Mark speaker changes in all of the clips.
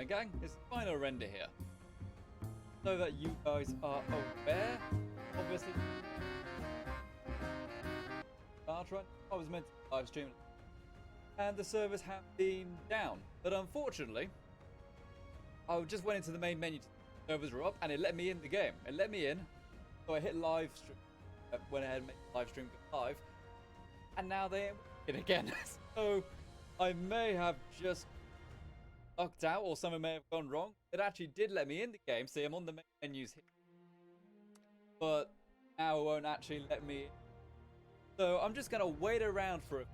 Speaker 1: going, gang? It's final render here. So that you guys are aware, obviously. I was meant to live stream, and the servers have been down. But unfortunately, I just went into the main menu. Servers were up, and it let me in the game. It let me in, so I hit live stream. Went ahead and made live stream live, and now they're in again. So I may have just lucked out, or something may have gone wrong. It actually did let me in the game. See, I'm on the main menus here, but now it won't actually let me in. So I'm just gonna wait around for it.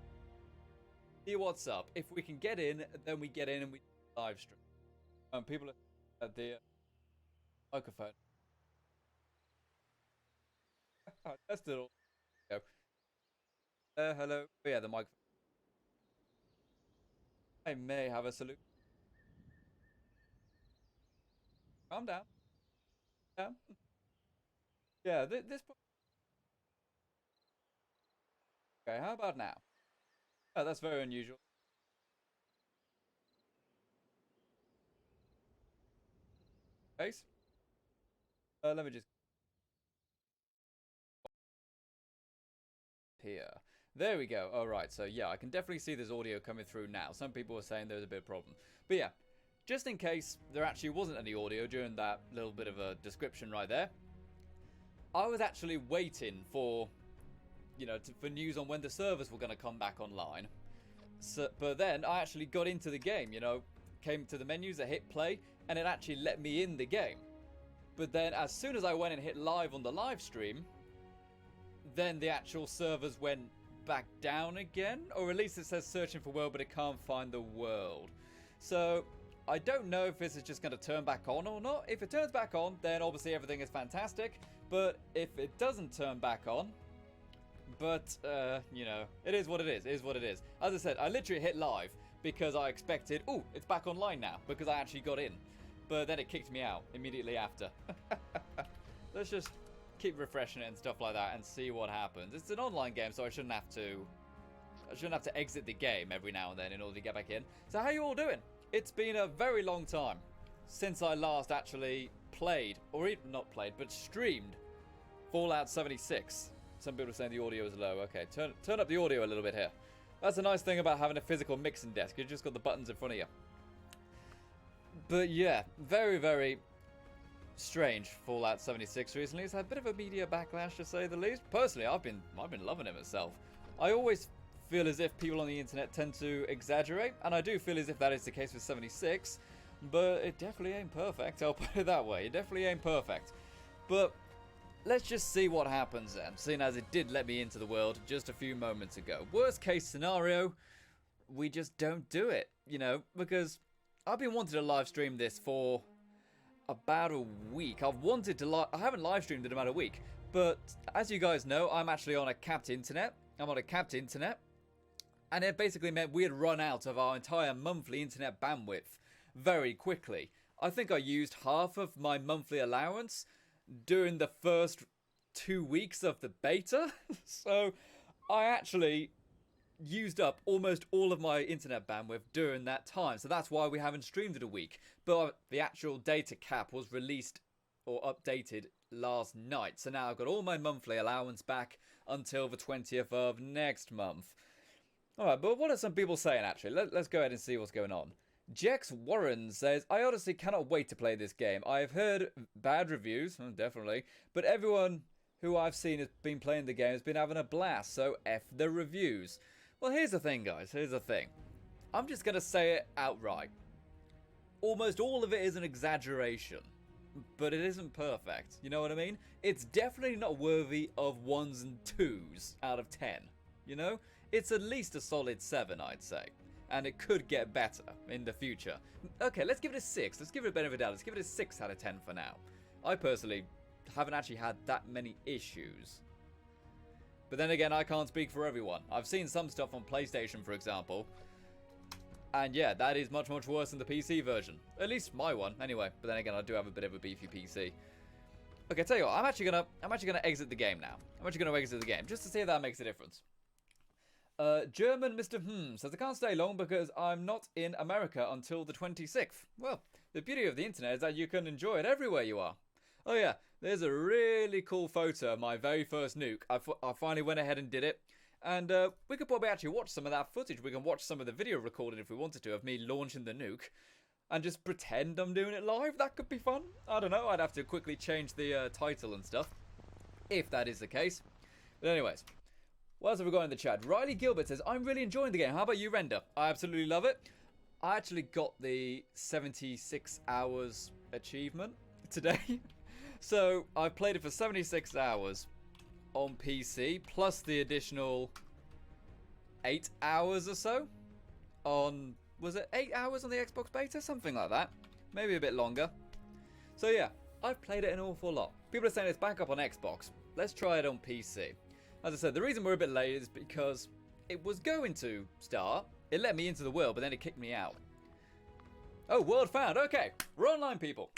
Speaker 1: See what's up. If we can get in, then we get in and we live stream. People are at the microphone. That's it all. Go. Hello. Oh, yeah, the microphone. I may have a solution. Calm down. Yeah. Yeah. This. Okay. How about now? Oh, that's very unusual. Face. Let me just. Here. There we go. Alright, so yeah, I can definitely see there's audio coming through now. Some people were saying there's a bit of a problem. But yeah, just in case there actually wasn't any audio during that little bit of a description right there, I was actually waiting for, you know, for news on when the servers were going to come back online. So, but then I actually got into the game, you know, came to the menus, I hit play, and it actually let me in the game. But then as soon as I went and hit live on the live stream, then the actual servers went back down again, or at least it says searching for world, but it can't find the world. So I don't know if this is just going to turn back on or not. If it turns back on, then obviously everything is fantastic. But if it doesn't turn back on, but you know, it is what it is. It is what it is. As I said, I literally hit live because I expected, oh, it's back online now, because I actually got in. But then it kicked me out immediately after. Let's just keep refreshing it and stuff like that and see what happens. It's an online game, so I shouldn't have to exit the game every now and then in order to get back in. So how you all doing? It's been a very long time since I last actually played, or even not played, but streamed Fallout 76. Some people are saying the audio is low. Okay, turn up the audio a little bit here. That's a nice thing about having a physical mixing desk. You've just got the buttons in front of you. But yeah, very, very strange Fallout 76 recently. It's had a bit of a media backlash, to say the least. Personally, I've been loving it myself. I always feel as if people on the internet tend to exaggerate, and I do feel as if that is the case with 76, but it definitely ain't perfect, I'll put it that way. It definitely ain't perfect. But let's just see what happens then, seeing as it did let me into the world just a few moments ago. Worst case scenario, we just don't do it, you know, because I've been wanting to live stream this for about a week. I haven't live streamed in about a week, but as you guys know, I'm actually on a capped internet. I'm on a capped internet, and it basically meant we had run out of our entire monthly internet bandwidth very quickly. I think I used half of my monthly allowance during the first 2 weeks of the beta. So I actually used up almost all of my internet bandwidth during that time. So that's why we haven't streamed it a week. But the actual data cap was released or updated last night. So now I've got all my monthly allowance back until the 20th of next month. Alright, but what are some people saying actually? Let's go ahead and see what's going on. Jex Warren says, I honestly cannot wait to play this game. I have heard bad reviews, definitely, but everyone who I've seen has been playing the game has been having a blast, so F the reviews. Well, here's the thing, guys. Here's the thing. I'm just going to say it outright. Almost all of it is an exaggeration, but it isn't perfect. You know what I mean? It's definitely not worthy of 1s and 2s out of 10. You know? It's at least a solid 7, I'd say. And it could get better in the future. Okay, let's give it a 6. Let's give it a benefit of the doubt. Let's give it a 6 out of 10 for now. I personally haven't actually had that many issues. But then again, I can't speak for everyone. I've seen some stuff on PlayStation, for example. And yeah, that is much, much worse than the PC version. At least my one, anyway. But then again, I do have a bit of a beefy PC. Okay, tell you what, I'm actually gonna exit the game now. I'm actually gonna exit the game just to see if that makes a difference. German Mr. Says I can't stay long because I'm not in America until the 26th. Well, the beauty of the internet is that you can enjoy it everywhere you are. Oh yeah, there's a really cool photo of my very first nuke. I finally went ahead and did it. And we could probably actually watch some of that footage. We can watch some of the video recording if we wanted to of me launching the nuke. And just pretend I'm doing it live. That could be fun. I don't know. I'd have to quickly change the title and stuff. If that is the case. But anyways. What else have we got in the chat? Riley Gilbert says, I'm really enjoying the game. How about you, Render? I absolutely love it. I actually got the 76 hours achievement today. So I played it for 76 hours on PC. Plus the additional 8 hours or so on... Was it 8 hours on the Xbox beta? Something like that. Maybe a bit longer. So yeah, I've played it an awful lot. People are saying it's back up on Xbox. Let's try it on PC. As I said, the reason we're a bit late is because it was going to start. It let me into the world, but then it kicked me out. Oh, world found. Okay, we're online, people.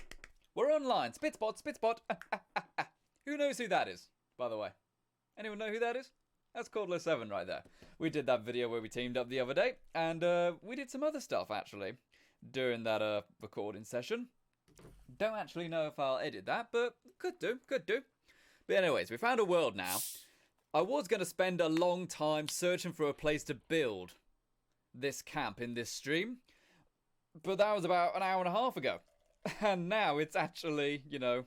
Speaker 1: We're online. Spitspot. Who knows who that is, by the way? Anyone know who that is? That's Cordless7 right there. We did that video where we teamed up the other day, and we did some other stuff, actually, during that recording session. Don't actually know if I'll edit that, but could do. But anyways, we found a world now. I was going to spend a long time searching for a place to build this camp in this stream. But that was about an hour and a half ago. And now it's actually, you know...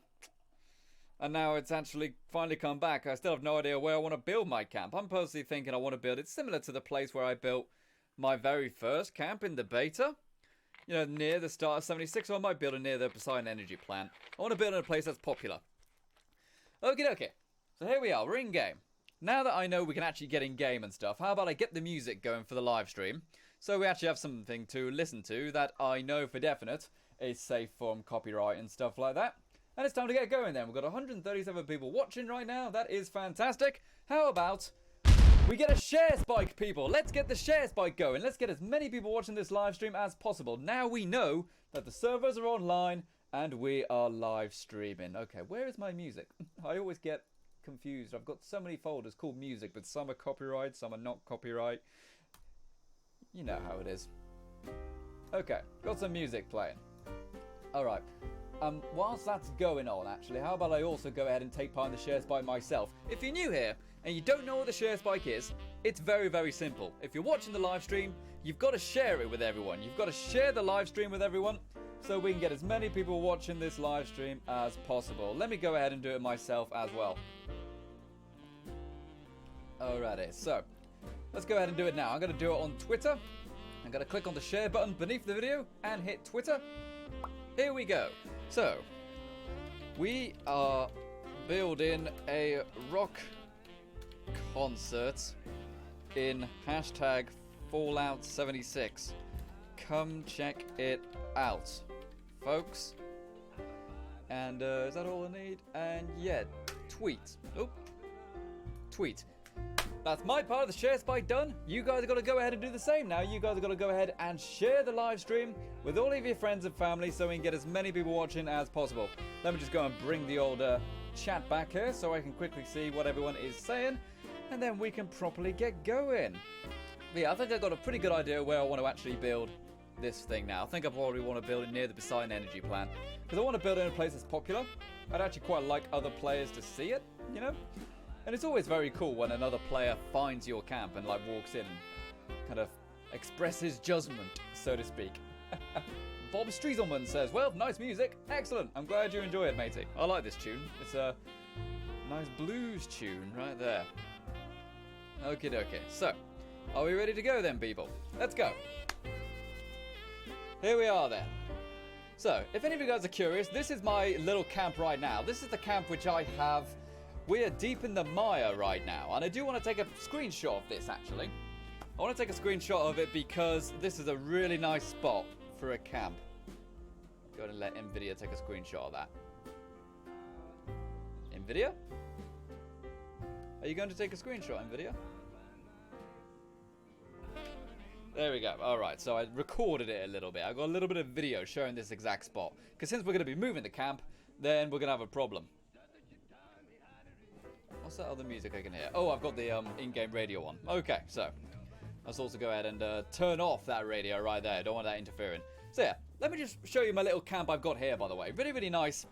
Speaker 1: And now it's actually finally come back. I still have no idea where I want to build my camp. I'm personally thinking I want to build it similar to the place where I built my very first camp in the beta. You know, near the start of 76. Or I might build it near the Poseidon Energy Plant. I want to build in a place that's popular. Okay. So here we are. We're in game. Now that I know we can actually get in game and stuff, how about I get the music going for the live stream? So we actually have something to listen to that I know for definite is safe from copyright and stuff like that. And it's time to get going then. We've got 137 people watching right now. That is fantastic. How about we get a share spike, people? Let's get the share spike going. Let's get as many people watching this live stream as possible. Now we know that the servers are online and we are live streaming. Okay, where is my music? I always get confused. I've got so many folders called music, but some are copyright, some are not copyright. You know how it is. Okay, got some music playing. Alright. Whilst that's going on, actually, how about I also go ahead and take part in the share spike myself? If you're new here and you don't know what the share spike is, it's very, very simple. If you're watching the live stream, you've got to share it with everyone. You've got to share the live stream with everyone so we can get as many people watching this live stream as possible. Let me go ahead and do it myself as well. Alrighty, so let's go ahead and do it now. I'm going to do it on Twitter. I'm going to click on the share button beneath the video and hit Twitter. Here we go. So, we are building a rock concert in hashtag Fallout 76. Come check it out, folks. And is that all I need? And yeah, tweet. Oh, tweet. That's my part of the share spike done. You guys have got to go ahead and do the same now. You guys have got to go ahead and share the live stream with all of your friends and family so we can get as many people watching as possible. Let me just go and bring the old chat back here so I can quickly see what everyone is saying. And then we can properly get going. But yeah, I think I've got a pretty good idea where I want to actually build this thing now. I think I probably want to build it near the Poseidon Energy Plant. Because I want to build it in a place that's popular. I'd actually quite like other players to see it, you know? And it's always very cool when another player finds your camp and like walks in and kind of expresses judgment, so to speak. Bob Strieselman says, well, nice music. Excellent. I'm glad you enjoy it, matey. I like this tune. It's a nice blues tune right there. Okie dokie. So, are we ready to go then, people? Let's go. Here we are then. So, if any of you guys are curious, this is my little camp right now. This is the camp which I have. We are deep in the mire right now, and I do want to take a screenshot of this, actually. I want to take a screenshot of it because this is a really nice spot for a camp. Go ahead and let NVIDIA take a screenshot of that. NVIDIA? Are you going to take a screenshot, NVIDIA? There we go. Alright, so I recorded it a little bit. I got a little bit of video showing this exact spot. Because since we're going to be moving the camp, then we're going to have a problem. What's that other music I can hear? Oh, I've got the in-game radio on. Okay, so Let's also go ahead and turn off that radio right there. Don't want that interfering. So yeah, let me just show you my little camp I've got here, by the way. Really, really nice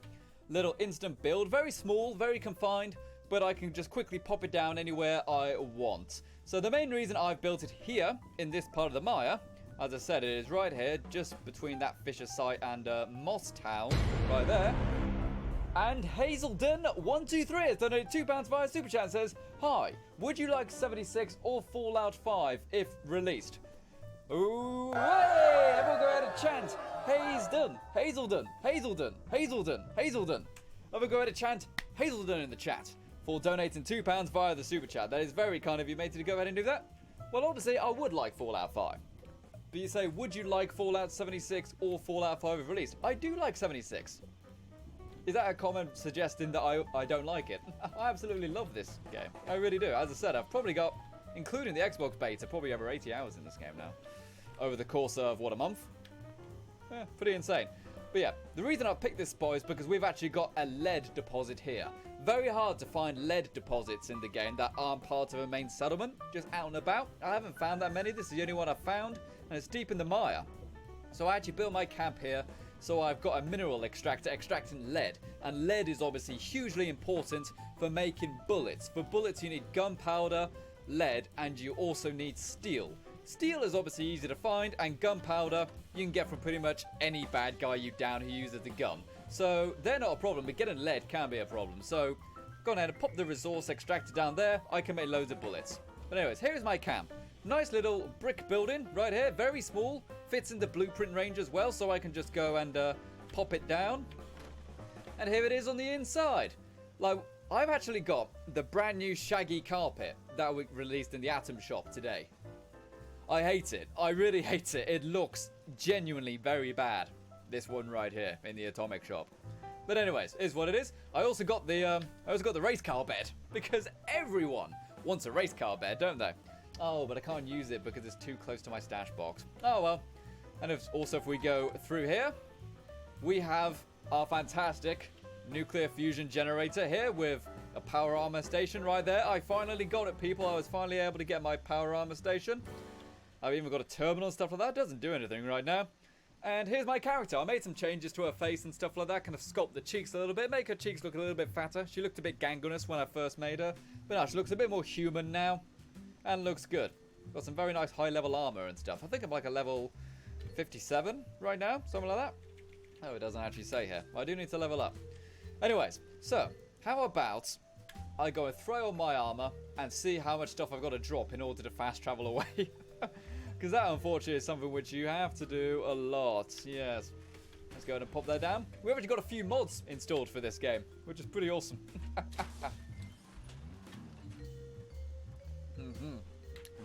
Speaker 1: little instant build. Very small, very confined, but I can just quickly pop it down anywhere I want. So the main reason I've built it here in this part of the Maya, as I said, it is right here, just between that Fisher site and Moss Town, right there. And Hazelden123 has donated £2 via Super Chat and says, "Hi, would you like 76 or Fallout 5 if released?" Ooh, hey! Everyone go ahead and chant Hazelden, Hazelden, Hazelden, Hazelden, Hazelden. Everyone go ahead and chant Hazelden in the chat for donating £2 via the Super Chat. That is very kind of you, matey, to go ahead and do that. Well, honestly, I would like Fallout 5. But you say, would you like Fallout 76 or Fallout 5 if released? I do like 76. Is that a comment suggesting that I don't like it? I absolutely love this game. I really do. As I said, I've probably got, including the Xbox beta, probably over 80 hours in this game now. Over the course of, what, a month? Yeah, pretty insane. But yeah, the reason I picked this spot is because we've actually got a lead deposit here. Very hard to find lead deposits in the game that aren't part of a main settlement, just out and about. I haven't found that many. This is the only one I've found, and it's deep in the mire. So I actually built my camp here. So I've got a mineral extractor extracting lead, and lead is obviously hugely important for making bullets. For bullets you need gunpowder, lead, and you also need steel. Steel is obviously easy to find, and gunpowder you can get from pretty much any bad guy you down who uses a gun. So they're not a problem, but getting lead can be a problem. So go ahead and pop the resource extractor down there. I can make loads of bullets. But anyways, here's my camp. Nice little brick building right here, very small, fits in the blueprint range as well, so I can just go and pop it down. And here it is on the inside. Like, I've actually got the brand new shaggy carpet that we released in the Atom shop today. I hate it. I really hate it. It looks genuinely very bad. This one right here in the Atomic shop. But anyways, is what it is. I also got the race car bed because everyone wants a race car bed, don't they? Oh, but I can't use it because it's too close to my stash box. Oh well. And if we go through here, we have our fantastic nuclear fusion generator here with a power armor station right there. I finally got it, people. I was finally able to get my power armor station. I've even got a terminal and stuff like that. It doesn't do anything right now. And here's my character. I made some changes to her face and stuff like that. Kind of sculpt the cheeks a little bit. Make her cheeks look a little bit fatter. She looked a bit gangrenous when I first made her. But now she looks a bit more human now. And looks good. Got some very nice high-level armor and stuff. I think I'm like a level 57 right now. Something like that. Oh, it doesn't actually say here. I do need to level up. Anyways, so how about I go and throw on my armor and see how much stuff I've got to drop in order to fast travel away. Because that, unfortunately, is something which you have to do a lot. Yes. Let's go ahead and pop that down. We've actually got a few mods installed for this game, which is pretty awesome.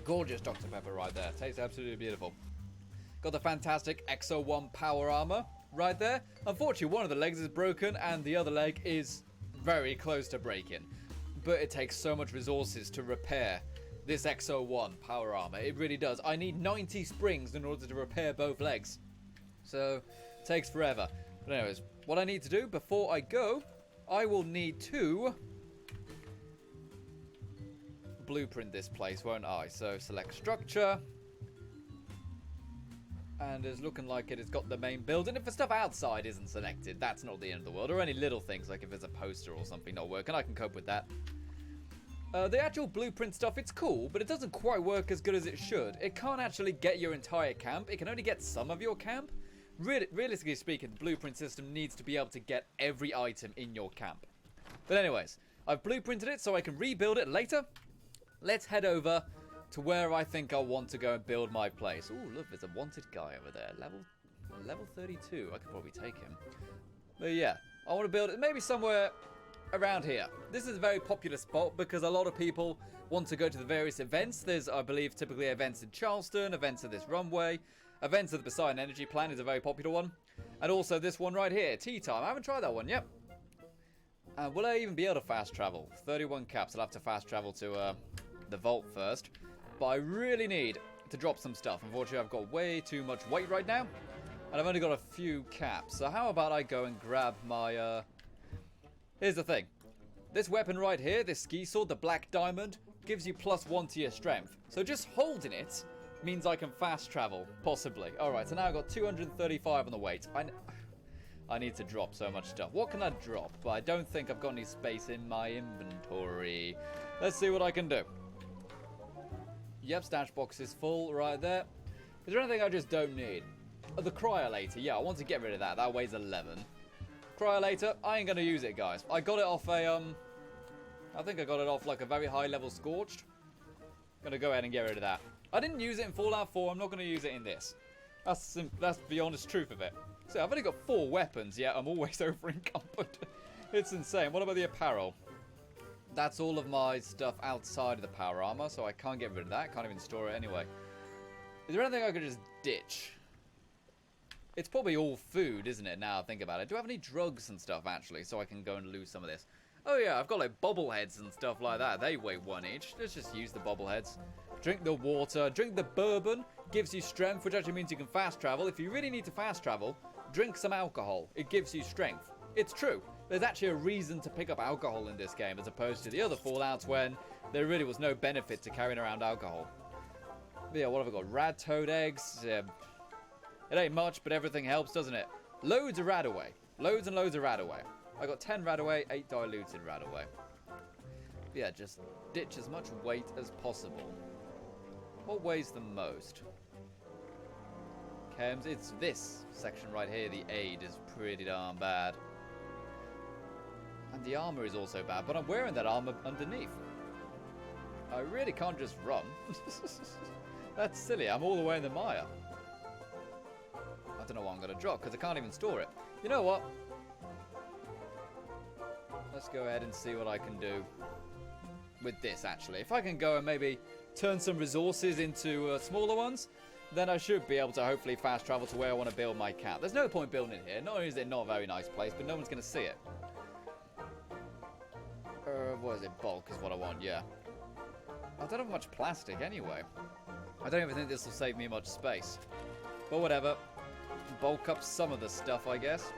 Speaker 1: Gorgeous Dr. Pepper right there. Tastes absolutely beautiful. Got the fantastic Exo-1 power armor right there. Unfortunately, one of the legs is broken and the other leg is very close to breaking. But it takes so much resources to repair this Exo-1 power armor. It really does. I need 90 springs in order to repair both legs. So, it takes forever. But anyways, what I need to do before I go, I will need to blueprint this place, won't I? So, select structure. And it's looking like it has got the main building. If the stuff outside isn't selected, that's not the end of the world. Or any little things, like if there's a poster or something not working, I can cope with that. The actual blueprint stuff, it's cool, but it doesn't quite work as good as it should. It can't actually get your entire camp. It can only get some of your camp. Realistically speaking, the blueprint system needs to be able to get every item in your camp. But anyways, I've blueprinted it so I can rebuild it later. Let's head over to where I think I want to go and build my place. Oh, look, there's a wanted guy over there. Level 32. I could probably take him. But yeah, I want to build it maybe somewhere around here. This is a very popular spot because a lot of people want to go to the various events. There's, I believe, typically events in Charleston, events at this runway, events at the Poseidon Energy Plant is a very popular one. And also this one right here, Tea Time. I haven't tried that one yet. Will I even be able to fast travel? 31 caps. I'll have to fast travel to the vault first. But I really need to drop some stuff. Unfortunately, I've got way too much weight right now. And I've only got a few caps. So how about I go and grab my... Here's the thing. This weapon right here, this ski sword, the Black Diamond, gives you +1 to your strength. So just holding it means I can fast travel, possibly. Alright, so now I've got 235 on the weight. I need to drop so much stuff. What can I drop? But I don't think I've got any space in my inventory. Let's see what I can do. Yep, stash box is full right there. Is there anything I just don't need? The cryolator. Yeah, I want to get rid of that. That weighs 11. Cryolator. I ain't going to use it, guys. I got it off a, I think I got it off like a very high level scorched. Gonna go ahead and get rid of that. I didn't use it in Fallout 4. I'm not going to use it in this. That's the honest truth of it. So I've only got 4 weapons, yet I'm always over encumbered. It's insane. What about the apparel? That's all of my stuff outside of the power armor, so I can't get rid of that. Can't even store it anyway. Is there anything I could just ditch? It's probably all food, isn't it, now I think about it. Do I have any drugs and stuff, actually, so I can go and lose some of this? Oh, yeah, I've got, like, bobbleheads and stuff like that. They weigh 1 each. Let's just use the bobbleheads. Drink the water. Drink the bourbon. Gives you strength, which actually means you can fast travel. If you really need to fast travel, drink some alcohol. It gives you strength. It's true. There's actually a reason to pick up alcohol in this game, as opposed to the other Fallouts when there really was no benefit to carrying around alcohol. But yeah, what have I got? Rad toad eggs. It ain't much, but everything helps, doesn't it? Loads of Radaway. Loads and loads of Radaway. I got 10 Radaway, 8 diluted Radaway. Yeah, just ditch as much weight as possible. What weighs the most? Chems, it's this section right here. The aid is pretty darn bad. And the armor is also bad, but I'm wearing that armor underneath. I really can't just run. That's silly. I'm all the way in the mire. I don't know what I'm going to drop, because I can't even store it. You know what? Let's go ahead and see what I can do with this, actually. If I can go and maybe turn some resources into smaller ones, then I should be able to hopefully fast travel to where I want to build my camp. There's no point building it here. Not only is it not a very nice place, but no one's going to see it. What is it? Bulk is what I want, yeah. I don't have much plastic anyway. I don't even think this will save me much space. But whatever. Bulk up some of the stuff, I guess.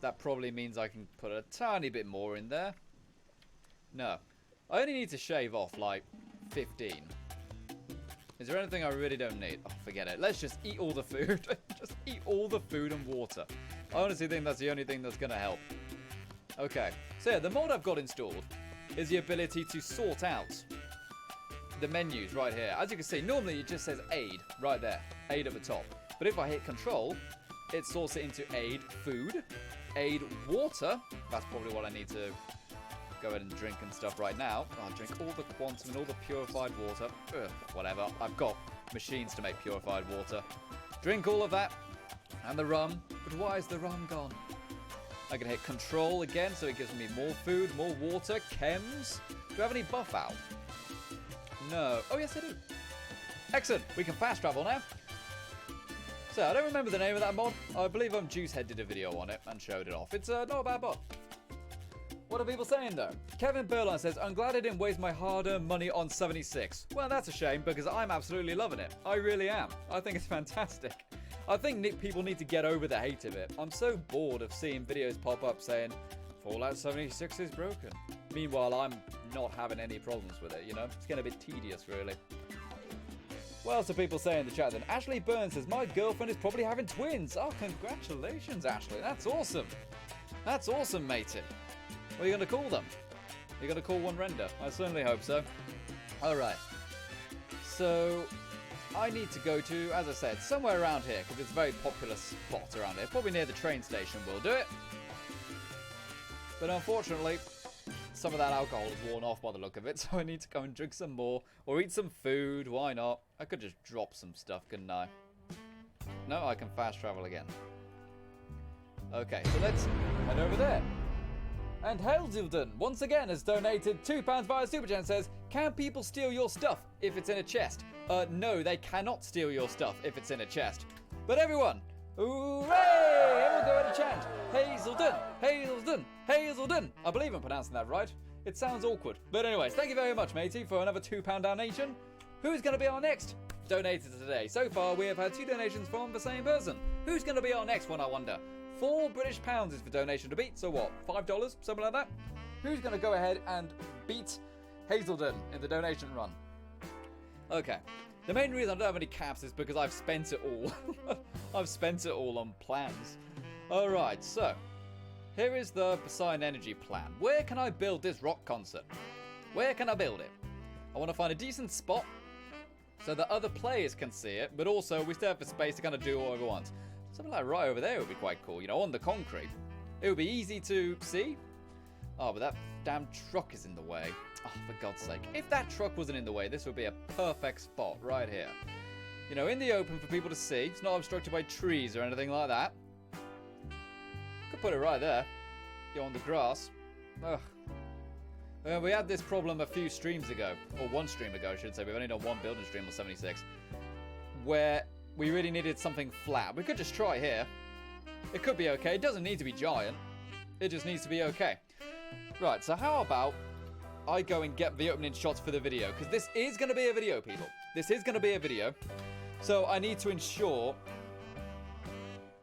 Speaker 1: That probably means I can put a tiny bit more in there. No. I only need to shave off, like, 15. Is there anything I really don't need? Oh, forget it. Let's just eat all the food. Just eat all the food and water. I honestly think that's the only thing that's going to help. Okay. So, yeah, the mod I've got installed is the ability to sort out the menus right here. As you can see, normally it just says aid right there. Aid at the top. But if I hit control, it sorts it into aid food, aid water. That's probably what I need to go ahead and drink and stuff right now. I'll drink all the quantum and all the purified water. Ugh, whatever. I've got machines to make purified water. Drink all of that. And the rum. But why is the rum gone? I can hit control again, so it gives me more food, more water, chems. Do I have any buff out? No. Oh, yes, I do. Excellent. We can fast travel now. So, I don't remember the name of that mod. I believe Juicehead did a video on it and showed it off. It's not a bad mod. What are people saying, though? Kevin Burline says, I'm glad I didn't waste my hard-earned money on 76. Well, that's a shame, because I'm absolutely loving it. I really am. I think it's fantastic. I think people need to get over the hate of it. I'm so bored of seeing videos pop up saying, Fallout 76 is broken. Meanwhile, I'm not having any problems with it, you know? It's getting a bit tedious, really. What else are people saying in the chat then? Ashley Burns says, my girlfriend is probably having twins. Oh, congratulations, Ashley. That's awesome. That's awesome, matey. What are you going to call them? You're going to call one Render? I certainly hope so. Alright. So, I need to go to, as I said, somewhere around here, because it's a very popular spot around here. Probably near the train station will do it. But unfortunately, some of that alcohol is worn off by the look of it, so I need to go and drink some more, or eat some food, why not? I could just drop some stuff, couldn't I? No, I can fast travel again. Okay, so let's head over there. And Hailsildon, once again, has donated £2 via Super Chat and says, can people steal your stuff if it's in a chest? No, they cannot steal your stuff if it's in a chest. But everyone, hooray! Everyone go ahead and chant, Hazelden, Hazelden, Hazelden. I believe I'm pronouncing that right. It sounds awkward. But anyways, thank you very much, matey, for another £2 donation. Who's going to be our next donator today? So far, we have had 2 donations from the same person. Who's going to be our next one, I wonder? £4 British is for donation to beat, so what, $5, something like that? Who's going to go ahead and beat Hazelden in the donation run? Okay. The main reason I don't have any caps is because I've spent it all. I've spent it all on plans. Alright, so. Here is the Poseidon Energy plan. Where can I build this rock concert? Where can I build it? I want to find a decent spot so that other players can see it, but also we still have the space to kind of do whatever we want. Something like right over there would be quite cool, you know, on the concrete. It would be easy to see. Oh, but that damn truck is in the way. Oh, for God's sake. If that truck wasn't in the way, this would be a perfect spot right here. You know, in the open for people to see. It's not obstructed by trees or anything like that. Could put it right there. You're on the grass. Ugh. We had this problem a few streams ago. Or one stream ago, I should say. We've only done one building stream on 76. Where we really needed something flat. We could just try here. It could be okay. It doesn't need to be giant. It just needs to be okay. Right, so how about I go and get the opening shots for the video? Because this is going to be a video, people. This is going to be a video. So I need to ensure...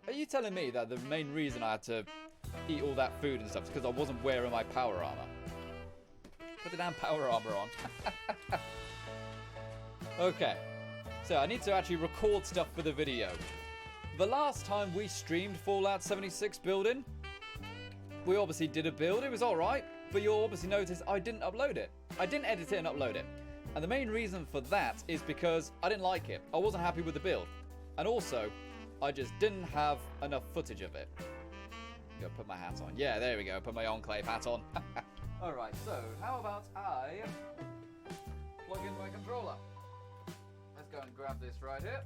Speaker 1: Are you telling me that the main reason I had to eat all that food and stuff is because I wasn't wearing my power armor? Put the damn power armor on. Okay. So I need to actually record stuff for the video. The last time we streamed Fallout 76 building, we obviously did a build. It was alright, but you'll obviously notice I didn't upload it. I didn't edit it and upload it. And the main reason for that is because I didn't like it. I wasn't happy with the build. And also, I just didn't have enough footage of it. Go put my hat on. Yeah, there we go. Put my Enclave hat on. Alright, so how about I plug in my controller? Let's go and grab this right here.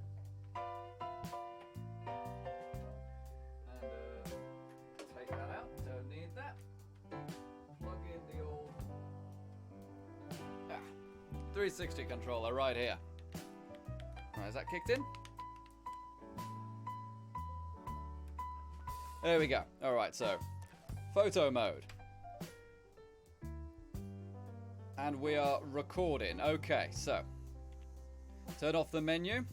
Speaker 1: And take that out. Don't need that. Plug in the old 360 controller right here. Alright, is that kicked in? There we go. Alright, so photo mode. And we are recording. Okay, so turn off the menu.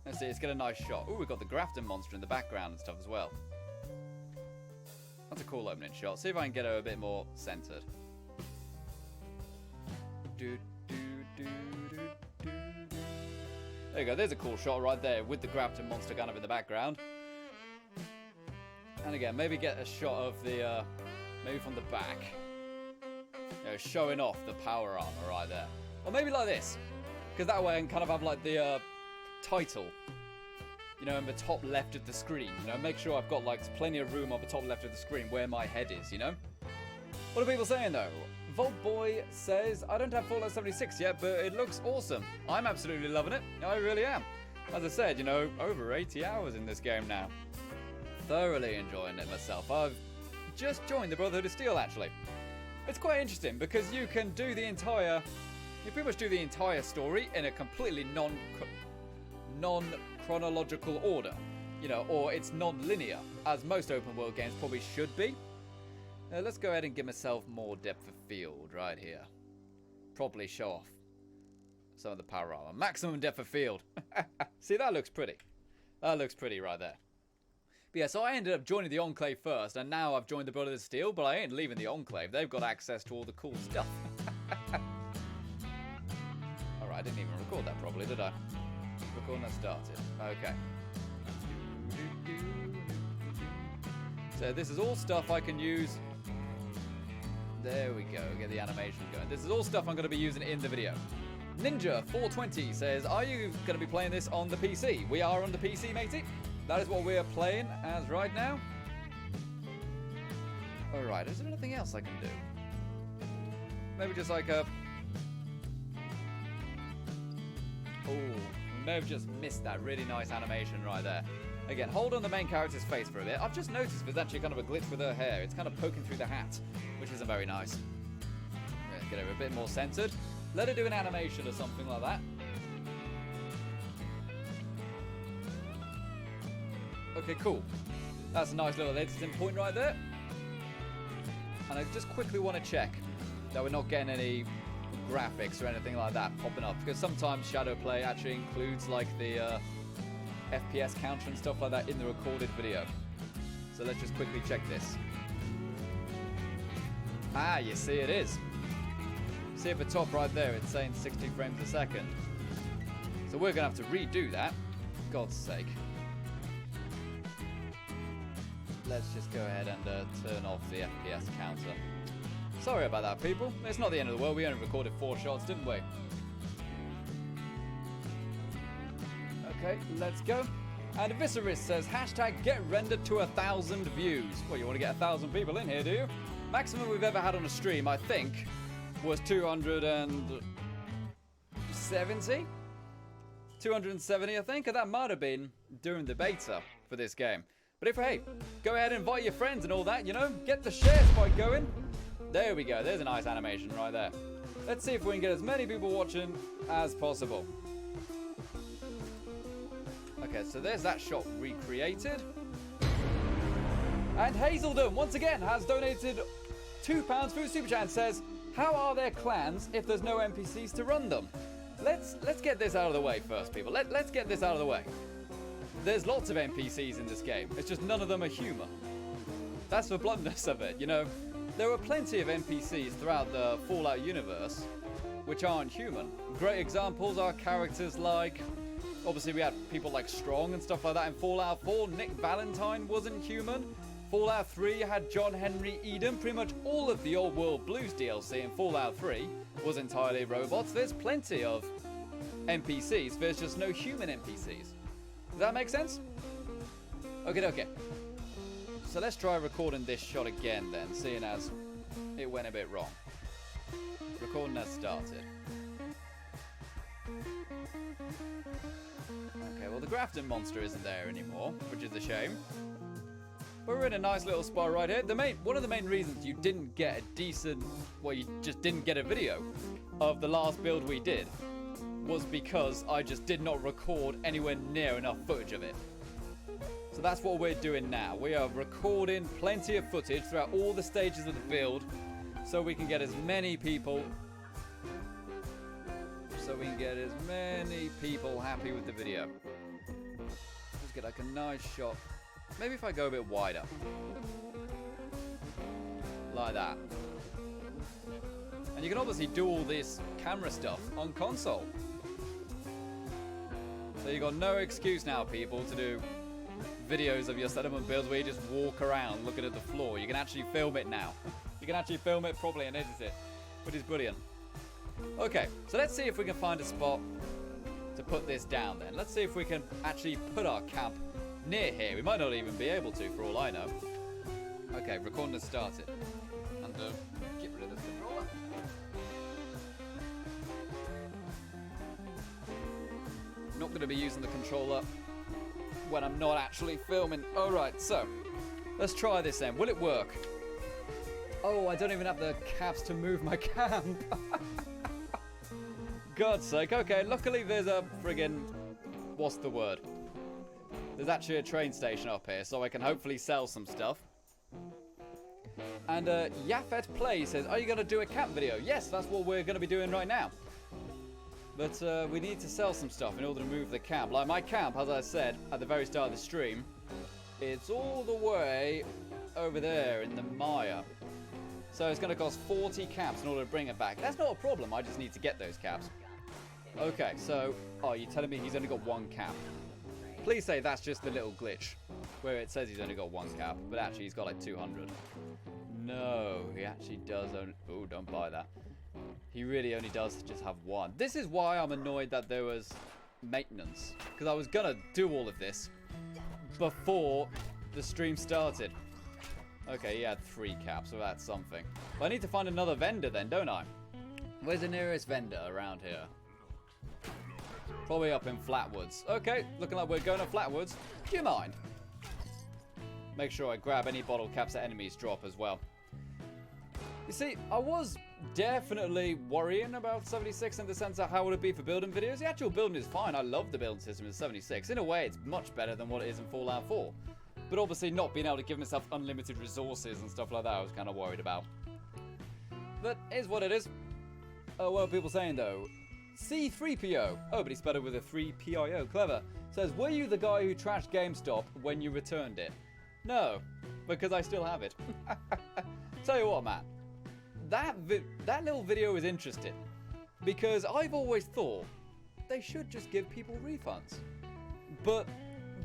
Speaker 1: Let's see, let's get a nice shot. Ooh, we've got the Grafton monster in the background and stuff as well. That's a cool opening shot. See if I can get her a bit more centered. There you go, there's a cool shot right there with the Grafton monster kind of in the background. And again, maybe get a shot of the, maybe from the back. You know, showing off the power armor right there. Or maybe like this. Because that way I can kind of have like the title, you know, in the top left of the screen. You know, make sure I've got like plenty of room on the top left of the screen where my head is, you know. What are people saying though? Vault Boy says, I don't have Fallout 76 yet, but it looks awesome. I'm absolutely loving it. I really am. As I said, you know, over 80 hours in this game now. Thoroughly enjoying it myself. I've just joined the Brotherhood of Steel, actually. It's quite interesting because you can do the entire... You pretty much do the entire story in a completely non-chronological order. You know, or it's non-linear, as most open world games probably should be. Let's go ahead and give myself more depth of field right here. Probably show off some of the power armor. Maximum depth of field. See, that looks pretty. That looks pretty right there. But yeah, so I ended up joining the Enclave first, and now I've joined the Brotherhood of Steel, but I ain't leaving the Enclave. They've got access to all the cool stuff. Alright, I didn't even record that properly, did I? Recording that started. Okay. So this is all stuff I can use. There we go, get the animation going. This is all stuff I'm going to be using in the video. Ninja420 says, are you going to be playing this on the PC? We are on the PC, matey. That is what we are playing as right now. Alright, is there anything else I can do? Maybe just like a... Oh, we may have just missed that really nice animation right there. Again, hold on the main character's face for a bit. I've just noticed there's actually kind of a glitch with her hair. It's kind of poking through the hat, which isn't very nice. Let's get her a bit more centered. Let her do an animation or something like that. Okay, cool. That's a nice little editing point right there. And I just quickly want to check that we're not getting any graphics or anything like that popping up. Because sometimes Shadowplay actually includes like the FPS counter and stuff like that in the recorded video. So let's just quickly check this. Ah, you see it is. See at the top right there, it's saying 60 frames a second. So we're going to have to redo that. God's sake. Let's just go ahead and turn off the FPS counter. Sorry about that, people. It's not the end of the world. We only recorded 4 shots, didn't we? Okay, let's go. And Viserys says, hashtag get rendered to 1,000 views. Well, you want to get 1,000 people in here, do you? Maximum we've ever had on a stream, I think, was 270? 270, I think. And that might have been during the beta for this game. But if, hey, go ahead and invite your friends and all that, you know, get the share spike going. There we go. There's a nice animation right there. Let's see if we can get as many people watching as possible. Okay, so there's that shot recreated. And Hazeldon, once again, has donated £2 through Super Chat and says, how are their clans if there's no NPCs to run them? Let's get this out of the way first, people. Let's get this out of the way. There's lots of NPCs in this game. It's just none of them are human. That's the bluntness of it, you know. There are plenty of NPCs throughout the Fallout universe which aren't human. Great examples are characters like... Obviously, we had people like Strong and stuff like that in Fallout 4. Nick Valentine wasn't human. Fallout 3 had John Henry Eden. Pretty much all of the Old World Blues DLC in Fallout 3 was entirely robots. There's plenty of NPCs. There's just no human NPCs. Does that make sense? Okay. So let's try recording this shot again then, seeing as it went a bit wrong. Recording has started. Okay, well the Grafton monster isn't there anymore, which is a shame. But we're in a nice little spot right here. One of the main reasons you didn't get a decent, well, you just didn't get a video of the last build we did was because I just did not record anywhere near enough footage of it. So that's what we're doing now. We are recording plenty of footage throughout all the stages of the build so we can get as many people happy with the video. Let's get like a nice shot. Maybe if I go a bit wider. Like that. And you can obviously do all this camera stuff on console. So you got no excuse now, people, to do videos of your settlement builds where you just walk around looking at the floor. You can actually film it now. You can actually film it properly and edit it, which is brilliant. Okay, so let's see if we can find a spot to put this down then. Let's see if we can actually put our camp near here. We might not even be able to, for all I know. Okay, recording has started. And get rid of this controller. Not going to be using the controller when I'm not actually filming. Alright, so let's try this then. Will it work? Oh, I don't even have the caps to move my camp. God's sake. Okay, luckily there's a friggin... what's the word? There's actually a train station up here, so I can hopefully sell some stuff. And Yafet Play says, are you going to do a camp video? Yes, that's what we're going to be doing right now. But we need to sell some stuff in order to move the camp. Like my camp, as I said at the very start of the stream, it's all the way over there in the Maya. So it's going to cost 40 caps in order to bring it back. That's not a problem. I just need to get those caps. Okay, so... oh, you're telling me he's only got 1 cap. Please say that's just the little glitch where it says he's only got 1 cap, but actually he's got like 200. No, he actually does only... oh, don't buy that. He really only does just have 1. This is why I'm annoyed that there was maintenance. Because I was going to do all of this before the stream started. Okay, he had 3 caps, so that's something. But I need to find another vendor then, don't I? Where's the nearest vendor around here? Probably up in Flatwoods. Okay, looking like we're going to Flatwoods. Do you mind? Make sure I grab any bottle caps that enemies drop as well. You see, I was definitely worrying about 76 in the sense of how would it be for building videos. The actual building is fine. I love the building system in 76. In a way, it's much better than what it is in Fallout 4. But obviously not being able to give myself unlimited resources and stuff like that, I was kind of worried about. But it is what it is. Oh, what are people saying though? C3PO. Oh, but he spelled it with a 3PIO. Clever. Says, were you the guy who trashed GameStop when you returned it? No, because I still have it. Tell you what, man. that little video is interesting because I've always thought they should just give people refunds, but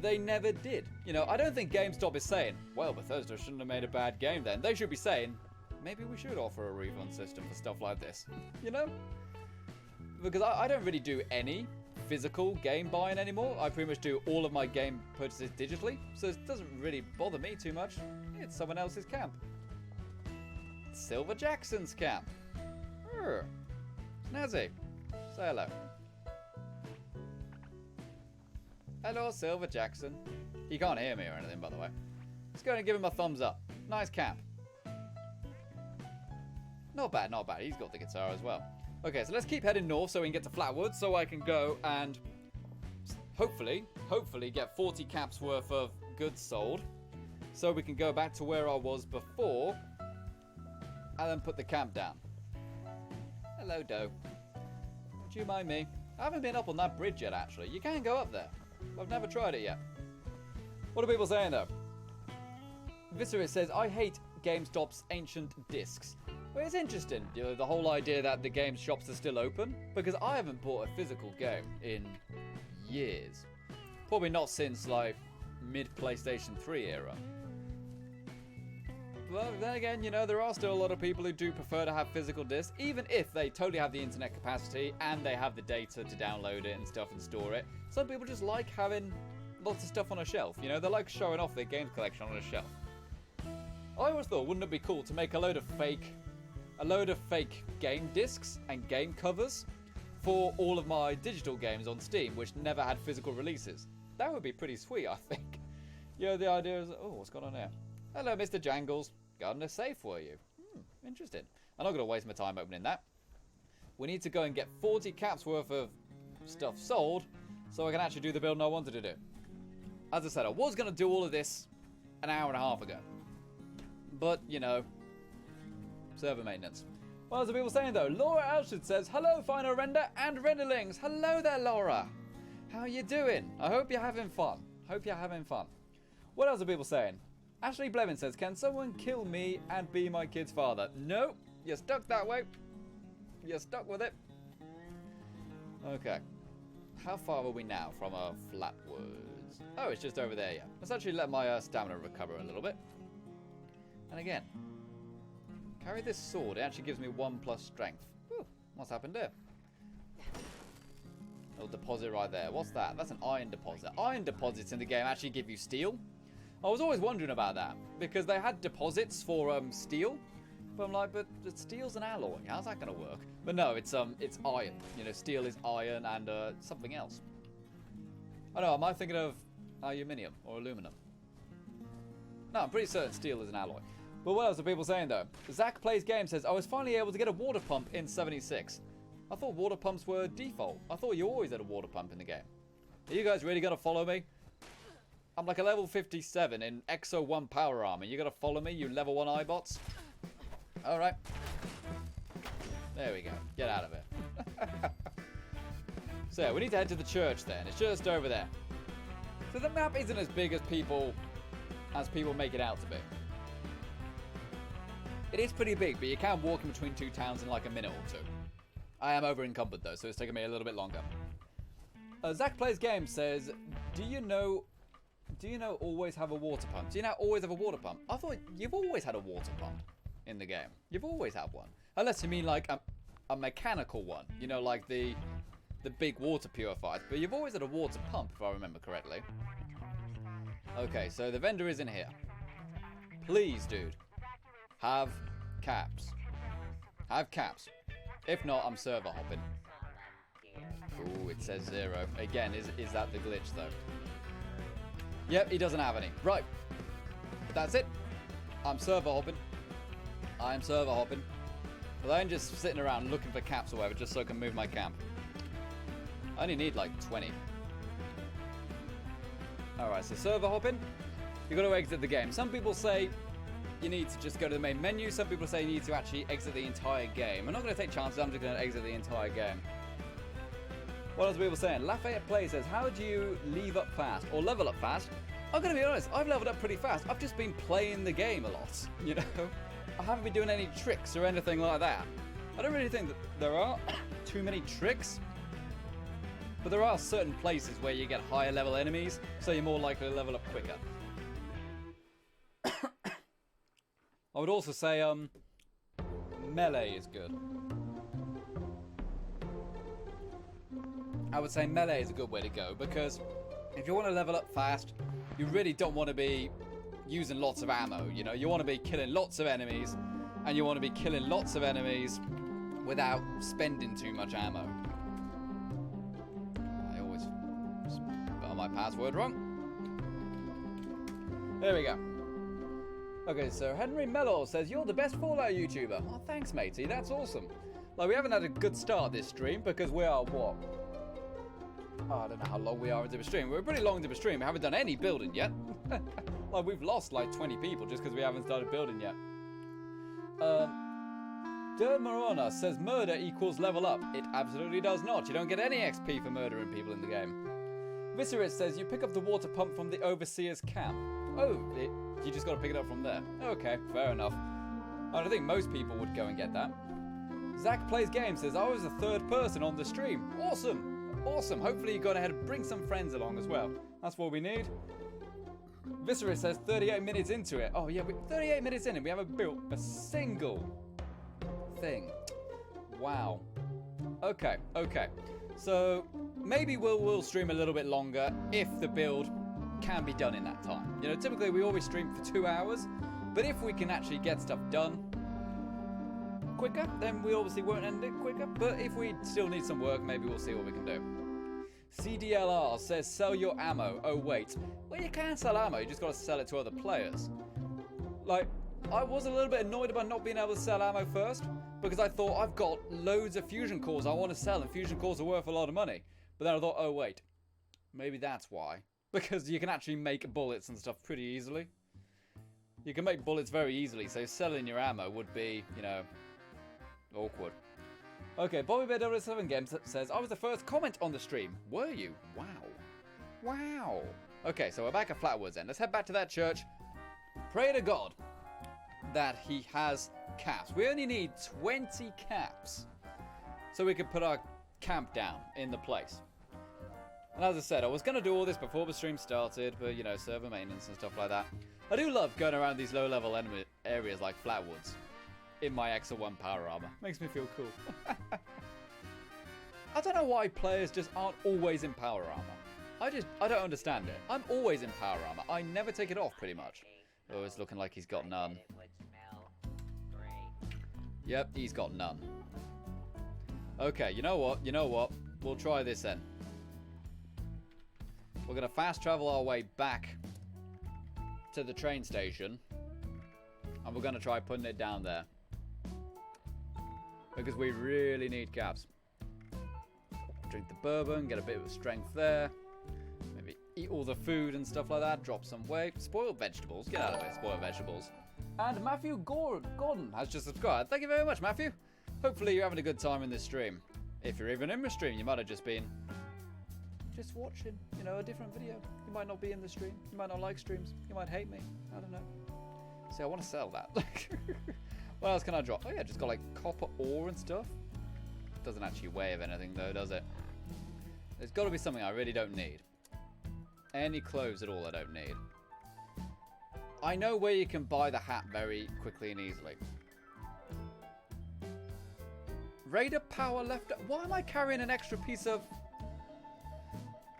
Speaker 1: they never did. You know, I don't think GameStop is saying, well, Bethesda shouldn't have made a bad game then. They should be saying, maybe we should offer a refund system for stuff like this, you know? Because I don't really do any physical game buying anymore. I pretty much do all of my game purchases digitally, so it doesn't really bother me too much. It's someone else's camp. Silver Jackson's camp. Snazzy. Say hello. Hello, Silver Jackson. He can't hear me or anything, by the way. Let's go and give him a thumbs up. Nice camp. Not bad, not bad. He's got the guitar as well. Okay, so let's keep heading north so we can get to Flatwood, so I can go and hopefully get 40 caps worth of goods sold, so we can go back to where I was before and then put the camp down. Hello, Doe. Would you mind me? I haven't been up on that bridge yet, actually. You can go up there. I've never tried it yet. What are people saying, though? Visceris says, I hate GameStop's ancient discs. Well, it's interesting, you know, the whole idea that the game shops are still open, because I haven't bought a physical game in years. Probably not since, like, mid-PlayStation 3 era. But then again, you know, there are still a lot of people who do prefer to have physical discs, even if they totally have the internet capacity and they have the data to download it and stuff and store it. Some people just like having lots of stuff on a shelf, you know, they like showing off their games collection on a shelf. I always thought, wouldn't it be cool to make a load of fake game discs and game covers for all of my digital games on Steam, which never had physical releases. That would be pretty sweet, I think. You know, the idea is, oh, what's going on here? Hello, Mr. Jangles. Got a safe for you. Interesting. I'm not going to waste my time opening that. We need to go and get 40 caps worth of stuff sold so I can actually do the build I wanted to do. As I said, I was going to do all of this an hour and a half ago. But, you know, server maintenance. Well, as the people saying though, Laura Elshad says, hello, Final Render and Renderlings. Hello there, Laura. How are you doing? I hope you're having fun. What else are people saying? Ashley Blevin says, can someone kill me and be my kid's father? No, you're stuck that way. You're stuck with it. Okay. How far are we now from Flatwoods? Oh, it's just over there, yeah. Let's actually let my stamina recover a little bit. And again, carry this sword. It actually gives me 1+ strength. Ooh, what's happened there? Little deposit right there. What's that? That's an iron deposit. Iron deposits in the game actually give you steel. I was always wondering about that because they had deposits for steel, but I'm like, but steel's an alloy. How's that going to work? But no, it's iron. You know, steel is iron and something else. I know. Am I thinking of aluminium or aluminum? No, I'm pretty certain steel is an alloy. But what else are people saying though? Zach Plays Game says, I was finally able to get a water pump in 76. I thought water pumps were default. I thought you always had a water pump in the game. Are you guys really going to follow me? I'm like a level 57 in Exo 1 power armor. You got to follow me, you level 1 iBots? Alright. There we go. Get out of it. So, we need to head to the church then. It's just over there. So the map isn't as big as people make it out to be. It is pretty big, but you can walk in between two towns in like a minute or two. I am over encumbered though, so it's taking me a little bit longer. Zach Plays Game says, do you know always have a water pump? Do you now always have a water pump? I thought you've always had a water pump in the game. You've always had one. Unless you mean like a mechanical one. You know, like the big water purifiers. But you've always had a water pump, if I remember correctly. Okay, so the vendor is in here. Please, dude. Have caps. Have caps. If not, I'm server hopping. Ooh, it says 0. Again, is that the glitch, though? Yep, he doesn't have any. Right. That's it. I'm server hopping. I'm server hopping. But I ain't just sitting around looking for caps or whatever, just so I can move my camp. I only need like 20. Alright, so server hopping. You've got to exit the game. Some people say you need to just go to the main menu. Some people say you need to actually exit the entire game. I'm not going to take chances. I'm just going to exit the entire game. What else are people saying? Lafayette Play says, how do you leave up fast or level up fast? I'm going to be honest, I've leveled up pretty fast. I've just been playing the game a lot, you know? I haven't been doing any tricks or anything like that. I don't really think that there are too many tricks. But there are certain places where you get higher level enemies, so you're more likely to level up quicker. I would also say melee is good. I would say melee is a good way to go, because if you want to level up fast, you really don't want to be using lots of ammo, you know? You want to be killing lots of enemies, and you want to be killing lots of enemies without spending too much ammo. I always spell my password wrong. There we go. Okay, so Henry Mellor says, you're the best Fallout YouTuber. Oh, thanks, matey. That's awesome. Like, we haven't had a good start this stream because we are, what? Oh, I don't know how long we are into the stream. We're pretty long into the stream. We haven't done any building yet. Like, we've lost like 20 people just because we haven't started building yet. Dermarona says murder equals level up. It absolutely does not. You don't get any XP for murdering people in the game. Viserys says you pick up the water pump from the Overseer's camp. Oh, you just got to pick it up from there. Okay, fair enough. I don't think most people would go and get that. Zach Plays Games says, I was the third person on the stream. Awesome. Awesome. Hopefully you got ahead and bring some friends along as well. That's what we need. Viserys says 38 minutes into it. Oh yeah, 38 minutes in and we haven't built a single thing. Wow. Okay, okay. So maybe we'll stream a little bit longer if the build can be done in that time. You know, typically we always stream for 2 hours, but if we can actually get stuff done quicker, then we obviously won't end it quicker. But if we still need some work, maybe we'll see what we can do. CDLR says sell your ammo. Oh wait, well you can sell ammo, you just got to sell it to other players. Like, I was a little bit annoyed about not being able to sell ammo first, because I thought I've got loads of fusion cores I want to sell and fusion cores are worth a lot of money. But then I thought, oh wait, maybe that's why. Because you can actually make bullets and stuff pretty easily. You can make bullets very easily, so selling your ammo would be, you know, awkward. Okay, Bobby Bear 7 Games says, I was the first comment on the stream. Were you? Wow. Wow. Okay, so we're back at Flatwoods then. Let's head back to that church. Pray to God that he has caps. We only need 20 caps so we can put our camp down in the place. And as I said, I was going to do all this before the stream started, but, you know, server maintenance and stuff like that. I do love going around these low-level enemy areas like Flatwoods in my Exo 1 power armor. Makes me feel cool. I don't know why players just aren't always in power armor. I don't understand it. I'm always in power armor. I never take it off, pretty much. Oh, it's looking like he's got none. Yep, he's got none. Okay, you know what? You know what? We'll try this then. We're going to fast travel our way back to the train station. And we're going to try putting it down there. Because we really need caps. Drink the bourbon, get a bit of strength there. Maybe eat all the food and stuff like that. Drop some weight. Spoiled vegetables. Get out of it, spoiled vegetables. And Matthew Gordon has just subscribed. Thank you very much, Matthew. Hopefully you're having a good time in this stream. If you're even in the stream, you might have just been just watching, you know, a different video. You might not be in the stream. You might not like streams. You might hate me. I don't know. See, I want to sell that. What else can I drop? Oh yeah, just got like copper ore and stuff. Doesn't actually weigh of anything though, does it? There's got to be something I really don't need. Any clothes at all I don't need. I know where you can buy the hat very quickly and easily. Raider power left. Why am I carrying an extra piece of...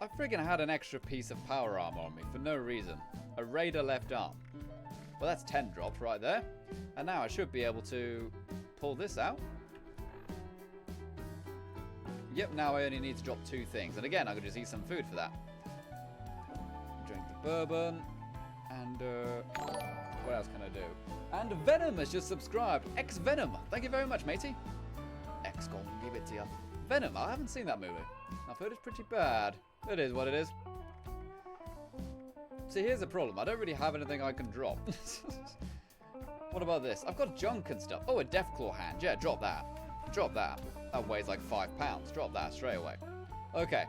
Speaker 1: I friggin' had an extra piece of power armor on me for no reason. A Raider left arm. Well, that's 10 drops right there. And now I should be able to pull this out. Yep, now I only need to drop 2 things. And again, I could just eat some food for that. Drink the bourbon. And, what else can I do? And Venom has just subscribed. X-Venom. Thank you very much, matey. X gonna give it to you. Venom, I haven't seen that movie. I've heard it's pretty bad. It is what it is. See, here's the problem. I don't really have anything I can drop. What about this? I've got junk and stuff. Oh, a Deathclaw hand. Yeah, drop that. Drop that. That weighs like 5 pounds. Drop that straight away. Okay,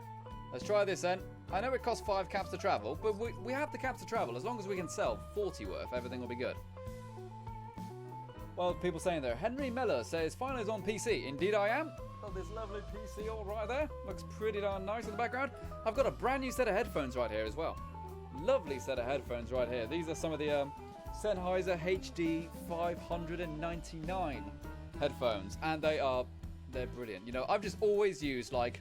Speaker 1: let's try this then. I know it costs 5 caps to travel, but we have the caps to travel. As long as we can sell 40 worth, everything will be good. Well, people saying there. Henry Miller says, finally is on PC. Indeed I am. Got this lovely PC all right there. Looks pretty darn nice in the background. I've got a brand new set of headphones right here as well. Lovely set of headphones right here. These are some of the Sennheiser HD 599 headphones. And they're brilliant. You know, I've just always used like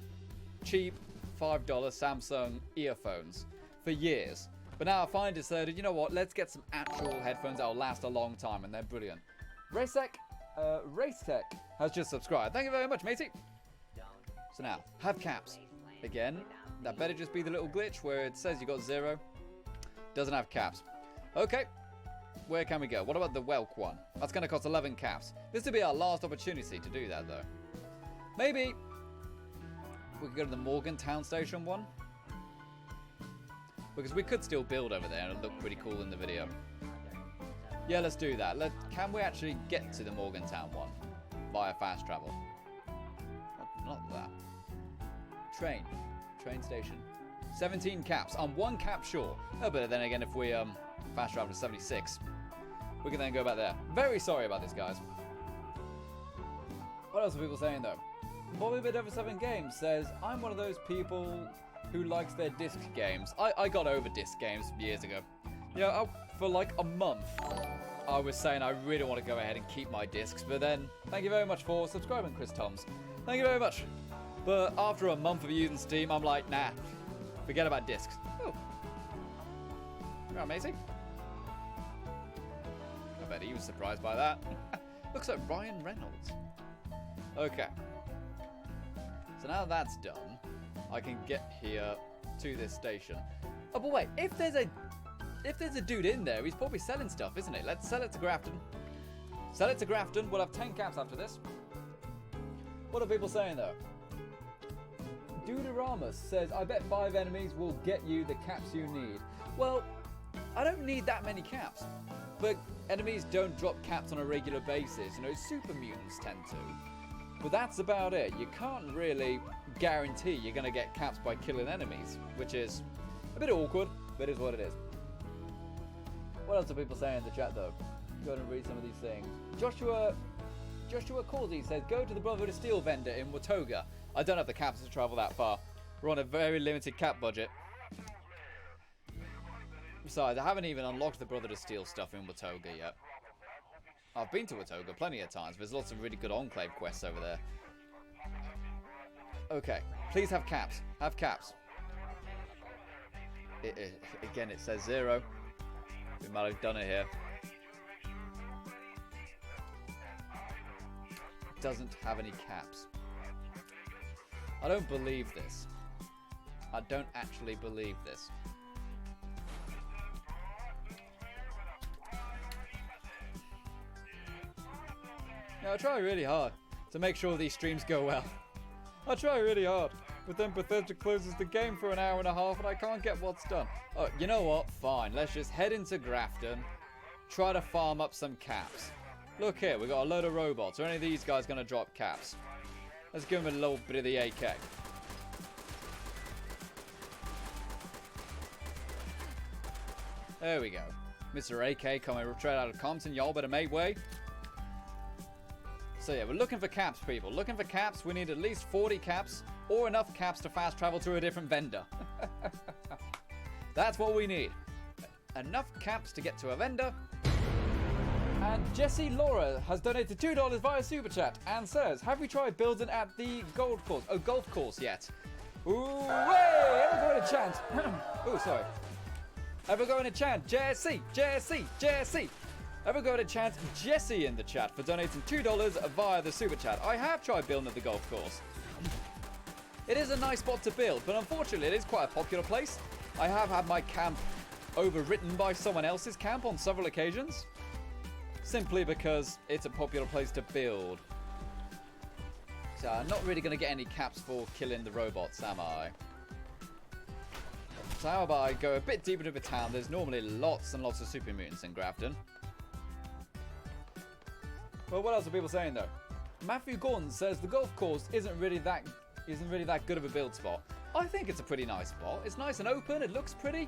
Speaker 1: cheap $5 Samsung earphones for years. But now I finally decided, you know what, let's get some actual headphones that'll last a long time, and they're brilliant. Racetech has just subscribed. Thank you very much, matey. So now, have caps. Again, that better just be the little glitch where it says you got 0. Doesn't have caps. Okay, where can we go? What about the Welk one? That's going to cost 11 caps. This will be our last opportunity to do that, though. Maybe we could go to the Morgantown Station one. Because we could still build over there and it'll look pretty cool in the video. Yeah, let's do that. Can we actually get to the Morgantown one via fast travel? Not that. Train station. 17 caps. I'm 1 cap short. Oh, but then again, if we fast travel to 76, we can then go back there. Very sorry about this, guys. What else are people saying, though? Bobby Bit Over 7 Games says, I'm one of those people who likes their disc games. I got over disc games years ago. You know, for like a month, I was saying I really want to go ahead and keep my discs, but then, thank you very much for subscribing, Chris Toms. Thank you very much. But after a month of using Steam, I'm like, nah, forget about discs. Oh. You're amazing. I bet he was surprised by that. Looks like Ryan Reynolds. Okay. So now that's done, I can get here to this station. Oh, but wait, if there's a dude in there, he's probably selling stuff, isn't he? Let's sell it to Grafton. Sell it to Grafton. We'll have 10 caps after this. What are people saying, though? Duderamus says, I bet 5 enemies will get you the caps you need. Well, I don't need that many caps. But enemies don't drop caps on a regular basis. You know, super mutants tend to. But that's about it. You can't really guarantee you're going to get caps by killing enemies, which is a bit awkward, but it is what it is. What else are people saying in the chat, though? Go and read some of these things. Joshua Causey says, go to the Brotherhood of Steel vendor in Watoga. I don't have the caps to travel that far. We're on a very limited cap budget. Besides, I haven't even unlocked the Brotherhood of Steel stuff in Watoga yet. I've been to Watoga plenty of times. There's lots of really good Enclave quests over there. Okay, please have caps. Have caps. Again, it says 0. We might have done it here. It doesn't have any caps. I don't believe this. I don't actually believe this. Now, I try really hard to make sure these streams go well. I try really hard, but then Bethesda closes the game for an hour and a half and I can't get what's done. Oh, you know what? Fine. Let's just head into Grafton, try to farm up some caps. Look here, we've got a load of robots. Are any of these guys going to drop caps? Let's give them a little bit of the AK. There we go. Mr. AK coming straight out of Compton. Y'all better make way. So yeah, we're looking for caps, people. Looking for caps. We need at least 40 caps or enough caps to fast travel to a different vendor. That's what we need. Enough caps to get to a vendor. And Jessie Laura has donated $2 via Super Chat and says, have we tried building at the golf course yet? Ooh, way! Ever going to chant? Oh, sorry. Ever going to chant? Jessie, Jessie, Jessie. Ever go to chant Jesse in the chat for donating $2 via the Super Chat. I have tried building at the golf course. It is a nice spot to build, but unfortunately it is quite a popular place. I have had my camp overwritten by someone else's camp on several occasions. Simply because it's a popular place to build. So I'm not really going to get any caps for killing the robots, am I? So how about I go a bit deeper into the town? There's normally lots and lots of super mutants in Grafton. Well, what else are people saying though? Matthew Gordon says the golf course isn't really that good of a build spot. I think it's a pretty nice spot. It's nice and open. It looks pretty.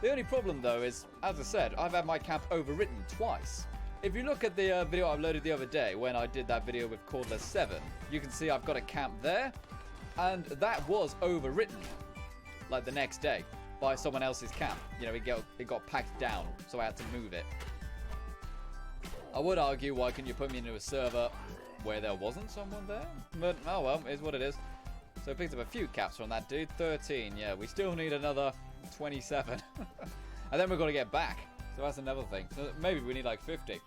Speaker 1: The only problem though is, as I said, I've had my camp overwritten twice. if you look at the video I uploaded the other day when I did that video with Cordless 7, you can see I've got a camp there, and that was overwritten, like the next day, by someone else's camp. You know, it got packed down, so I had to move it. I would argue, why couldn't you put me into a server where there wasn't someone there? But, oh well, it is what it is. So I picked up a few caps from that dude. 13, yeah, we still need another 27. And then we've got to get back. So that's another thing. So maybe we need like 50.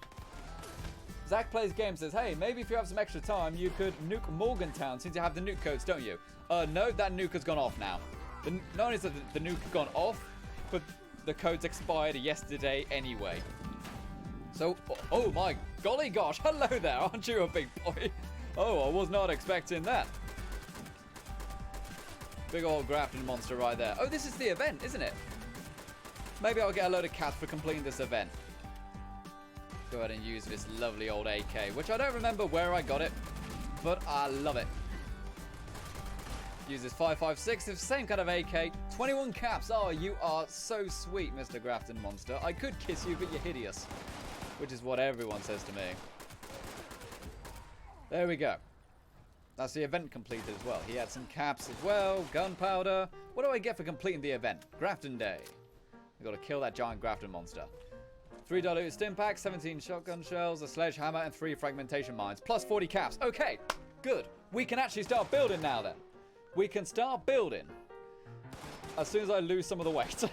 Speaker 1: Zach Plays Game says, hey, maybe if you have some extra time, you could nuke Morgantown since you have the nuke codes, don't you? No, that nuke has gone off now. Not only has the nuke gone off, but the codes expired yesterday anyway. So, oh my golly gosh, hello there, aren't you a big boy? Oh, I was not expecting that. Big old grafting monster right there. Oh, this is the event, isn't it? Maybe I'll get a load of cats for completing this event. Go ahead and use this lovely old AK, which I don't remember where I got it, but I love it. Use this 5.56, it's the same kind of AK. 21 caps. Oh, you are so sweet, Mr. Grafton Monster. I could kiss you, but you're hideous. Which is what everyone says to me. There we go. That's the event completed as well. He had some caps as well. Gunpowder. What do I get for completing the event? Grafton Day. I've got to kill that giant Grafton monster. 3 diluted stim packs, 17 shotgun shells, a sledgehammer, and 3 fragmentation mines. Plus 40 caps. Okay, good. We can actually start building now then. We can start building. As soon as I lose some of the weight.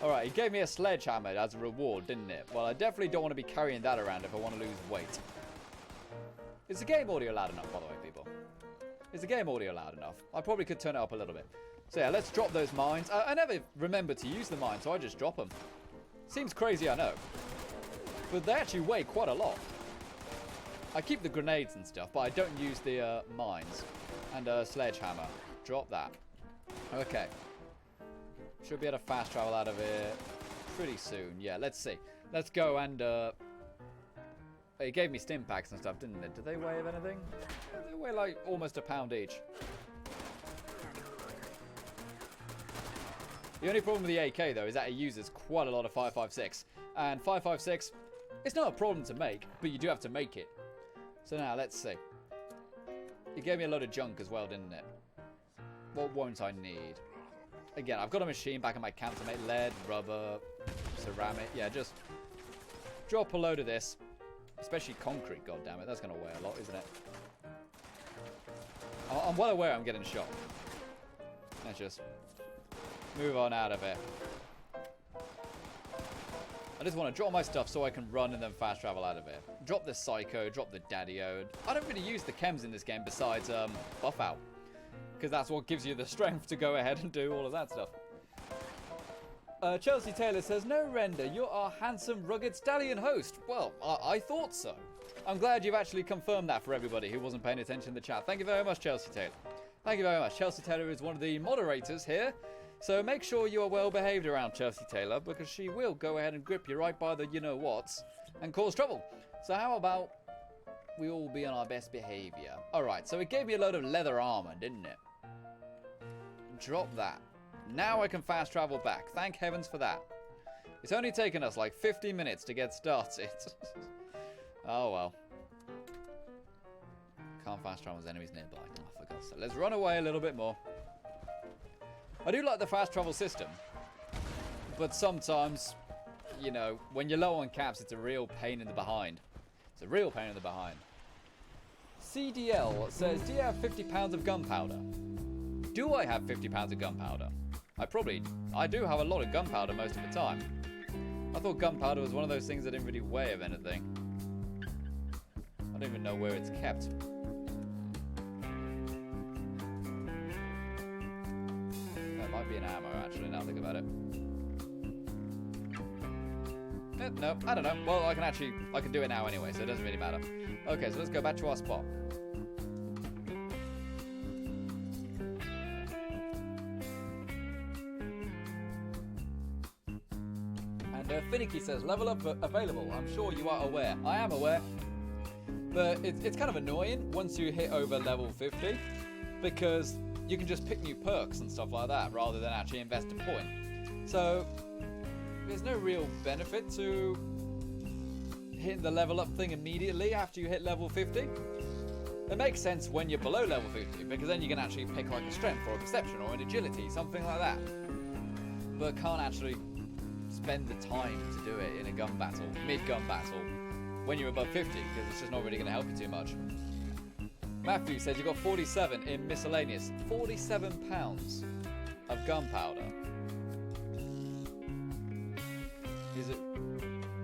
Speaker 1: Alright, he gave me a sledgehammer as a reward, didn't it? Well, I definitely don't want to be carrying that around if I want to lose weight. Is the game audio loud enough, by the way, people? Is the game audio loud enough? I probably could turn it up a little bit. So yeah, let's drop those mines. I never remember to use the mines, so I just drop them. Seems crazy, I know. But they actually weigh quite a lot. I keep the grenades and stuff, but I don't use the mines. And a sledgehammer. Drop that. Okay. Should be able to fast travel out of here pretty soon. Yeah, let's see. Let's go and... It gave me stim packs and stuff, didn't it? Did they weigh anything? They weigh like almost a pound each. The only problem with the AK, though, is that it uses quite a lot of 5.56. And 5.56, it's not a problem to make, but you do have to make it. So now, let's see. It gave me a load of junk as well, didn't it? What won't I need? Again, I've got a machine back in my camp to make lead, rubber, ceramic. Yeah, just drop a load of this. Especially concrete, goddammit. That's going to weigh a lot, isn't it? I'm well aware I'm getting shot. Let's just move on out of it. I just want to drop my stuff so I can run and then fast travel out of it. Drop the Psycho, drop the Daddy-O. I don't really use the chems in this game besides buff out. Because that's what gives you the strength to go ahead and do all of that stuff. Chelsea Taylor says, no render, you're our handsome, rugged stallion host. Well, I thought so. I'm glad you've actually confirmed that for everybody who wasn't paying attention in the chat. Thank you very much, Chelsea Taylor. Thank you very much. Chelsea Taylor is one of the moderators here. So make sure you are well behaved around Chelsea Taylor, because she will go ahead and grip you right by the you-know-whats and cause trouble. So how about we all be on our best behavior? Alright, so it gave me a load of leather armor, didn't it? Drop that. Now I can fast travel back. Thank heavens for that. It's only taken us like 50 minutes to get started. Oh well. Can't fast travel as enemies nearby. Oh, for God's sake. Let's run away a little bit more. I do like the fast travel system. But sometimes, you know, when you're low on caps, it's a real pain in the behind. It's a real pain in the behind. CDL says, do you have 50 pounds of gunpowder? Do I have 50 pounds of gunpowder? I do have a lot of gunpowder most of the time. I thought gunpowder was one of those things that didn't really weigh of anything. I don't even know where it's kept. That might be an ammo, actually, now I think about it. No, I don't know. Well, I can do it now anyway, so it doesn't really matter. Okay, so let's go back to our spot. Finicky says, level up available. I'm sure you are aware. I am aware. But it's kind of annoying once you hit over level 50, because you can just pick new perks and stuff like that rather than actually invest a point. So there's no real benefit to hitting the level up thing immediately after you hit level 50. It makes sense when you're below level 50, because then you can actually pick like a strength or a perception or an agility, something like that. But can't actually spend the time to do it in a gun battle, mid-gun battle, when you're above 50, because it's just not really going to help you too much. Matthew says you got 47 in miscellaneous. 47 pounds of gunpowder. Is it?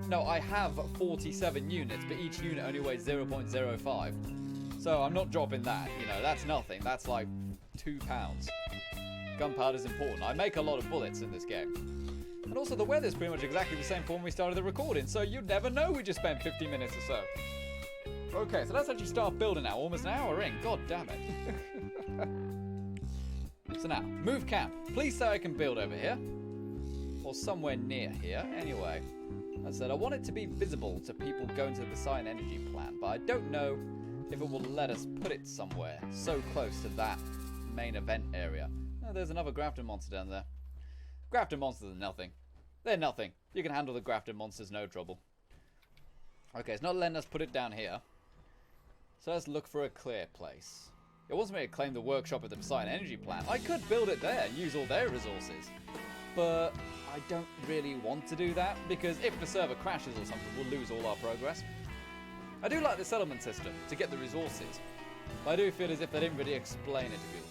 Speaker 1: No, I have 47 units, but each unit only weighs 0.05. So I'm not dropping that, you know, that's nothing. That's like 2 pounds. Gunpowder's important. I make a lot of bullets in this game. And also the weather's pretty much exactly the same for when we started the recording, so you'd never know we just spent 50 minutes or so. Okay, so let's actually start building now. Almost an hour in. God damn it. So now, move camp. Please say I can build over here. Or somewhere near here. Anyway, as I said, I want it to be visible to people going to the site and energy plant, but I don't know if it will let us put it somewhere so close to that main event area. Oh, there's another Grafton monster down there. Grafton monsters are nothing. They're nothing. You can handle the Grafton monsters, no trouble. Okay, it's not letting us put it down here. So let's look for a clear place. It wants me to claim the workshop at the Poseidon energy plant. I could build it there and use all their resources. But I don't really want to do that, because if the server crashes or something, we'll lose all our progress. I do like the settlement system to get the resources, but I do feel as if they didn't really explain it to people.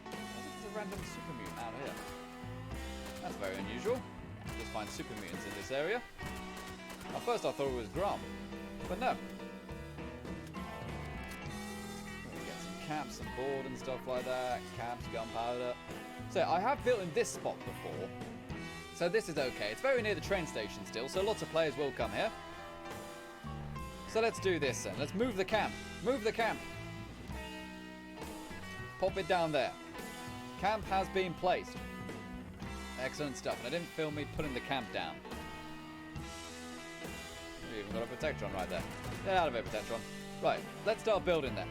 Speaker 1: I think there's a random super mutant out here. That's very unusual. Just find super mutants in this area. At first I thought it was Grom, but no. Get some camps, some board and stuff like that. Camps, gunpowder. So I have built in this spot before, so this is okay. It's very near the train station still, so lots of players will come here. So let's do this then. Let's move the camp. Move the camp. Pop it down there. Camp has been placed. Excellent stuff. And I didn't film me putting the camp down. We even got a Protectron right there. Get out of it, Protectron. Right, let's start building then.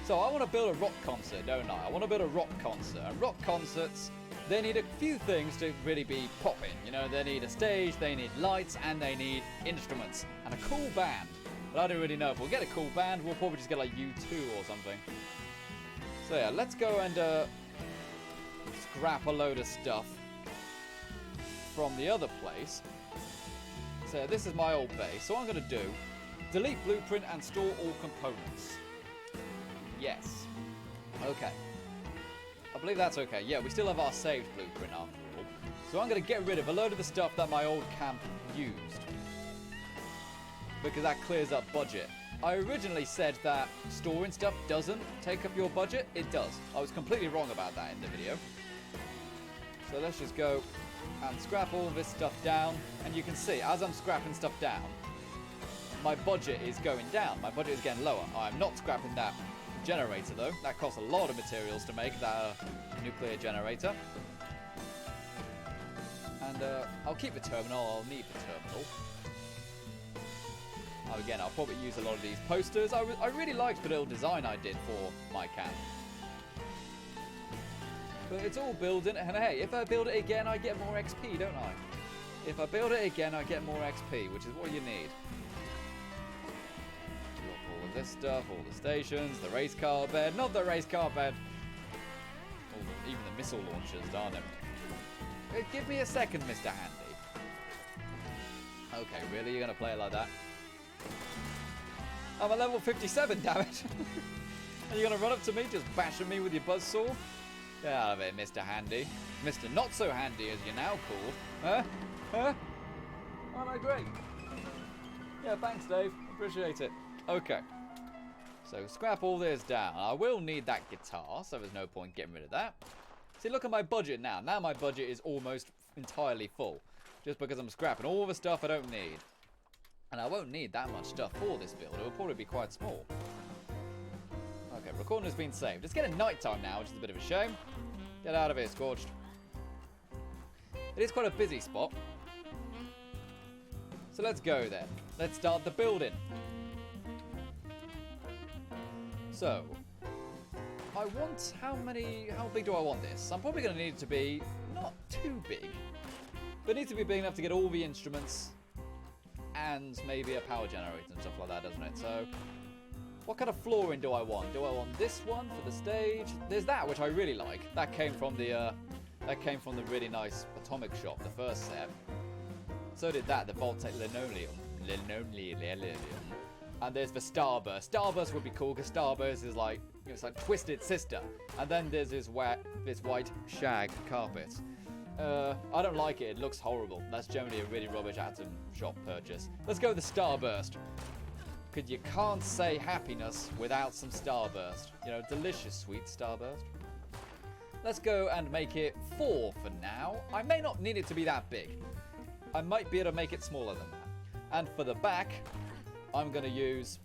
Speaker 1: So I want to build a rock concert, don't I? I want to build a rock concert. And rock concerts, they need a few things to really be popping. You know, they need a stage, they need lights, and they need instruments. And a cool band. But I don't really know. If we'll get a cool band, we'll probably just get like U2 or something. So yeah, let's go and scrap a load of stuff from the other place. So this is my old base. So what I'm going to do, delete blueprint and store all components. Yes. Okay. I believe that's okay. Yeah, we still have our saved blueprint after all. So I'm going to get rid of a load of the stuff that my old camp used, because that clears up budget. I originally said that storing stuff doesn't take up your budget. It does. I was completely wrong about that in the video. So let's just go and scrap all this stuff down. And you can see, as I'm scrapping stuff down, my budget is going down. My budget is getting lower. I'm not scrapping that generator though. That costs a lot of materials to make, that nuclear generator. And I'll keep the terminal. I'll need the terminal. Again, I'll probably use a lot of these posters. I really liked the little design I did for my camp. But it's all building, and hey, if I build it again, I get more XP, don't I? If I build it again, I get more XP, which is what you need. All of this stuff, all the stations, the race car bed, not the race car bed. Even the missile launchers, darn it. Give me a second, Mr. Handy. Okay, really? You're going to play it like that? I'm a level 57, damn it. Are you going to run up to me, just bashing me with your buzzsaw? Get out of it, Mr. Handy. Mr. Not So Handy, as you're now called. Huh? Huh? Aren't I great? Yeah, thanks, Dave. Appreciate it. Okay. So, scrap all this down. I will need that guitar, so there's no point getting rid of that. See, look at my budget now. Now my budget is almost entirely full. Just because I'm scrapping all the stuff I don't need. And I won't need that much stuff for this build. It will probably be quite small. Okay, recording has been saved. It's getting nighttime now, which is a bit of a shame. Get out of here, Scorched. It is quite a busy spot. So let's go then. Let's start the building. So, I want, how big do I want this? I'm probably going to need it to be not too big. But it needs to be big enough to get all the instruments and maybe a power generator and stuff like that, doesn't it? So, what kind of flooring do I want? Do I want this one for the stage? There's that, which I really like. That came from the really nice Atomic shop, the first set. So did that, the Voltaic linoleum. And there's the Starburst. Starburst would be cool because Starburst is like, it's like Twisted Sister. And then there's this white shag carpet. I don't like it. It looks horrible. That's generally a really rubbish Atom shop purchase. Let's go with the Starburst. Because you can't say happiness without some Starburst. You know, delicious sweet Starburst. Let's go and make it 4 for now. I may not need it to be that big. I might be able to make it smaller than that. And for the back, I'm going to use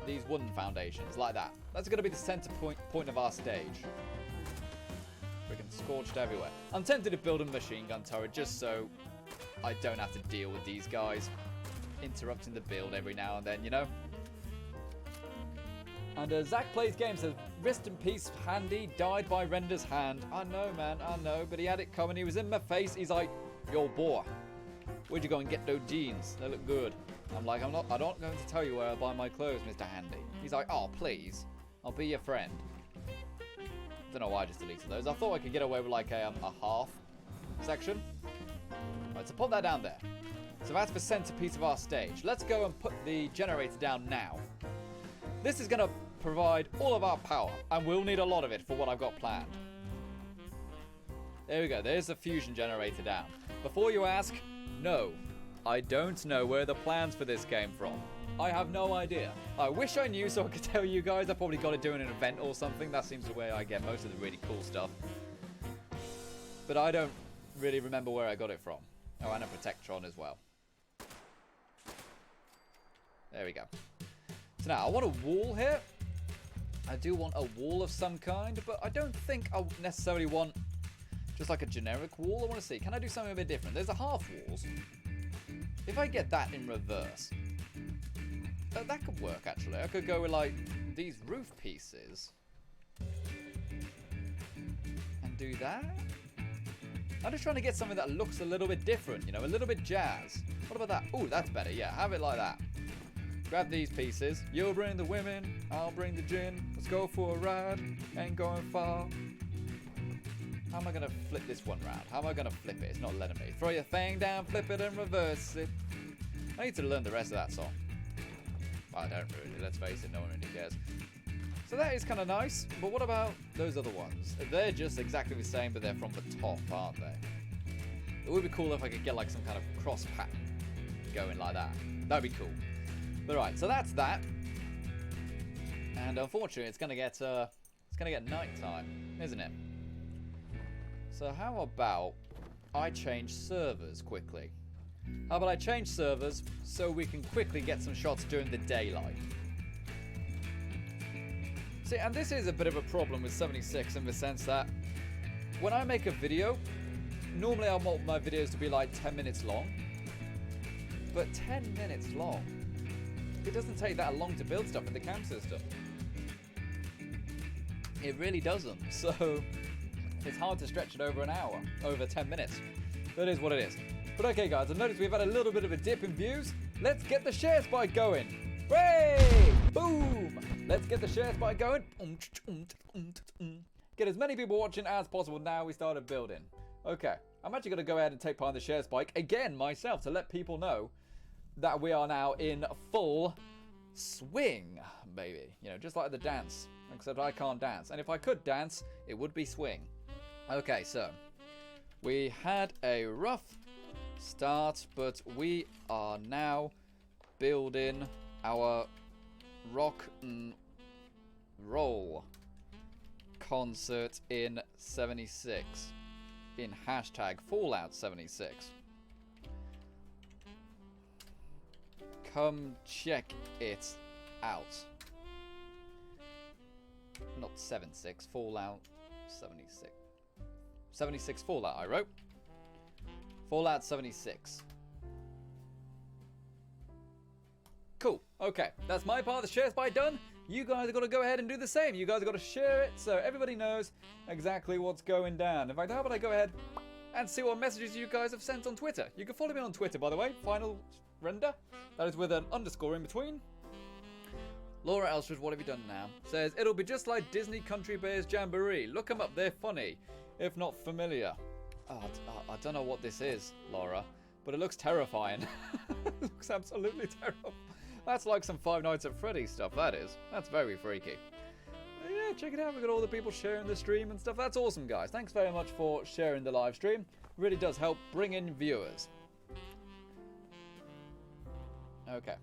Speaker 1: these wooden foundations, like that. That's going to be the center point of our stage. Freaking scorched everywhere. I'm tempted to build a machine gun turret just so I don't have to deal with these guys interrupting the build every now and then, you know? And Zach Plays Games says, rest in peace, Handy, died by Render's hand. I know, man, I know, but he had it coming. He was in my face. He's like, yo, boy, where'd you go and get those jeans? They look good. I'm like, I'm not going to tell you where I buy my clothes, Mr. Handy. He's like, oh, please, I'll be your friend. Don't know why I just deleted those. I thought I could get away with like a half section. Right, so put that down there. So that's the centerpiece of our stage. Let's go and put the generator down now. This is going to provide all of our power, and we'll need a lot of it for what I've got planned. There we go. There's the fusion generator down. Before you ask, no, I don't know where the plans for this came from. I have no idea. I wish I knew so I could tell you guys. I probably got it doing an event or something. That seems the way I get most of the really cool stuff. But I don't really remember where I got it from. Oh, and a Protectron as well. There we go. So now, I want a wall here. I do want a wall of some kind, but I don't think I necessarily want just like a generic wall. I want to see, can I do something a bit different? There's a half walls. If I get that in reverse, that could work actually. I could go with like these roof pieces and do that. I'm just trying to get something that looks a little bit different, you know, a little bit jazz. What about that? Oh, that's better. Yeah, have it like that. Grab these pieces. You'll bring the women, I'll bring the gin. Let's go for a ride. Ain't going far. How am I going to flip this one round? How am I going to flip it? It's not letting me. Throw your thing down, flip it and reverse it. I need to learn the rest of that song. Well, I don't really. Let's face it, no one really cares. So that is kind of nice. But what about those other ones? They're just exactly the same, but they're from the top, aren't they? It would be cool if I could get like some kind of cross pattern going like that. That'd be cool. But right, so that's that. And unfortunately, it's gonna get night time, isn't it? So how about I change servers quickly? How about I change servers so we can quickly get some shots during the daylight? See, and this is a bit of a problem with 76 in the sense that when I make a video, normally I want my videos to be like 10 minutes long. But 10 minutes long? It doesn't take that long to build stuff in the C.A.M.P system. It really doesn't. So it's hard to stretch it over an hour, over 10 minutes. That is what it is. But okay, guys, I've noticed we've had a little bit of a dip in views. Let's get the share spike going. Hooray! Boom! Let's get the share spike going. Get as many people watching as possible now we started building. Okay, I'm actually going to go ahead and take part in the share spike again myself to let people know that we are now in full swing, baby. You know, just like the dance, except I can't dance. And if I could dance, it would be swing. Okay, so we had a rough start, but we are now building our rock and roll concert in 76 in hashtag Fallout 76. Come check it out. Not 76, Fallout 76. 76 Fallout, I wrote. Fallout 76. Cool. Okay, that's my part of the share spike done. You guys are going to go ahead and do the same. You guys are going to share it so everybody knows exactly what's going down. In fact, how about I go ahead and see what messages you guys have sent on Twitter. You can follow me on Twitter, by the way, Final Render. That is with an underscore in between. Laura Elstridge, what have you done now? Says, it'll be just like Disney Country Bears Jamboree. Look them up, they're funny, if not familiar. Oh, I don't know what this is, Laura, but it looks terrifying. It looks absolutely terrible. That's like some Five Nights at Freddy's stuff, that is. That's very freaky. But yeah, check it out. We've got all the people sharing the stream and stuff. That's awesome, guys. Thanks very much for sharing the live stream. Really does help bring in viewers. Okay.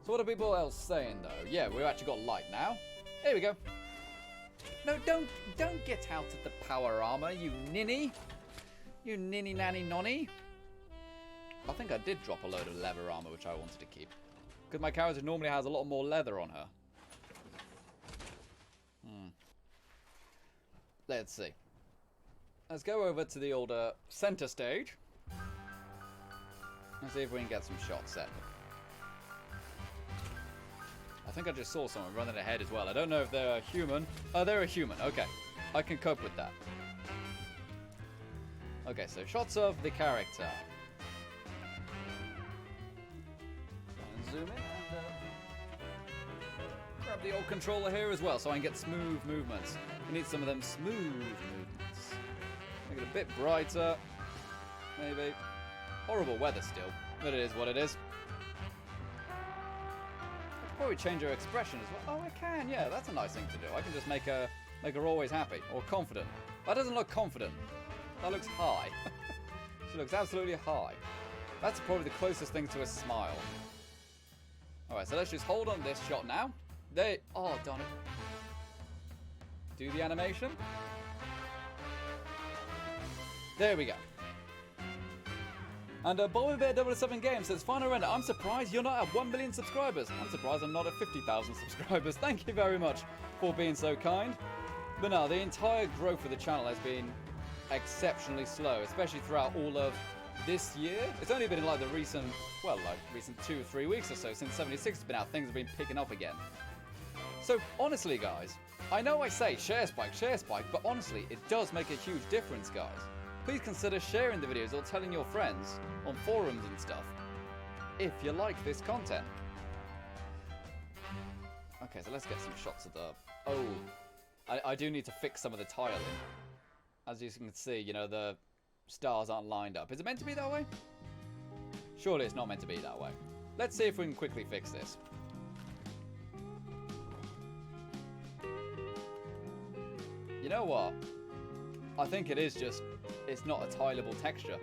Speaker 1: So what are people else saying, though? Yeah, we've actually got light now. Here we go. No, don't get out of the power armor, you ninny. You ninny nanny nonny. I think I did drop a load of leather armor, which I wanted to keep. Because my character normally has a lot more leather on her. Let's see. Let's go over to the older center stage. Let's see if we can get some shots set. I think I just saw someone running ahead as well. I don't know if they're a human. Oh, they're a human. Okay. I can cope with that. Okay, so shots of the character. And zoom in and grab the old controller here as well so I can get smooth movements. We need some of them smooth movements. Make it a bit brighter. Maybe. Horrible weather still. But it is what it is. Probably change her expression as well. Oh, I can, yeah, that's a nice thing to do. I can just make her always happy or confident. That doesn't look confident. That looks high. She looks absolutely high. That's probably the closest thing to a smile. Alright, so let's just hold on this shot now. Oh, darn it. Do the animation. There we go. And BobbyBear007 Games says, Final Render, I'm surprised you're not at 1 million subscribers. I'm surprised I'm not at 50,000 subscribers. Thank you very much for being so kind. But no, the entire growth of the channel has been exceptionally slow, especially throughout all of this year. It's only been in like the recent 2 or 3 weeks or so since 76 has been out. Things have been picking up again. So honestly, guys, I know I say share spike, but honestly, it does make a huge difference, guys. Please consider sharing the videos or telling your friends on forums and stuff if you like this content. Okay, so let's get some shots of the... Oh, I do need to fix some of the tiling. As you can see, you know, the stars aren't lined up. Is it meant to be that way? Surely it's not meant to be that way. Let's see if we can quickly fix this. You know what? I think it is just... It's not a tileable texture.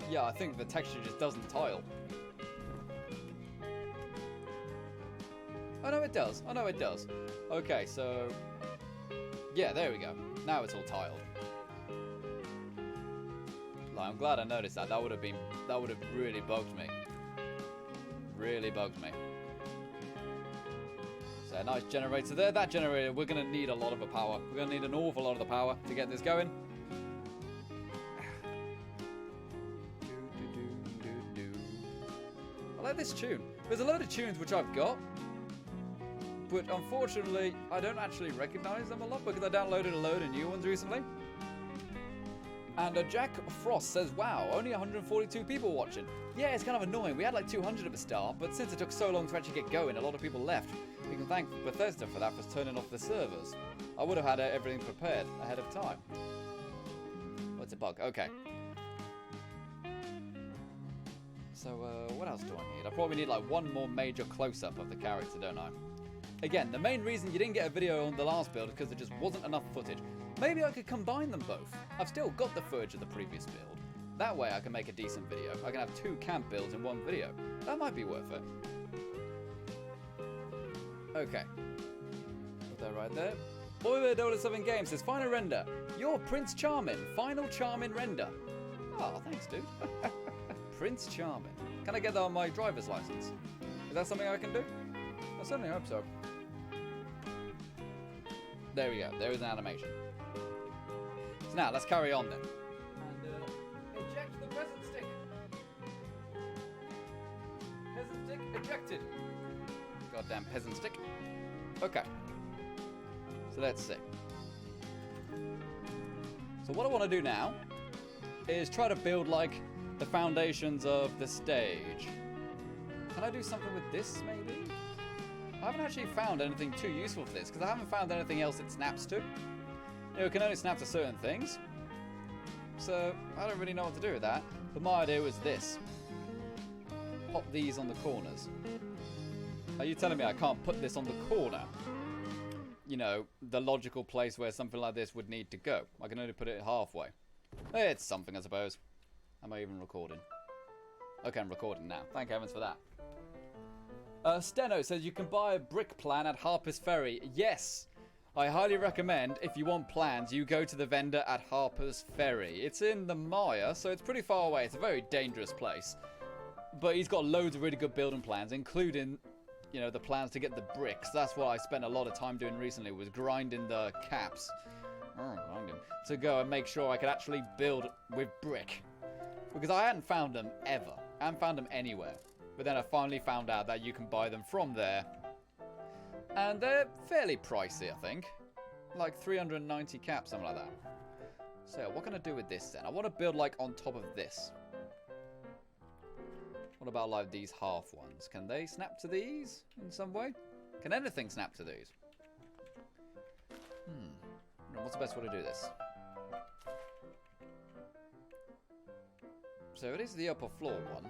Speaker 1: Yeah, I think the texture just doesn't tile. Oh no, it does. Oh no, it does. Okay, so... Yeah, there we go. Now it's all tiled. Like, I'm glad I noticed that. That would have really bugged me. Really bugged me. So a nice generator there. That generator, we're going to need a lot of the power. We're going to need an awful lot of the power to get this going. I like this tune. There's a load of tunes which I've got, but unfortunately I don't actually recognize them a lot because I downloaded a load of new ones recently. And Jack Frost says, wow, only 142 people watching. Yeah, it's kind of annoying. We had like 200 at the start, but since it took so long to actually get going, a lot of people left. We can thank Bethesda for that, for turning off the servers. I would have had everything prepared ahead of time. What's a bug? Okay. So, what else do I need? I probably need like one more major close-up of the character, don't I? Again, the main reason you didn't get a video on the last build is because there just wasn't enough footage. Maybe I could combine them both. I've still got the footage of the previous build. That way I can make a decent video. I can have 2 camp builds in one video. That might be worth it. Okay. Put that right there. BobbyBear007 Games says, Final Render. You're Prince Charming. Final Charming Render. Oh, thanks, dude. Prince Charming. Can I get that on my driver's license? Is that something I can do? I certainly hope so. There we go. There is an animation. So now, let's carry on then. And eject the present stick. Peasant stick ejected. Goddamn peasant stick. Okay. So let's see. So what I want to do now is try to build, like, the foundations of the stage. Can I do something with this, maybe? I haven't actually found anything too useful for this, because I haven't found anything else it snaps to. You know, it can only snap to certain things. So, I don't really know what to do with that. But my idea was this. Pop these on the corners. Are you telling me I can't put this on the corner? You know, the logical place where something like this would need to go. I can only put it halfway. It's something, I suppose. Am I even recording? Okay, I'm recording now. Thank heavens for that. Steno says you can buy a brick plan at Harper's Ferry. Yes! I highly recommend, if you want plans, you go to the vendor at Harper's Ferry. It's in the Maya, so it's pretty far away. It's a very dangerous place. But he's got loads of really good building plans, including, you know, the plans to get the bricks. That's what I spent a lot of time doing recently, was grinding the caps. To go and make sure I could actually build with brick. Because I hadn't found them ever. I hadn't found them anywhere. But then I finally found out that you can buy them from there. And they're fairly pricey, I think. Like 390 caps, something like that. So what can I do with this then? I want to build like on top of this. What about like these half ones? Can they snap to these in some way? Can anything snap to these? What's the best way to do this? So it is the upper floor one.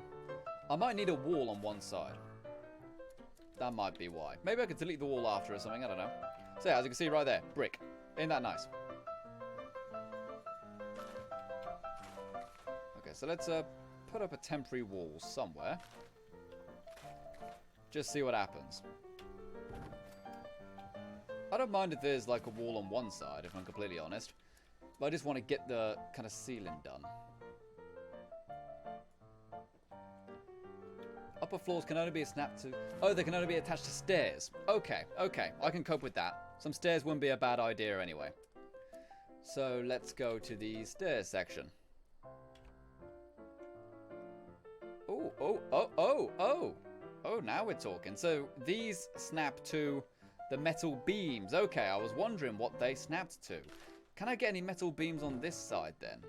Speaker 1: I might need a wall on one side. That might be why. Maybe I could delete the wall after or something, I don't know. So yeah, as you can see right there, brick. Ain't that nice? Okay, so let's put up a temporary wall somewhere. Just see what happens. I don't mind if there's like a wall on one side, if I'm completely honest. But I just want to get the kind of ceiling done. Upper floors can only be snapped to... Oh, they can only be attached to stairs. Okay, okay. I can cope with that. Some stairs wouldn't be a bad idea anyway. So let's go to the stairs section. Oh, oh, oh, oh, oh. Oh, now we're talking. So these snap to the metal beams. Okay, I was wondering what they snapped to. Can I get any metal beams on this side then?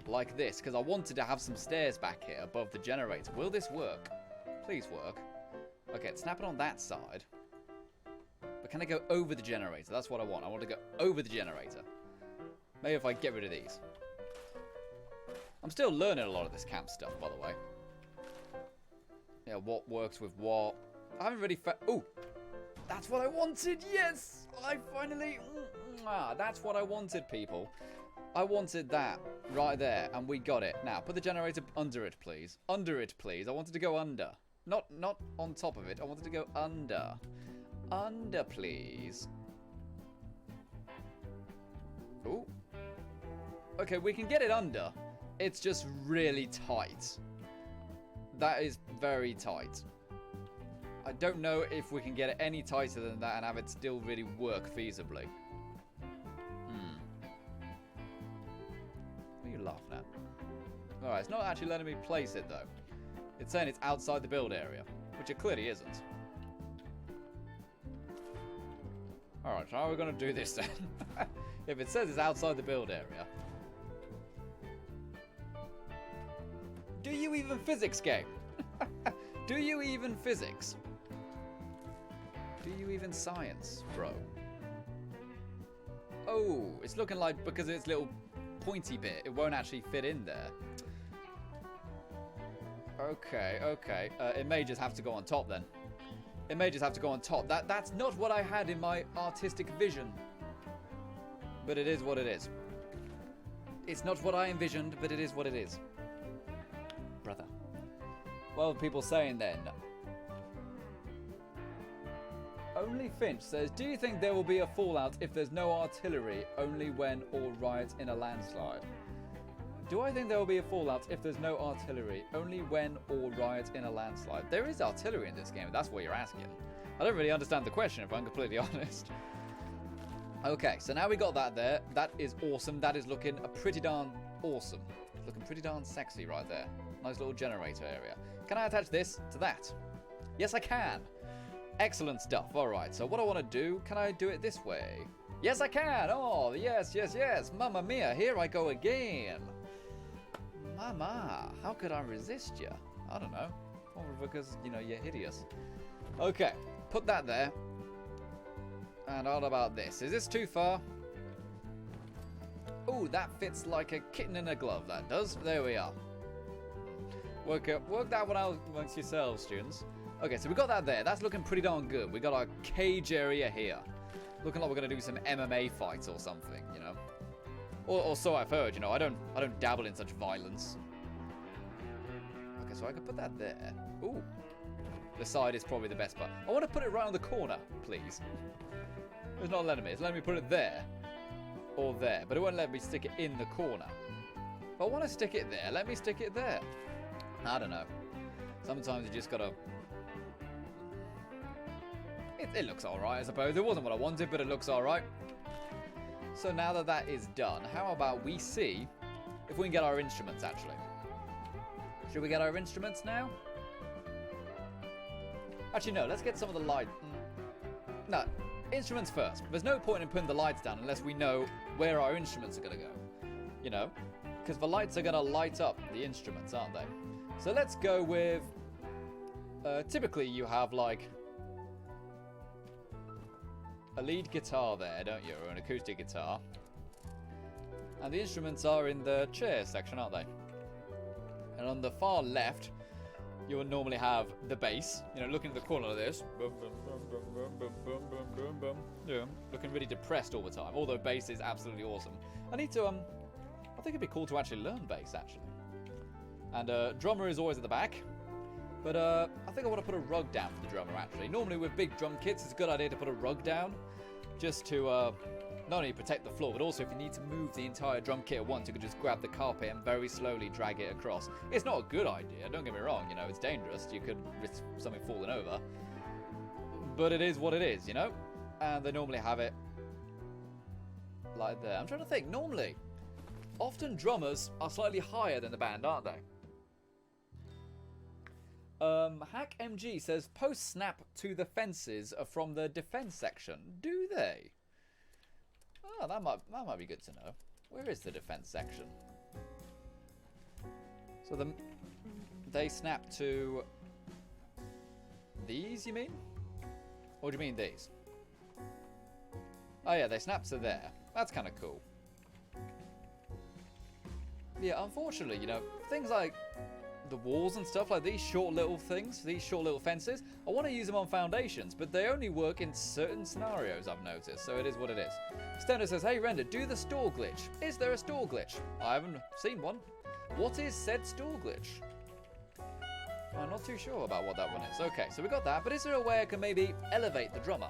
Speaker 1: Like this, because I wanted to have some stairs back here above the generator. Will this work? Please work. Okay, it's snapping on that side. But can I go over the generator? That's what I want. I want to go over the generator. Maybe if I get rid of these. I'm still learning a lot of this camp stuff, by the way. Yeah, what works with what. I haven't really oh! That's what I wanted! Yes! I finally... that's what I wanted, people. I wanted that right there, and we got it. Now, put the generator under it, please. Under it, please. I wanted to go under. Not on top of it. I wanted to go under. Under, please. Ooh. Okay, we can get it under. It's just really tight. That is very tight. I don't know if we can get it any tighter than that and have it still really work feasibly. What are you laughing at? Alright, it's not actually letting me place it though. It's saying it's outside the build area, which it clearly isn't. Alright, so how are we going to do this then? If it says it's outside the build area. Do you even physics, game? Do you even physics? Do you even science, bro? Oh, it's looking like because it's little pointy bit, it won't actually fit in there. Okay, okay. It may just have to go on top then. It may just have to go on top. That's not what I had in my artistic vision. But it is what it is. It's not what I envisioned, but it is what it is. Brother. What are people saying then? Only Finch says, do you think there will be a fallout if there's no artillery, only when all riots in a landslide? Do I think there will be a fallout if there's no artillery, only when all riots in a landslide? There is artillery in this game, if that's what you're asking. I don't really understand the question, if I'm completely honest. Okay, so now we got that there. That is awesome. That is looking pretty darn awesome. It's looking pretty darn sexy right there. Nice little generator area. Can I attach this to that? Yes, I can. Excellent stuff. All right, so what I want to do, can I do it this way? Yes, I can. Oh, yes, yes, yes. Mamma mia, here I go again. Mama, how could I resist you? I don't know. Probably because, you know, you're hideous. Okay, put that there. And what about this? Is this too far? Oh, that fits like a kitten in a glove, that does. There we are. Work that one out amongst yourselves, students. Okay, so we got that there. That's looking pretty darn good. We got our cage area here. Looking like we're going to do some MMA fights or something, you know. Or so I've heard, you know. I don't dabble in such violence. Okay, so I can put that there. Ooh. The side is probably the best part. I want to put it right on the corner, please. It's not letting me. It's letting me put it there. Or there. But it won't let me stick it in the corner. If I want to stick it there, let me stick it there. I don't know. Sometimes you just got to... It looks alright, I suppose. It wasn't what I wanted, but it looks alright. So now that that is done, how about we see if we can get our instruments, actually. Should we get our instruments now? Actually, no. Let's get some of the light. No. Instruments first. There's no point in putting the lights down unless we know where our instruments are going to go. You know? Because the lights are going to light up the instruments, aren't they? So let's go with... typically, you have, like... a lead guitar there, don't you? Or an acoustic guitar. And the instruments are in the chair section, aren't they? And on the far left, you will normally have the bass. You know, looking at the corner of this. Yeah, looking really depressed all the time. Although bass is absolutely awesome. I need to, I think it'd be cool to actually learn bass, actually. And drummer is always at the back. But I think I want to put a rug down for the drummer, actually. Normally with big drum kits, it's a good idea to put a rug down. Just to not only protect the floor, but also if you need to move the entire drum kit at once, you can just grab the carpet and very slowly drag it across. It's not a good idea, don't get me wrong, you know, it's dangerous. You could risk something falling over. But it is what it is, you know? And they normally have it like there. I'm trying to think, normally, often drummers are slightly higher than the band, aren't they? Hack MG says post snap to the fences are from the defense section. Do they? Oh, that might be good to know. Where is the defense section? So they snap to these, you mean? Or do you mean these? Oh yeah, they snap to there. That's kind of cool. Yeah, unfortunately, you know, things like the walls and stuff, like these short little things, these short little fences, I want to use them on foundations, but they only work in certain scenarios, I've noticed, so it is what it is. Stender says, hey Render, do the store glitch. Is there a store glitch? I haven't seen one. What is said store glitch? I'm not too sure about what that one is. Okay, so we got that, but is there a way I can maybe elevate the drummer?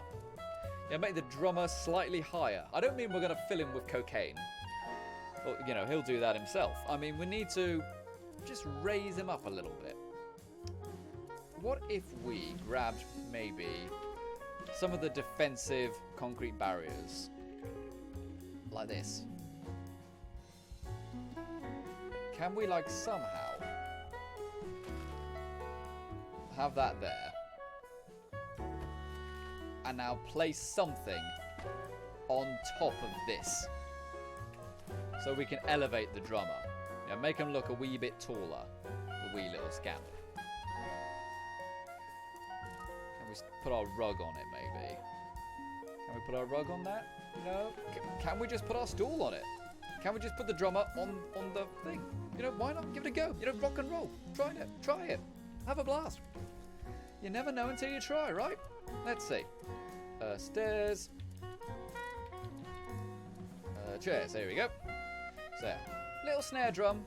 Speaker 1: Yeah, make the drummer slightly higher. I don't mean we're going to fill him with cocaine. Well, you know, he'll do that himself. I mean, we need to just raise him up a little bit. What if we grabbed maybe some of the defensive concrete barriers? Like this. Can we, like, somehow have that there? And now place something on top of this. So we can elevate the drummer. Yeah, make him look a wee bit taller. The wee little scamp. Can we put our rug on it, maybe? Can we put our rug on that? No? Can we just put our stool on it? Can we just put the drummer on the thing? You know, why not? Give it a go. You know, rock and roll. Try it. Try it. Have a blast. You never know until you try, right? Let's see. Stairs. Chairs. There we go. So, little snare drum.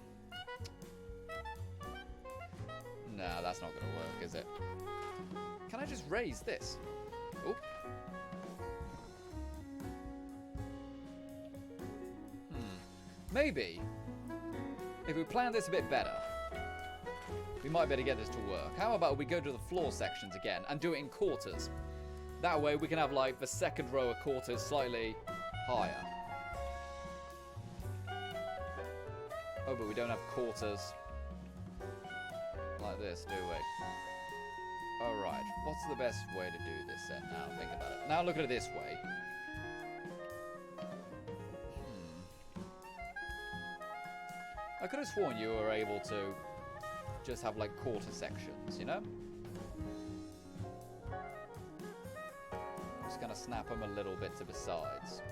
Speaker 1: No, that's not going to work, is it? Can I just raise this? Oh. Maybe, if we plan this a bit better, we might be able to get this to work. How about we go to the floor sections again and do it in quarters? That way we can have, like, the second row of quarters slightly higher. Oh, but we don't have quarters like this, do we? Alright, what's the best way to do this then? Now think about it. Now look at it this way. I could have sworn you were able to just have like quarter sections, you know? Just gonna snap them a little bit to the sides.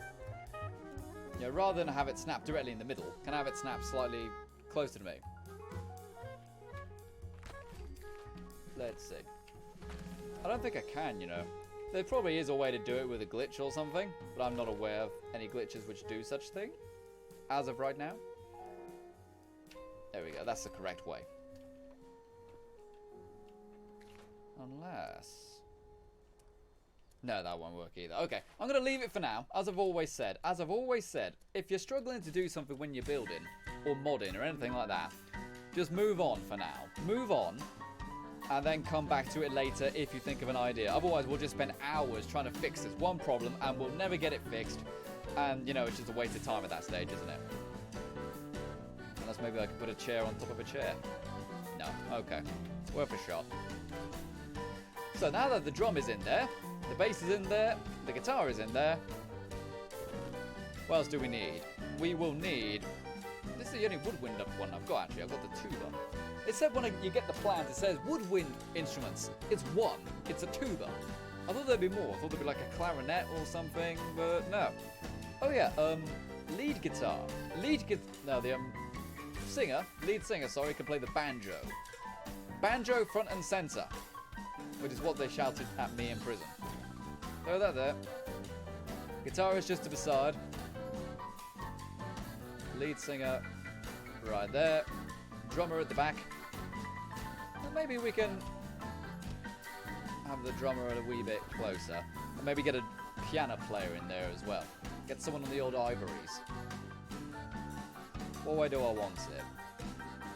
Speaker 1: Yeah, rather than have it snap directly in the middle, can I have it snap slightly closer to me? Let's see. I don't think I can, you know. There probably is a way to do it with a glitch or something, but I'm not aware of any glitches which do such thing as of right now. There we go, that's the correct way. Unless... No, that won't work either. Okay, I'm going to leave it for now. As I've always said, if you're struggling to do something when you're building or modding or anything like that, just move on for now. Move on, and then come back to it later if you think of an idea. Otherwise, we'll just spend hours trying to fix this one problem, and we'll never get it fixed. And, you know, it's just a waste of time at that stage, isn't it? Unless maybe I could put a chair on top of a chair. No. Okay. Worth a shot. So now that the drum is in there, the bass is in there, the guitar is in there, what else do we need? We will need... This is the only woodwind one I've got, actually. I've got the tuba. It said when you get the plans, it says woodwind instruments. It's one. It's a tuba. I thought there'd be more. I thought there'd be like a clarinet or something, but no. Oh yeah, lead guitar. No, the lead singer, sorry, can play the banjo. Banjo front and center, which is what they shouted at me in prison. Throw that there. Guitarist just to the side. Lead singer right there. Drummer at the back. And maybe we can have the drummer a wee bit closer. And maybe get a piano player in there as well. Get someone on the old ivories. What way do I want it?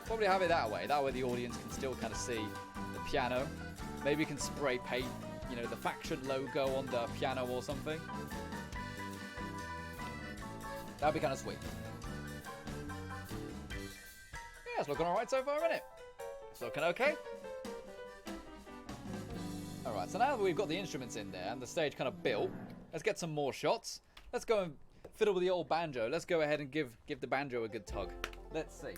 Speaker 1: Probably have it that way. That way the audience can still kind of see the piano. Maybe you can spray paint, you know, the faction logo on the piano or something. That'd be kind of sweet. Yeah, it's looking alright so far, isn't it? It's looking okay. Alright, so now that we've got the instruments in there and the stage kind of built, let's get some more shots. Let's go and fiddle with the old banjo. Let's go ahead and give the banjo a good tug. Let's see.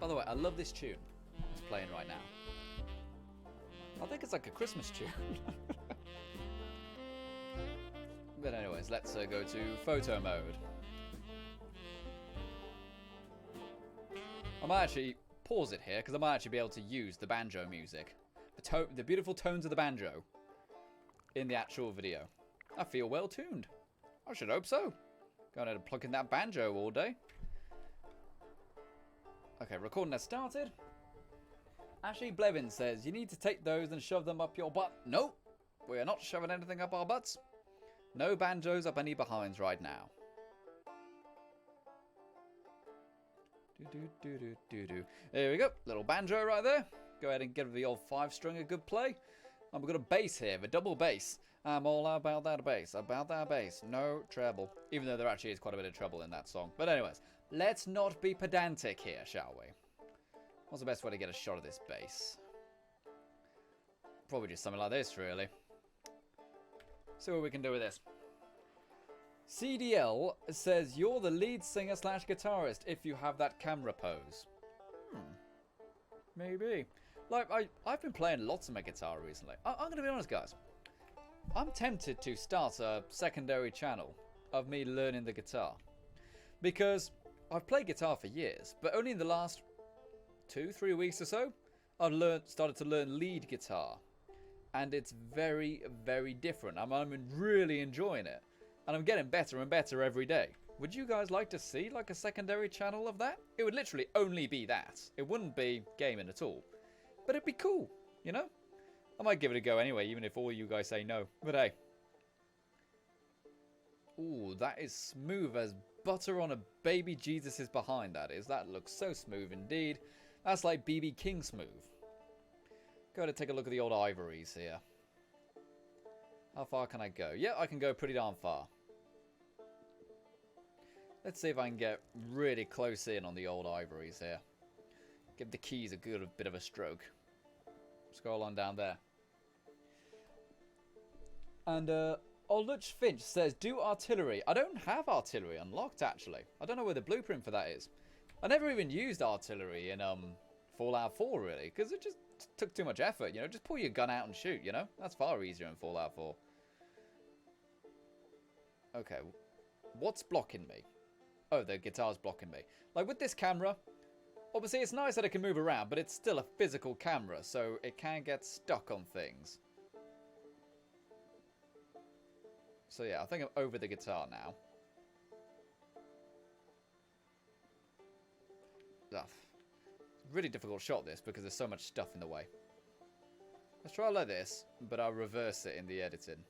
Speaker 1: By the way, I love this tune. It's playing right now. I think it's like a Christmas tune. But anyways, let's go to photo mode. I might actually pause it here because I might actually be able to use the banjo music. The beautiful tones of the banjo in the actual video. I feel well tuned. I should hope so. Going to plug in that banjo all day. Okay, recording has started. Ashley Blevin says, you need to take those and shove them up your butt. Nope, we are not shoving anything up our butts. No banjos up any behinds right now. There we go, little banjo right there. Go ahead and give the old 5-string a good play. And we've got a bass here, the double bass. I'm all about that bass, no treble. Even though there actually is quite a bit of treble in that song. But anyways, let's not be pedantic here, shall we? What's the best way to get a shot of this bass? Probably just something like this, really. See what we can do with this. CDL says, you're the lead singer / guitarist if you have that camera pose. Maybe. Like, I've been playing lots of my guitar recently. I'm going to be honest, guys. I'm tempted to start a secondary channel of me learning the guitar. Because I've played guitar for years, but only in the last 2-3 weeks or so, I've started to learn lead guitar. And it's very, very different. I'm really enjoying it. And I'm getting better and better every day. Would you guys like to see like a secondary channel of that? It would literally only be that. It wouldn't be gaming at all. But it'd be cool, you know? I might give it a go anyway, even if all you guys say no. But hey. Ooh, that is smooth as butter on a baby Jesus' behind, that is. That looks so smooth indeed. That's like BB King smooth. Go ahead and take a look at the old ivories here. How far can I go? Yeah, I can go pretty darn far. Let's see if I can get really close in on the old ivories here. Give the keys a good bit of a stroke. Scroll on down there. And Oluch Finch says, do artillery. I don't have artillery unlocked, actually. I don't know where the blueprint for that is. I never even used artillery in Fallout 4, really, because it just took too much effort, you know. Just pull your gun out and shoot, you know. That's far easier in Fallout 4. Okay, what's blocking me? Oh, the guitar's blocking me. Like, with this camera, obviously it's nice that it can move around, but it's still a physical camera, so it can get stuck on things. So yeah, I think I'm over the guitar now. Ugh. Really difficult shot, this, because there's so much stuff in the way. Let's try like this, but I'll reverse it in the editing.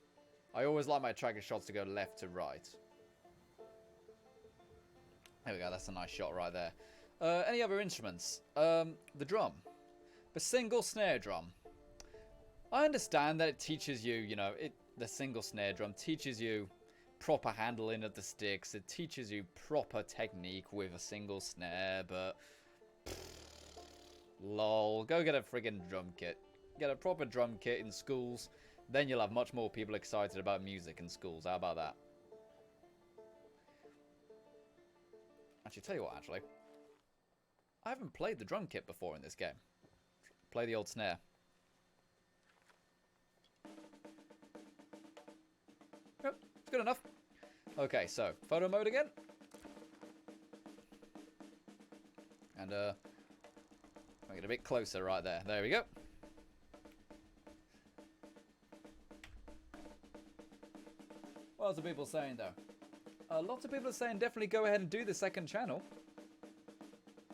Speaker 1: I always like my tracking shots to go left to right. There we go, that's a nice shot right there. Any other instruments? The drum. The single snare drum. I understand that it teaches you, you know, the single snare drum teaches you proper handling of the sticks. It teaches you proper technique with a single snare, but... lol. Go get a friggin' drum kit. Get a proper drum kit in schools. Then you'll have much more people excited about music in schools. How about that? Actually, tell you what, actually. I haven't played the drum kit before in this game. Play the old snare. Yep, it's good enough. Okay, so, photo mode again. And, make it a bit closer right there. There we go. What else are people saying, though? Lots of people are saying definitely go ahead and do the second channel.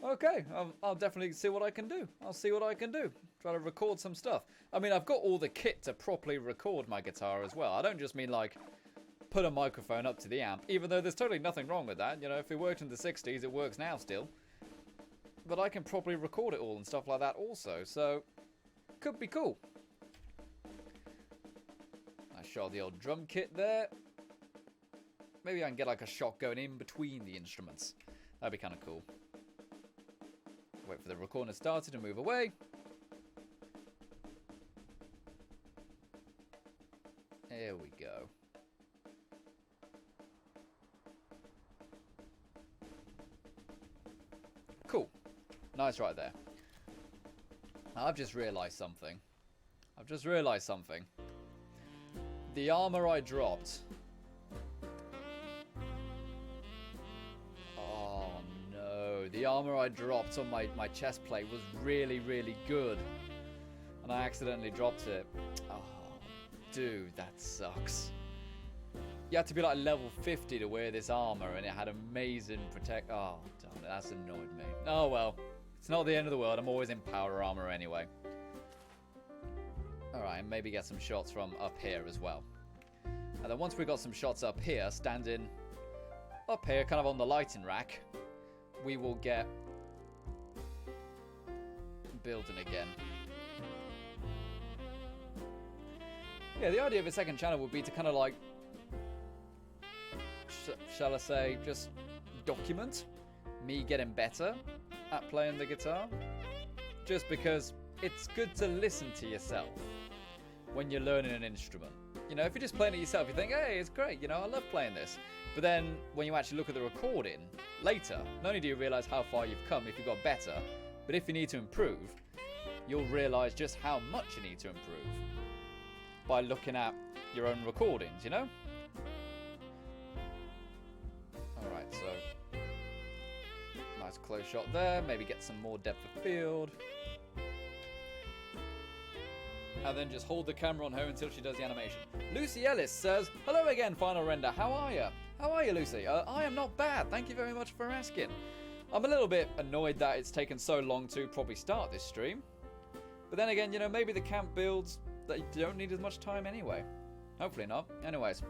Speaker 1: Okay, I'll definitely see what I can do. I'll see what I can do. Try to record some stuff. I mean, I've got all the kit to properly record my guitar as well. I don't just mean, like, put a microphone up to the amp, even though there's totally nothing wrong with that. You know, if it worked in the 60s, it works now still. But I can properly record it all and stuff like that also, so could be cool. I shot the old drum kit there. Maybe I can get like a shot going in between the instruments. That'd be kind of cool. Wait for the recording to start and move away. There we go. Cool. Nice right there. I've just realised something. The armour I dropped. Oh no. The armour I dropped on my chest plate was really, really good. And I accidentally dropped it. Oh, dude, that sucks. You had to be like level 50 to wear this armour, and it had amazing protect. Oh, damn it, that's annoyed me. Oh well. It's not the end of the world. I'm always in power armor anyway. Alright, and maybe get some shots from up here as well. And then once we've got some shots up here, standing up here, kind of on the lighting rack, we will get building again. Yeah, the idea of a second channel would be to kind of like, shall I say, just document me getting better at playing the guitar, just because it's good to listen to yourself when you're learning an instrument. You know, if you're just playing it yourself, you think, hey, it's great, you know, I love playing this. But then when you actually look at the recording later, not only do you realise how far you've come if you've got better, but if you need to improve, you'll realise just how much you need to improve by looking at your own recordings, you know? Alright, so nice close shot there, maybe get some more depth of field. And then just hold the camera on her until she does the animation. Lucy Ellis says, hello again, Final Render, how are you? How are you, Lucy? I am not bad, thank you very much for asking. I'm a little bit annoyed that it's taken so long to probably start this stream. But then again, you know, maybe the camp builds that you don't need as much time anyway. Hopefully not. Anyways.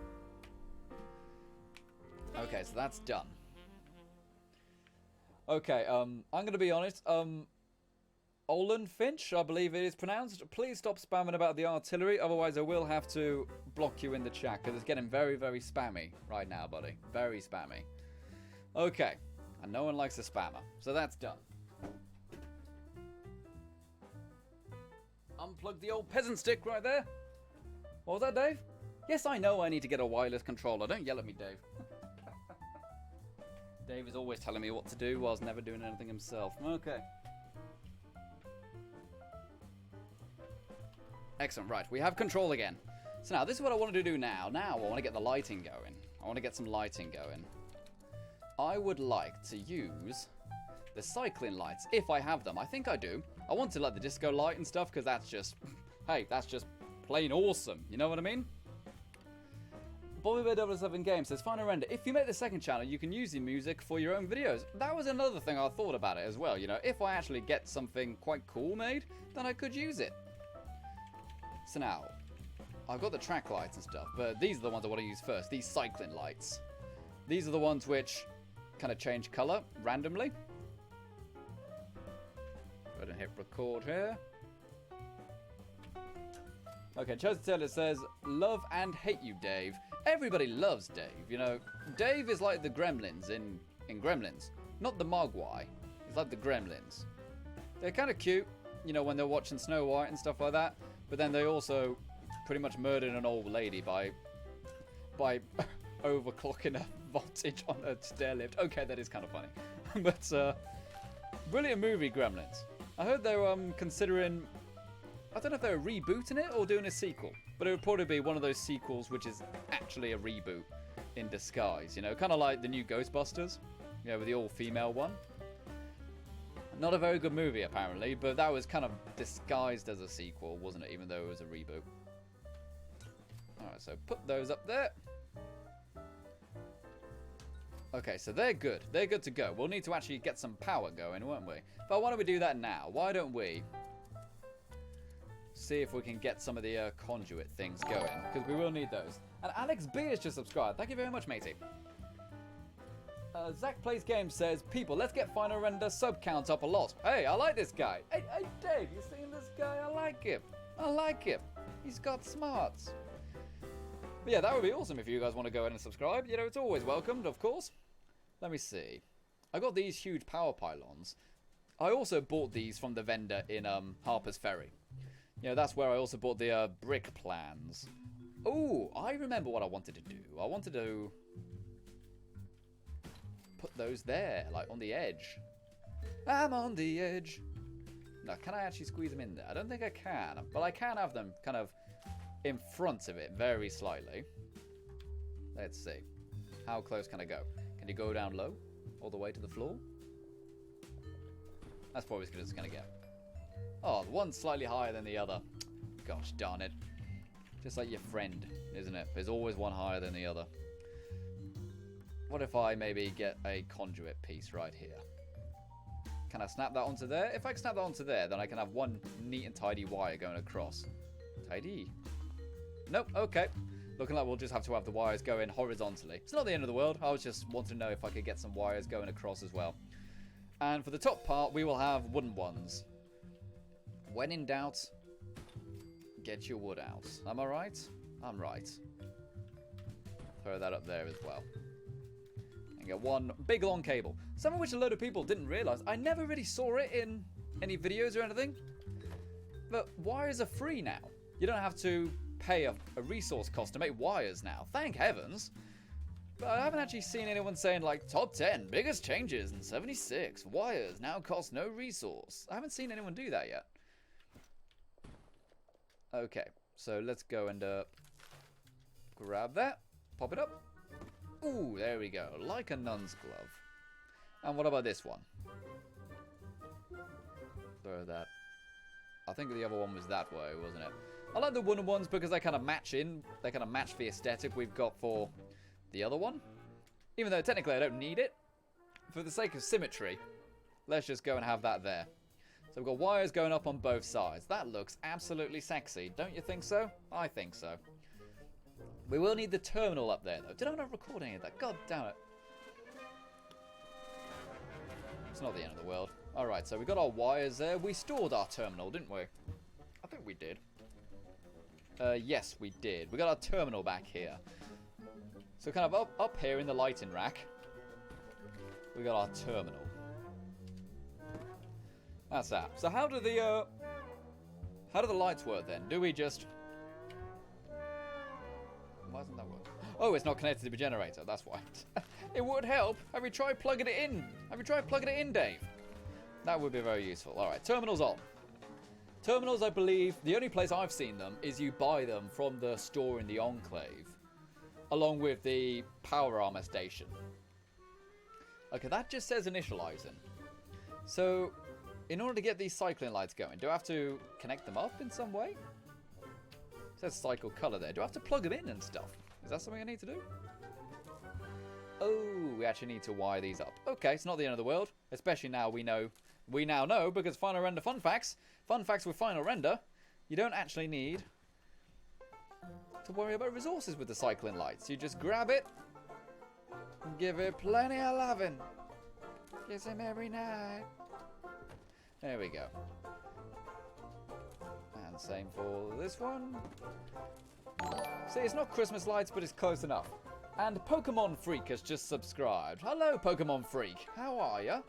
Speaker 1: Okay, so that's done. Okay, I'm going to be honest. Olin Finch, I believe it is pronounced. Please stop spamming about the artillery, otherwise I will have to block you in the chat, because it's getting very, very spammy right now, buddy. Very spammy. Okay, and no one likes a spammer, so that's done. Unplug the old peasant stick right there. What was that, Dave? Yes, I know I need to get a wireless controller. Don't yell at me, Dave. Dave is always telling me what to do whilst never doing anything himself. Okay. Excellent, right. We have control again. So now, this is what I want to do now. Now, I want to get the lighting going. I want to get some lighting going. I would like to use the cycling lights, if I have them. I think I do. I want to like the disco light and stuff, because that's just, hey, that's just plain awesome. You know what I mean? BobbyBear007 Games says, Final Render, if you make the second channel, you can use the music for your own videos. That was another thing I thought about it as well. You know, if I actually get something quite cool made, then I could use it. So now, I've got the track lights and stuff, but these are the ones I want to use first. These cycling lights. These are the ones which kind of change color randomly. Go ahead and hit record here. Okay, Chelsea Taylor says, love and hate you, Dave. Everybody loves Dave. You know, Dave is like the gremlins in Gremlins. Not the Mogwai. He's like the gremlins. They're kind of cute, you know, when they're watching Snow White and stuff like that. But then they also pretty much murdered an old lady by overclocking a voltage on a stair lift. Okay, that is kind of funny. But, brilliant movie, Gremlins. I heard they were considering... I don't know if they were rebooting it or doing a sequel, but it would probably be one of those sequels which is actually a reboot in disguise, you know, kind of like the new Ghostbusters, you know, with the all-female one. Not a very good movie, apparently, but that was kind of disguised as a sequel, wasn't it, even though it was a reboot. Alright, so put those up there. Okay, so they're good. They're good to go. We'll need to actually get some power going, won't we? But why don't we do that now? Why don't we... see if we can get some of the conduit things going, because we will need those. And Alex B has just subscribed. Thank you very much, matey. Zach Plays Games says, people, let's get Final Render sub count up a lot. Hey, I like this guy. Hey, Dave, you seen this guy? I like him. I like him. He's got smarts. But yeah, that would be awesome if you guys want to go ahead and subscribe. You know, it's always welcomed, of course. Let me see. I got these huge power pylons. I also bought these from the vendor in Harper's Ferry. You know, that's where I also bought the brick plans. Oh, I remember what I wanted to do. I wanted to put those there, like on the edge. I'm on the edge. Now, can I actually squeeze them in there? I don't think I can, but I can have them kind of in front of it very slightly. Let's see. How close can I go? Can you go down low? All the way to the floor? That's probably as good as it's going to get. Oh, one's slightly higher than the other. Gosh darn it. Just like your friend, isn't it? There's always one higher than the other. What if I maybe get a conduit piece right here? Can I snap that onto there? If I can snap that onto there, then I can have one neat and tidy wire going across. Tidy. Nope, okay. Looking like we'll just have to have the wires going horizontally. It's not the end of the world. I was just wanting to know if I could get some wires going across as well. And for the top part, we will have wooden ones. When in doubt, get your wood out. Am I right? I'm right. Throw that up there as well. And get one big long cable. Some of which a load of people didn't realise. I never really saw it in any videos or anything. But wires are free now. You don't have to pay a resource cost to make wires now. Thank heavens. But I haven't actually seen anyone saying like, top 10 biggest changes in 76. Wires now cost no resource. I haven't seen anyone do that yet. Okay, so let's go and grab that, pop it up. Ooh, there we go, like a nun's glove. And what about this one? Throw that. I think the other one was that way, wasn't it? I like the wooden ones because they kind of match in. They kind of match the aesthetic we've got for the other one. Even though technically I don't need it. For the sake of symmetry, let's just go and have that there. So we've got wires going up on both sides. That looks absolutely sexy. Don't you think so? I think so. We will need the terminal up there, though. Did I not record any of that? God damn it. It's not the end of the world. Alright, so we got our wires there. We stored our terminal, didn't we? I think we did. Yes, we did. We got our terminal back here. So kind of up here in the lighting rack, we got our terminal. That's that. So how do the lights work then? Do we just Why isn't that working? Oh, it's not connected to the generator. That's why. It would help. Have you tried plugging it in? Have you tried plugging it in, Dave? That would be very useful. All right, terminals on. Terminals, I believe, the only place I've seen them is you buy them from the store in the Enclave, along with the power armor station. Okay, that just says initializing. So, in order to get these cycling lights going, do I have to connect them up in some way? It says cycle color there. Do I have to plug them in and stuff? Is that something I need to do? Oh, we actually need to wire these up. Okay, it's not the end of the world. Especially now we now know, because Final Render fun facts with Final Render, you don't actually need to worry about resources with the cycling lights. You just grab it and give it plenty of loving. Kiss him every night. There we go. And same for this one. See, it's not Christmas lights, but it's close enough. And Pokemon Freak has just subscribed. Hello, Pokemon Freak. How are ya?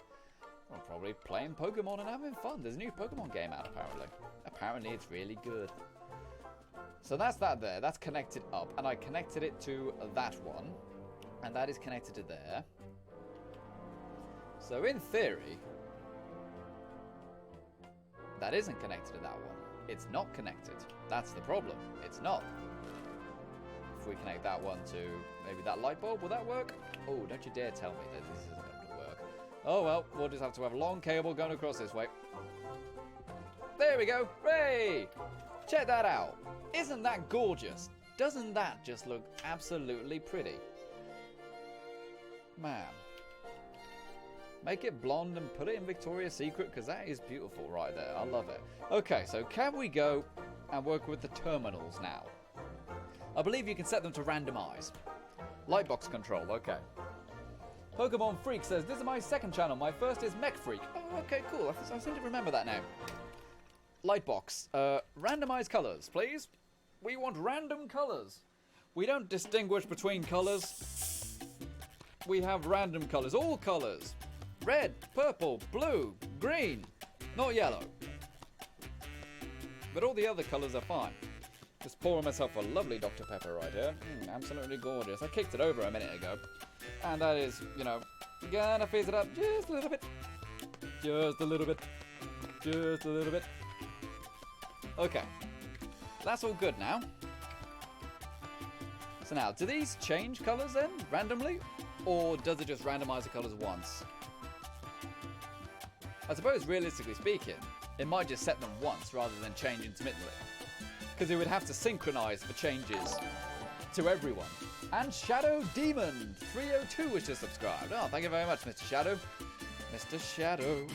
Speaker 1: Well, probably playing Pokemon and having fun. There's a new Pokemon game out, apparently. Apparently, it's really good. So that's that there. That's connected up. And I connected it to that one. And that is connected to there. So in theory, that isn't connected to that one. It's not connected. That's the problem. It's not. If we connect that one to maybe that light bulb, will that work? Oh, don't you dare tell me that this isn't going to work. Oh well, we'll just have to have a long cable going across this way. There we go. Hooray! Check that out. Isn't that gorgeous? Doesn't that just look absolutely pretty? Man. Make it blonde and put it in Victoria's Secret, because that is beautiful right there. I love it. Okay, so can we go and work with the terminals now? I believe you can set them to randomize. Lightbox control, okay. Pokemon Freak says, this is my second channel. My first is Mech Freak. Oh, okay, cool. I seem to remember that now. Lightbox. Randomize colors, please. We want random colors. We don't distinguish between colors. We have random colors. All colors. Red, purple, blue, green. Not yellow. But all the other colors are fine. Just pouring myself a lovely Dr. Pepper right here. Absolutely gorgeous. I kicked it over a minute ago. And that is, you know, gonna fizz it up just a little bit. Just a little bit. Just a little bit. Okay. That's all good now. So now, do these change colors then, randomly? Or does it just randomize the colors once? I suppose, realistically speaking, it might just set them once rather than change intermittently. Because it would have to synchronize the changes to everyone. And Shadow Demon 302 was just subscribed. Oh, thank you very much, Mr. Shadow. Mr. Shadow.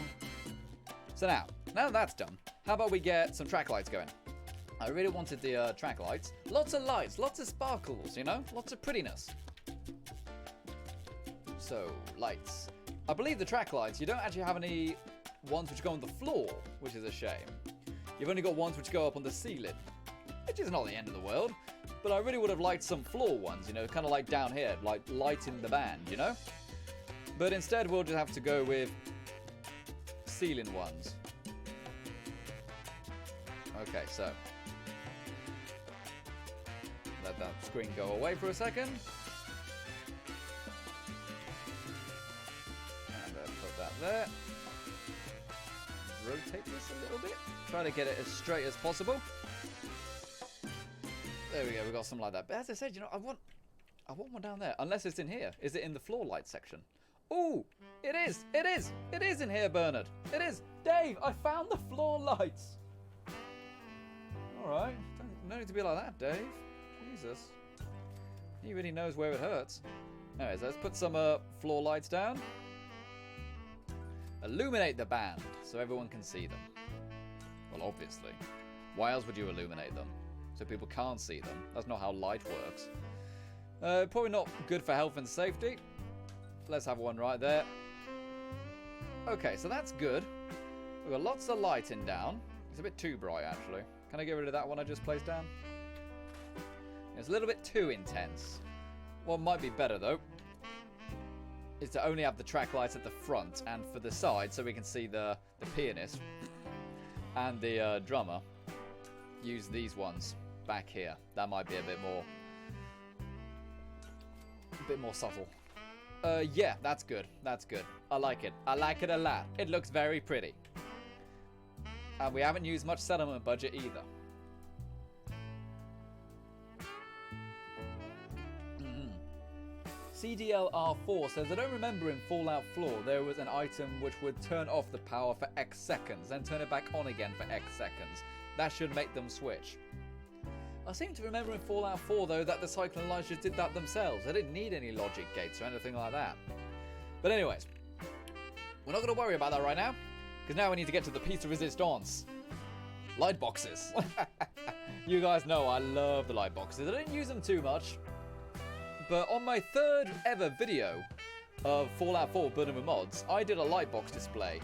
Speaker 1: So now that's done, how about we get some track lights going? I really wanted the track lights. Lots of lights, lots of sparkles, you know? Lots of prettiness. So, lights. I believe the track lights, you don't actually have any ones which go on the floor, which is a shame. You've only got ones which go up on the ceiling, which is not the end of the world. But I really would have liked some floor ones, you know, kind of like down here, like lighting the band, you know? But instead we'll just have to go with ceiling ones. Okay, so let that screen go away for a second. And put that there. Rotate this a little bit. Try to get it as straight as possible. There we go, we got something like that. But as I said, you know, I want one down there. Unless it's in here. Is it in the floor light section? Ooh, it is. It is. It is in here, Bernard. It is. Dave, I found the floor lights. All right. No need to be like that, Dave. Jesus. He really knows where it hurts. Anyways, let's put some floor lights down. Illuminate the band so everyone can see them. Well, obviously. Why else would you illuminate them? So people can't see them. That's not how light works. Probably not good for health and safety. Let's have one right there. Okay, so that's good. We've got lots of lighting down. It's a bit too bright, actually. Can I get rid of that one I just placed down? It's a little bit too intense. What might be better, though, is to only have the track lights at the front and for the side so we can see the pianist and the drummer. Use these ones back here. That might be a bit more A bit more subtle. Yeah, that's good. That's good. I like it. I like it a lot. It looks very pretty. And we haven't used much settlement budget either. CDLR4 says, I don't remember in Fallout 4 there was an item which would turn off the power for X seconds, then turn it back on again for X seconds. That should make them switch. I seem to remember in Fallout 4 though that the Cyclone Lights just did that themselves. They didn't need any logic gates or anything like that. But anyways, we're not going to worry about that right now, because now we need to get to the piece de resistance. Light boxes. You guys know I love the light boxes. I didn't use them too much. But on my third ever video of Fallout 4 building with mods, I did a lightbox display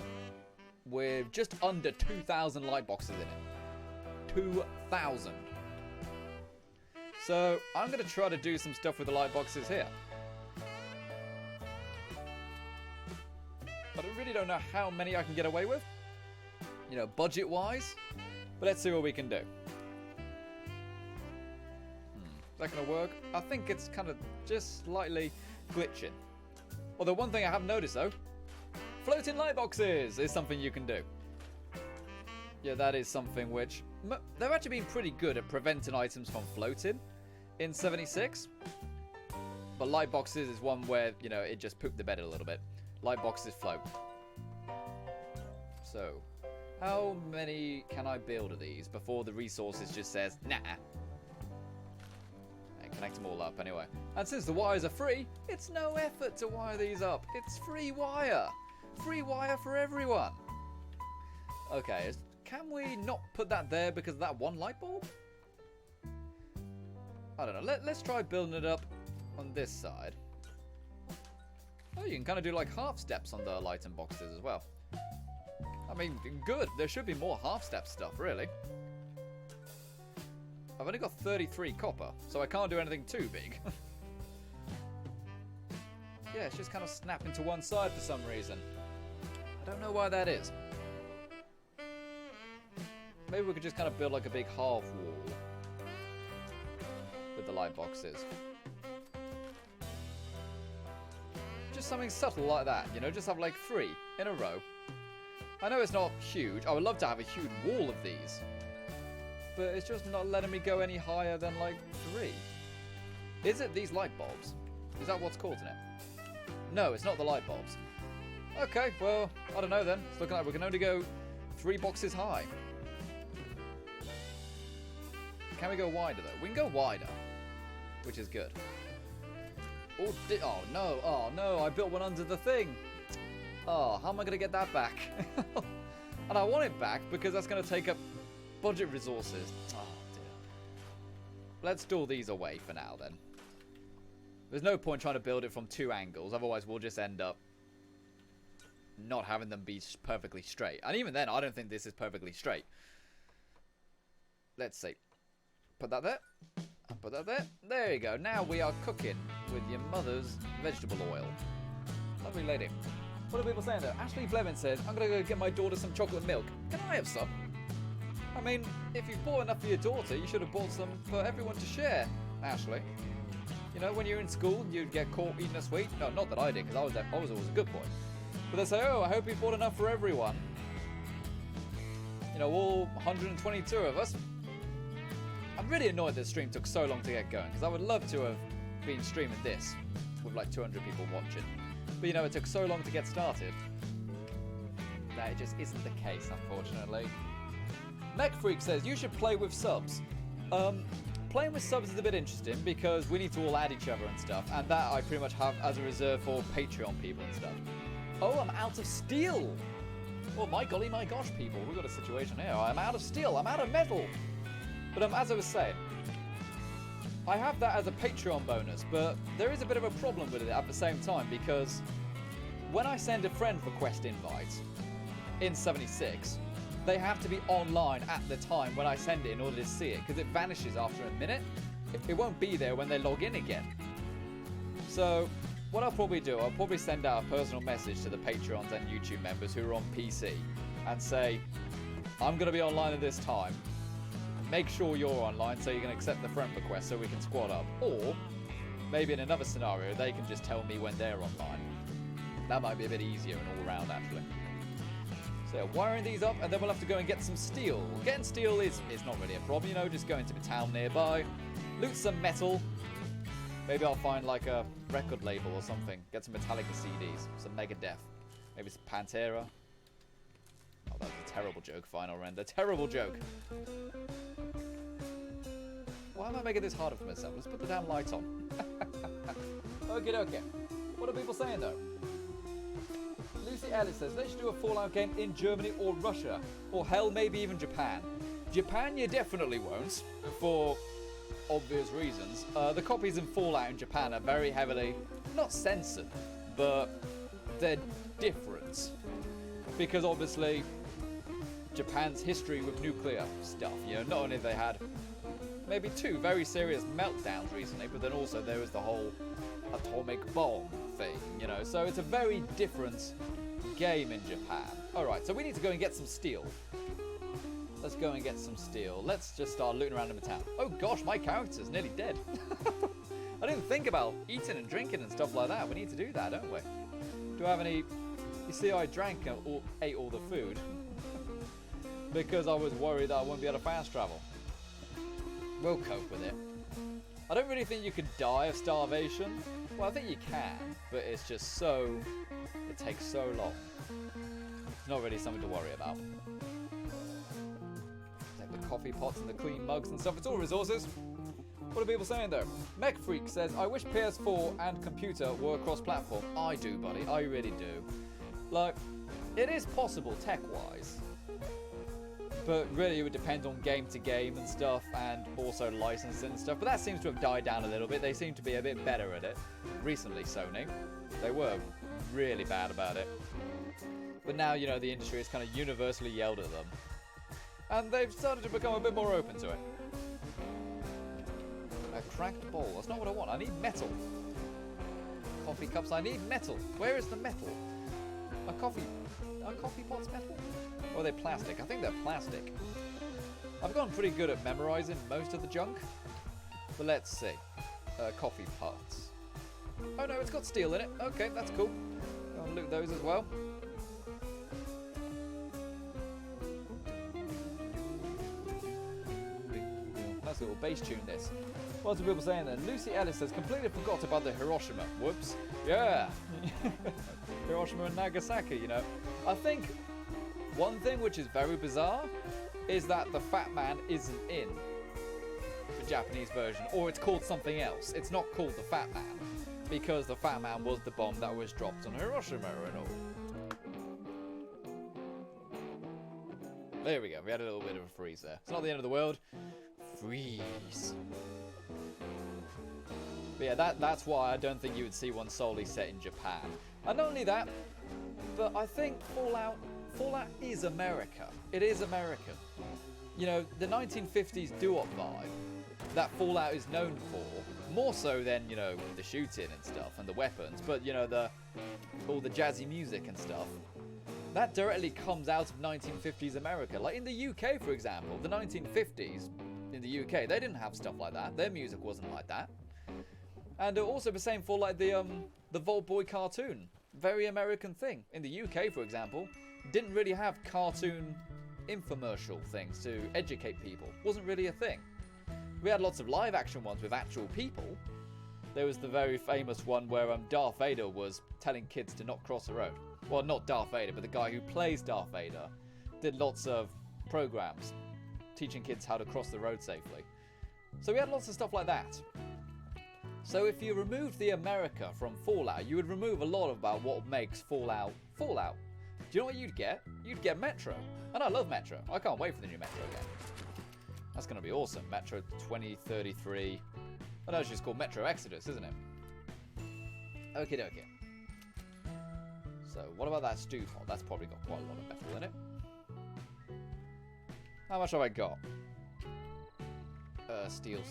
Speaker 1: with just under 2,000 lightboxes in it. 2,000. So I'm going to try to do some stuff with the lightboxes here. But I really don't know how many I can get away with, you know, budget-wise. But let's see what we can do. Is that going to work? I think it's kind of just slightly glitching. Although one thing I have noticed though, floating light boxes is something you can do. Yeah, that is something which they've actually been pretty good at preventing items from floating in 76. But light boxes is one where, you know, it just pooped the bed a little bit. Light boxes float. So, how many can I build of these before the resources just says, nah. Connect them all up anyway. And since the wires are free, it's no effort to wire these up. It's free wire. Free wire for everyone. Okay, can we not put that there because of that one light bulb? I don't know. Let's try building it up on this side. Oh, you can kind of do like half steps on the light and boxes as well. I mean, good. There should be more half step stuff, really. I've only got 33 copper, so I can't do anything too big. Yeah, it's just kind of snapping to one side for some reason. I don't know why that is. Maybe we could just kind of build like a big half wall with the light boxes. Just something subtle like that, you know, just have like 3 in a row. I know it's not huge. I would love to have a huge wall of these. But it's just not letting me go any higher than like 3. Is it these light bulbs? Is that what's causing it? No, it's not the light bulbs. Okay, well, I don't know then. It's looking like we can only go 3 boxes high. Can we go wider though? We can go wider, which is good. Oh no, I built one under the thing. Oh, how am I going to get that back? And I want it back because that's going to take up budget resources. Oh dear. Let's store these away for now then. There's no point trying to build it from 2 angles, otherwise we'll just end up not having them be perfectly straight. And even then, I don't think this is perfectly straight. Let's see. Put that there. And put that there. There you go. Now we are cooking with your mother's vegetable oil. Lovely lady. What are people saying though? Ashley Blevin says, I'm going to go get my daughter some chocolate milk. Can I have some? I mean, if you bought enough for your daughter, you should have bought some for everyone to share, Ashley. You know, when you're in school, you'd get caught eating a sweet. No, not that I did, because I was always a good boy. But they say, oh, I hope you bought enough for everyone. You know, all 122 of us. I'm really annoyed this stream took so long to get going, because I would love to have been streaming this with like 200 people watching. But you know, it took so long to get started that it just isn't the case, unfortunately. Mech Freak says, you should play with subs. Playing with subs is a bit interesting because we need to all add each other and stuff, and that I pretty much have as a reserve for Patreon people and stuff. Oh, I'm out of steel! Oh my golly, my gosh, people, we've got a situation here. I'm out of steel, I'm out of metal! But as I was saying, I have that as a Patreon bonus, but there is a bit of a problem with it at the same time because when I send a friend request invite in 76, they have to be online at the time when I send it in order to see it, because it vanishes after a minute. It won't be there when they log in again. So what I'll probably do, I'll probably send out a personal message to the Patreons and YouTube members who are on PC and say, I'm going to be online at this time. Make sure you're online so you can accept the friend request so we can squad up. Or maybe in another scenario, they can just tell me when they're online. That might be a bit easier and all around, actually. So yeah, wiring these up, and then we'll have to go and get some steel. Getting steel is not really a problem, you know, just going to the town nearby, loot some metal. Maybe I'll find like a record label or something. Get some Metallica CDs, some Megadeth, maybe some Pantera. Oh, that was a terrible joke, Final Render. Terrible joke. Why am I making this harder for myself? Let's put the damn light on. Okay, okay. What are people saying though? Lucy Ellis says they should do a Fallout game in Germany or Russia, or hell, maybe even Japan. Japan, you definitely won't, for obvious reasons. The copies in Fallout in Japan are very heavily, not censored, but they're different. Because obviously, Japan's history with nuclear stuff, you know, not only have they had maybe 2 very serious meltdowns recently, but then also there was the whole atomic bomb thing, you know, so it's a very different game in Japan. Alright, so we need to go and get some steel. Let's go and get some steel. Let's just start looting around in the town. Oh gosh, my character's nearly dead. I didn't think about eating and drinking and stuff like that. We need to do that, don't we? Do I have any... You see, I drank and ate all the food because I was worried that I wouldn't be able to fast travel. We'll cope with it. I don't really think you can die of starvation. Well, I think you can, but it's just so... It takes so long. It's not really something to worry about. Take the coffee pots and the clean mugs and stuff. It's all resources. What are people saying though? Mech Freak says, I wish PS4 and computer were cross-platform. I do, buddy. I really do. Like, it is possible tech-wise. But really, it would depend on game to game and stuff, and also licensing and stuff. But that seems to have died down a little bit. They seem to be a bit better at it. Recently, Sony. They were really bad about it. But now, you know, the industry has kind of universally yelled at them. And they've started to become a bit more open to it. A cracked bowl. That's not what I want. I need metal. Coffee cups. I need metal. Where is the metal? Are coffee pots metal? Or are they plastic? I think they're plastic. I've gotten pretty good at memorizing most of the junk. But let's see. Coffee pots. Oh no, it's got steel in it. Okay, that's cool. I'll loot those as well. Nice little bass tune this. What are people saying then? Lucy Ellis says, completely forgot about the Hiroshima. Whoops. Yeah. Hiroshima and Nagasaki, you know. I think one thing which is very bizarre is that the Fat Man isn't in the Japanese version, or it's called something else. It's not called the Fat Man, because the Fat Man was the bomb that was dropped on Hiroshima and all. There we go. We had a little bit of a freeze there. It's not the end of the world. Freeze. But yeah, that's why I don't think you would see one solely set in Japan. And not only that, but I think Fallout is America. It is American. You know, the 1950s doo-wop vibe that Fallout is known for, more so than, you know, the shooting and stuff and the weapons, but, you know, all the jazzy music and stuff, that directly comes out of 1950s America. Like in the UK, for example, the 1950s in the UK, they didn't have stuff like that. Their music wasn't like that. And also the same for like the Vault Boy cartoon. Very American thing. In the UK, for example, didn't really have cartoon infomercial things to educate people. Wasn't really a thing. We had lots of live action ones with actual people. There was the very famous one where Darth Vader was telling kids to not cross the road. Well, not Darth Vader, but the guy who plays Darth Vader did lots of programs teaching kids how to cross the road safely. So we had lots of stuff like that. So if you removed the America from Fallout, you would remove a lot about what makes Fallout Fallout. Do you know what you'd get? You'd get Metro. And I love Metro. I can't wait for the new Metro game. That's going to be awesome. Metro 2033. I know it's just called Metro Exodus, isn't it? Okie dokie. So what about that stew pot? That's probably got quite a lot of metal in it. How much have I got? Steel.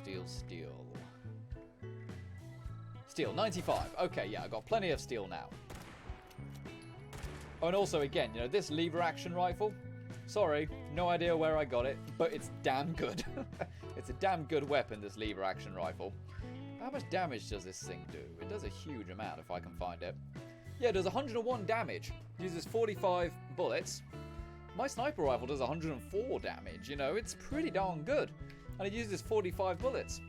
Speaker 1: Steel, 95. Okay, yeah, I got plenty of steel now. Oh, and also, again, you know, this lever action rifle, sorry, no idea where I got it, but it's damn good. It's a damn good weapon, this lever action rifle. How much damage does this thing do? It does a huge amount if I can find it. Yeah, it does 101 damage. It uses 45 bullets. My sniper rifle does 104 damage. You know, it's pretty darn good. And it uses 45 bullets.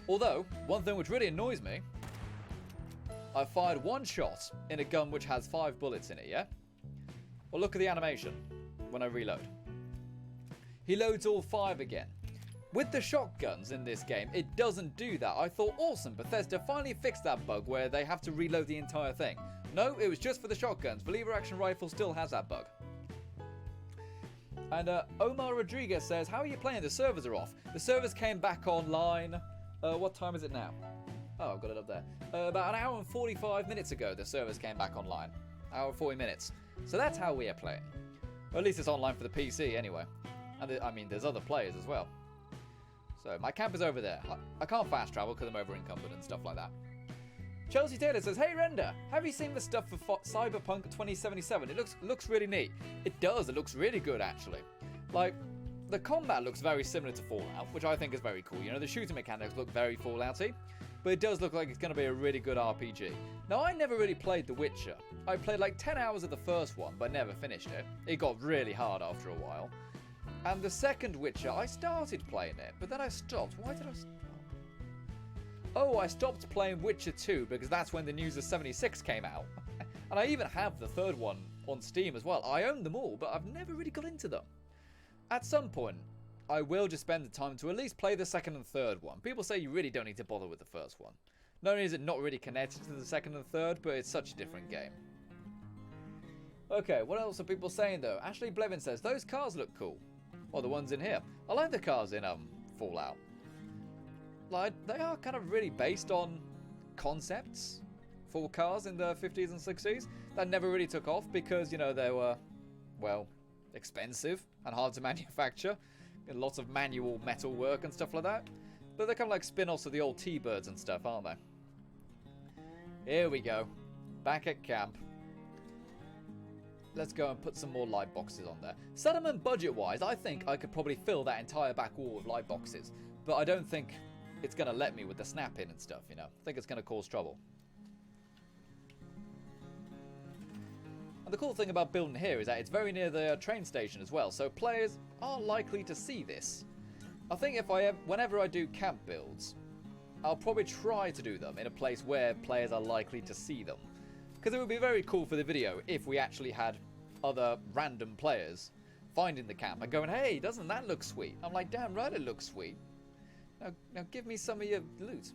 Speaker 1: Although, one thing which really annoys me, I fired one shot in a gun which has 5 bullets in it, yeah? Well, look at the animation when I reload. He loads all 5 again. With the shotguns in this game, it doesn't do that. I thought, awesome, Bethesda finally fixed that bug where they have to reload the entire thing. No, it was just for the shotguns. The lever action rifle still has that bug. And Omar Rodriguez says, how are you playing? The servers are off. The servers came back online. What time is it now? Oh, I've got it up there. About an hour and 45 minutes ago, the servers came back online. Hour and 40 minutes. So that's how we are playing. Or at least it's online for the PC anyway. And I mean, there's other players as well. So my camp is over there. I can't fast travel because I'm over encumbered and stuff like that. Chelsea Taylor says, hey Render, have you seen the stuff for Cyberpunk 2077? It looks really neat. It does, it looks really good actually. Like, the combat looks very similar to Fallout, which I think is very cool. You know, the shooting mechanics look very Fallout-y, but it does look like it's going to be a really good RPG. Now, I never really played The Witcher. I played like 10 hours of the first one, but never finished it. It got really hard after a while. And the second Witcher, I started playing it, but then I stopped. Why did I stop? Oh, I stopped playing Witcher 2 because that's when the News of 76 came out. And I even have the third one on Steam as well. I own them all, but I've never really got into them. At some point, I will just spend the time to at least play the second and third one. People say you really don't need to bother with the first one. Not only is it not really connected to the second and third, but it's such a different game. Okay, what else are people saying though? Ashley Blevin says, those cars look cool. Well, the ones in here. I like the cars in Fallout. Like, they are kind of really based on concepts for cars in the 50s and 60s that never really took off because, you know, they were, well, expensive and hard to manufacture. Lots of manual metal work and stuff like that. But they're kind of like spin-offs of the old T-Birds and stuff, aren't they? Here we go. Back at camp. Let's go and put some more light boxes on there. Settlement budget-wise, I think I could probably fill that entire back wall with light boxes. But I don't think it's going to let me with the snap-in and stuff, you know. I think it's going to cause trouble. And the cool thing about building here is that it's very near the train station as well, so players are likely to see this. I think whenever I do camp builds, I'll probably try to do them in a place where players are likely to see them. Because it would be very cool for the video if we actually had other random players finding the camp and going, hey, doesn't that look sweet? I'm like, damn right it looks sweet. Now give me some of your loot.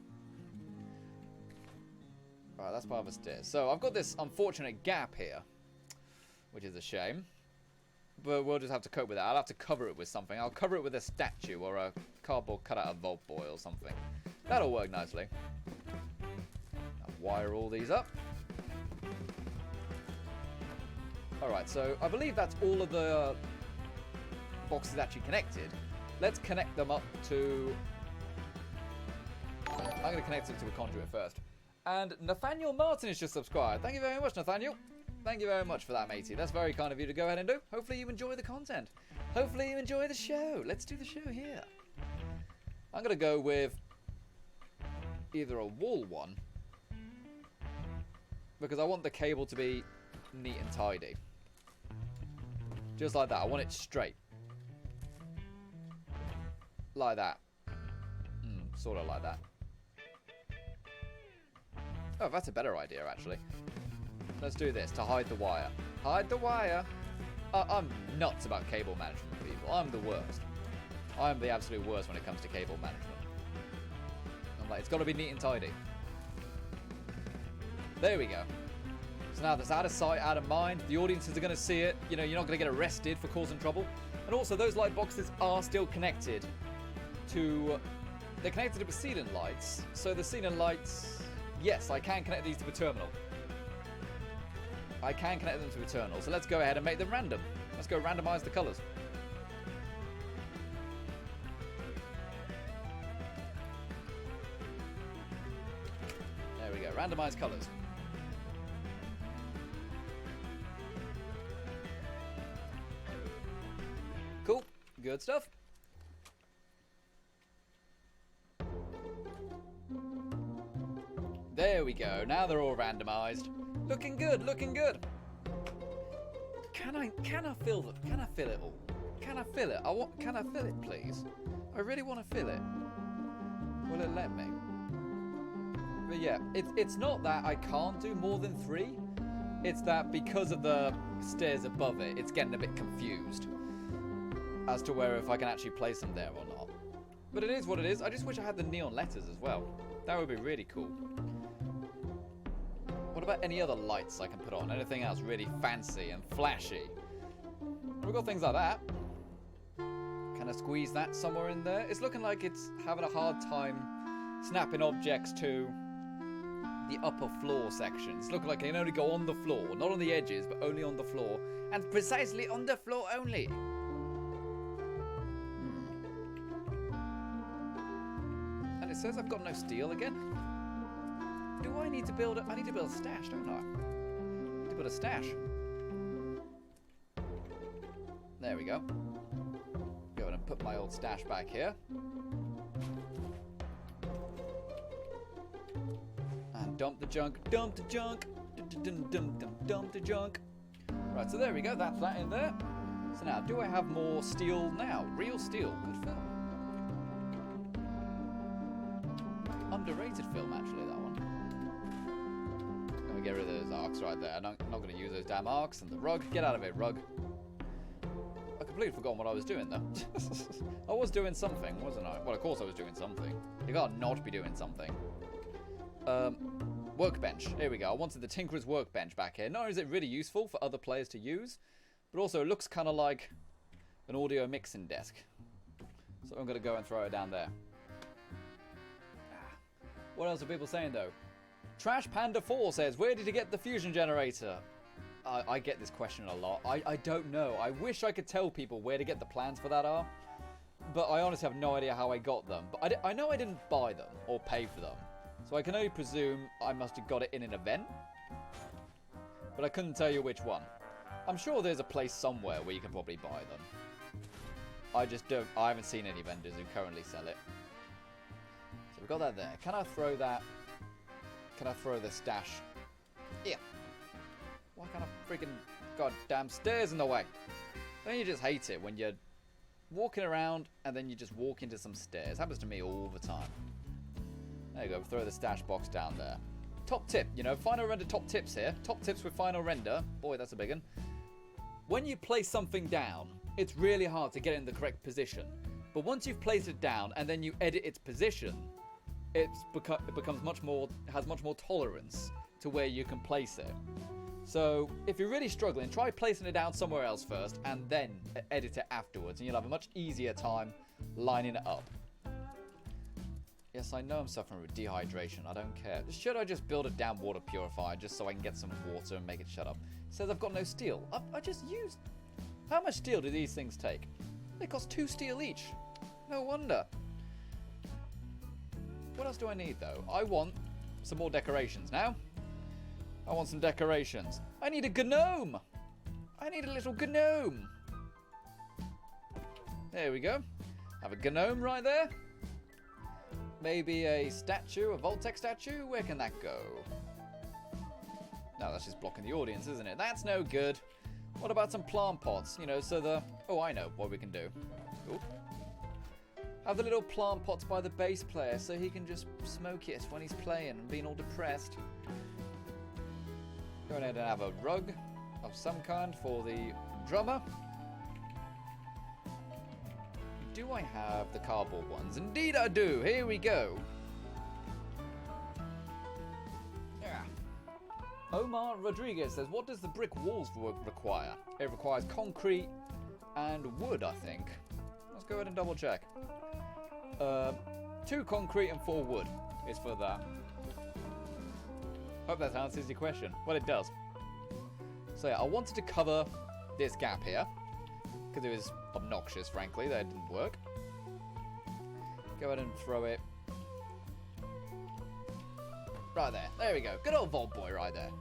Speaker 1: Alright, that's part of the stairs. So I've got this unfortunate gap here, which is a shame. But we'll just have to cope with that. I'll have to cover it with something. I'll cover it with a statue or a cardboard cut out of Vault Boy or something. That'll work nicely. I'll wire all these up. Alright, so I believe that's all of the boxes actually connected. Let's connect them up to... I'm going to connect them to a conduit first. And Nathaniel Martin has just subscribed. Thank you very much, Nathaniel. Thank you very much for that, matey. That's very kind of you to go ahead and do. Hopefully you enjoy the content. Hopefully you enjoy the show. Let's do the show here. I'm going to go with either a wall one, because I want the cable to be neat and tidy. Just like that. I want it straight. Like that. Sort of like that. Oh, that's a better idea, actually. Let's do this to hide the wire. Hide the wire. I'm nuts about cable management, people. I'm the worst. I'm the absolute worst when it comes to cable management. I'm like, it's got to be neat and tidy. There we go. So now that's out of sight, out of mind. The audiences are going to see it. You know, you're not going to get arrested for causing trouble. And also, those light boxes are still connected to... They're connected to the ceiling lights. So the ceiling lights... Yes, I can connect these to the terminal. I can connect them to the terminal. So let's go ahead and make them random. Let's go randomize the colors. There we go. Randomize colors. Cool. Good stuff. There we go. Now they're all randomized. Looking good, looking good. Can I fill it? Can I fill it all? Can I fill it? Can I fill it, please? I really want to fill it. Will it let me? But yeah, it's not that I can't do more than 3. It's that because of the stairs above it, it's getting a bit confused as to where if I can actually place them there or not. But it is what it is. I just wish I had the neon letters as well. That would be really cool. What about any other lights I can put on? Anything else really fancy and flashy? We've got things like that. Can I squeeze that somewhere in there? It's looking like it's having a hard time snapping objects to the upper floor sections. It's looking like it can only go on the floor, not on the edges, but only on the floor, and precisely on the floor only. And it says I've got no steel again. Do I need to build a... I need to build a stash, don't I? I need to build a stash. There we go. Go ahead and put my old stash back here. And dump the junk. Dump the junk. Dump the junk. Right, so there we go. That's that in there. So now, do I have more steel now? Real steel. Good film. Underrated film, actually, that one. Let me get rid of those arcs right there. I'm not going to use those damn arcs. And the rug. Get out of it, rug. I completely forgot what I was doing, though. I was doing something, wasn't I? Well, of course I was doing something. You can't not be doing something. Workbench. Here we go. I wanted the Tinkerer's Workbench back here. Not only is it really useful for other players to use, but also it looks kind of like an audio mixing desk. So I'm going to go and throw it down there. What else are people saying, though? Trash Panda 4 says, where did you get the fusion generator? I get this question a lot. I don't know. I wish I could tell people where to get the plans for that are. But I honestly have no idea how I got them. But I know I didn't buy them or pay for them. So I can only presume I must have got it in an event. But I couldn't tell you which one. I'm sure there's a place somewhere where you can probably buy them. I just don't. I haven't seen any vendors who currently sell it. So we've got that there. Can I throw that? Can I throw the stash? Yeah. Why can't I freaking goddamn stairs in the way? Don't you just hate it when you're walking around and then you just walk into some stairs? Happens to me all the time. There you go. Throw the stash box down there. Top tip, you know, final render top tips here. Top tips with final render. Boy, that's a big one. When you place something down, it's really hard to get it in the correct position. But once you've placed it down and then you edit its position, it becomes much more, has much more tolerance to where you can place it. So if you're really struggling, try placing it down somewhere else first and then edit it afterwards, and you'll have a much easier time lining it up. Yes, I know I'm suffering with dehydration. I don't care. Should I just build a damn water purifier just so I can get some water and make it shut up? It says I've got no steel. I just used... How much steel do these things take? They cost 2 steel each. No wonder. What else do I need, though? I want some more decorations now. I want some decorations. I need a gnome. I need a little gnome. There we go. Have a gnome right there. Maybe a statue, a Voltec statue. Where can that go? No, that's just blocking the audience, isn't it? That's no good. What about some plant pots? You know, so the... Oh, I know what we can do. Ooh. Have the little plant pots by the bass player so he can just smoke it when he's playing and being all depressed. Go ahead and have a rug of some kind for the drummer. Do I have the cardboard ones? Indeed I do. Here we go. Yeah. Omar Rodriguez says, what does the brick walls require? It requires concrete and wood, I think. Let's go ahead and double check. 2 concrete and 4 wood is for that. Hope that answers your question. Well, it does. So yeah, I wanted to cover this gap here because it was obnoxious, frankly, that it didn't work. Go ahead and throw it right there. There we go. Good old Vault Boy right there.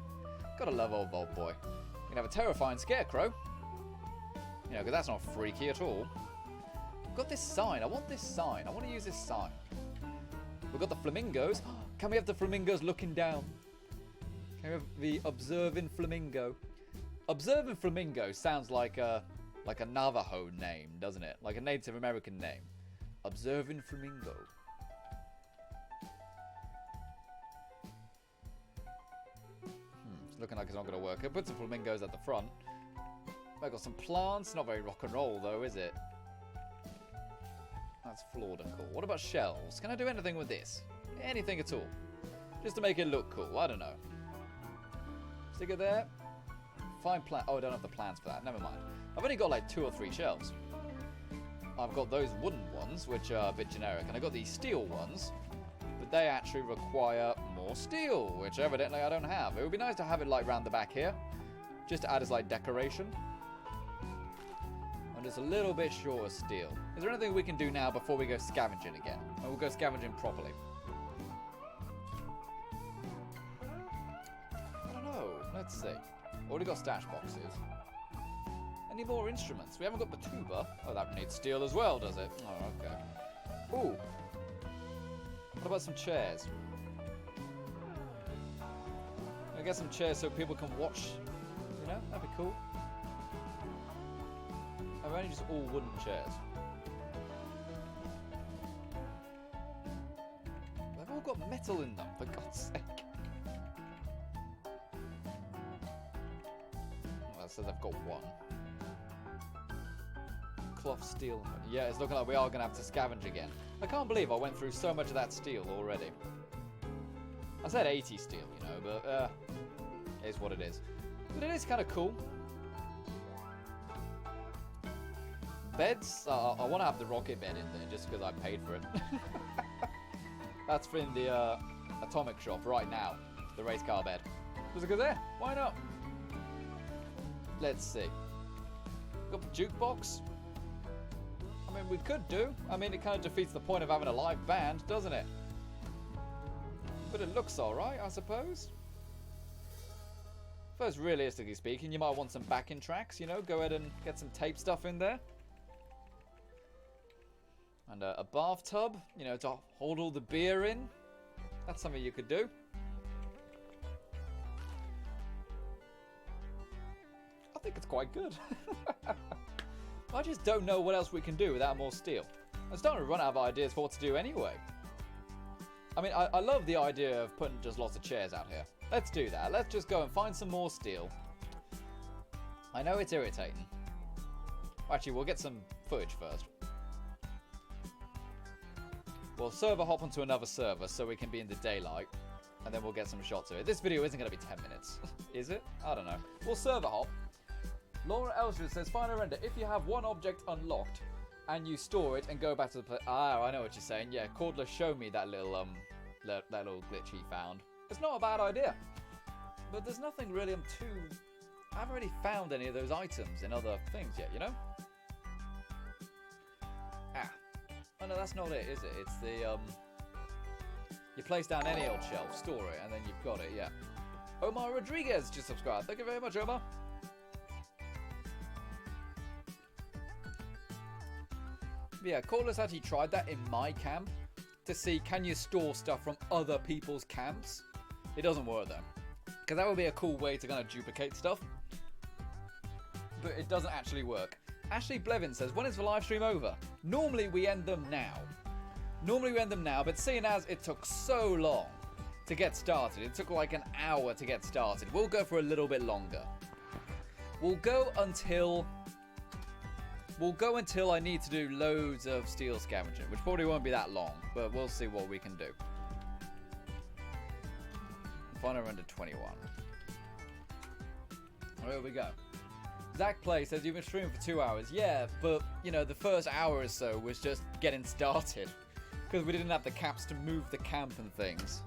Speaker 1: Gotta love old Vault Boy. You can have a terrifying scarecrow. You know, because that's not freaky at all. I've got this sign. I want this sign. I want to use this sign. We've got the flamingos. Can we have the flamingos looking down? Can we have the observing flamingo? Observing flamingo sounds like a Navajo name, doesn't it? Like a Native American name. Observing flamingo. It's looking like it's not going to work. I put some flamingos at the front. I got some plants. Not very rock and roll though, is it? That's flawed and cool. What about shells? Can I do anything with this? Anything at all? Just to make it look cool. I don't know. Stick it there. Find plant. Oh, I don't have the plans for that. Never mind. I've only got like 2 or 3 shells. I've got those wooden ones, which are a bit generic, and I've got these steel ones, but they actually require more steel, which evidently I don't have. It would be nice to have it like round the back here, just to add as like decoration. I'm just a little bit short of steel. Is there anything we can do now before we go scavenging again? And we'll go scavenging properly. I don't know. Let's see. Already got stash boxes. Any more instruments? We haven't got the tuba. Oh, that needs steel as well, does it? Oh, okay. Ooh. What about some chairs? I get some chairs so people can watch. You know, that'd be cool. I've only just all wooden chairs. They've all got metal in them, for God's sake. Well, that says I've got 1. Cloth steel. Yeah, it's looking like we are going to have to scavenge again. I can't believe I went through so much of that steel already. I said 80 steel, you know, but it is what it is. But it is kind of cool. Beds, I want to have the rocket bed in there just because I paid for it. That's in the atomic shop right now. The race car bed. Does it go there? Why not? Let's see. Got the jukebox. I mean, we could do. I mean, it kind of defeats the point of having a live band, doesn't it? But it looks alright, I suppose. First, realistically speaking, you might want some backing tracks, you know? Go ahead and get some tape stuff in there. And a bathtub, you know, to hold all the beer in. That's something you could do. I think it's quite good. I just don't know what else we can do without more steel. I'm starting to run out of ideas for what to do anyway. I mean, I love the idea of putting just lots of chairs out here. Let's do that. Let's just go and find some more steel. I know it's irritating. Actually, we'll get some footage first. We'll server hop onto another server so we can be in the daylight. And then we'll get some shots of it. This video isn't going to be 10 minutes. Is it? I don't know. We'll server hop. Laura Elshwood says, final render. If you have one object unlocked and you store it and go back to the place. Ah, I know what you're saying. Yeah, Cordler showed me that little that little glitch he found. It's not a bad idea. But there's nothing really I haven't really found any of those items in other things yet, you know? Ah. Oh no, that's not it, is it? It's the you place down any old shelf, store it, and then you've got it, yeah. Omar Rodriguez just subscribed. Thank you very much, Omar. Yeah, Cordless actually tried that in my camp to see can you store stuff from other people's camps. It doesn't work though, because that would be a cool way to kind of duplicate stuff, but it doesn't actually work. Ashley Blevin says, when is the live stream over? Normally we end them now. But seeing as it took so long to get started, it took like an hour to get started, we'll go for a little bit longer. We'll go until I need to do loads of steel scavenging, which probably won't be that long, but we'll see what we can do. Final render 21. Here we go. Zach Play says, you've been streaming for 2 hours. Yeah, but, you know, the first hour or so was just getting started. Because we didn't have the caps to move the camp and things.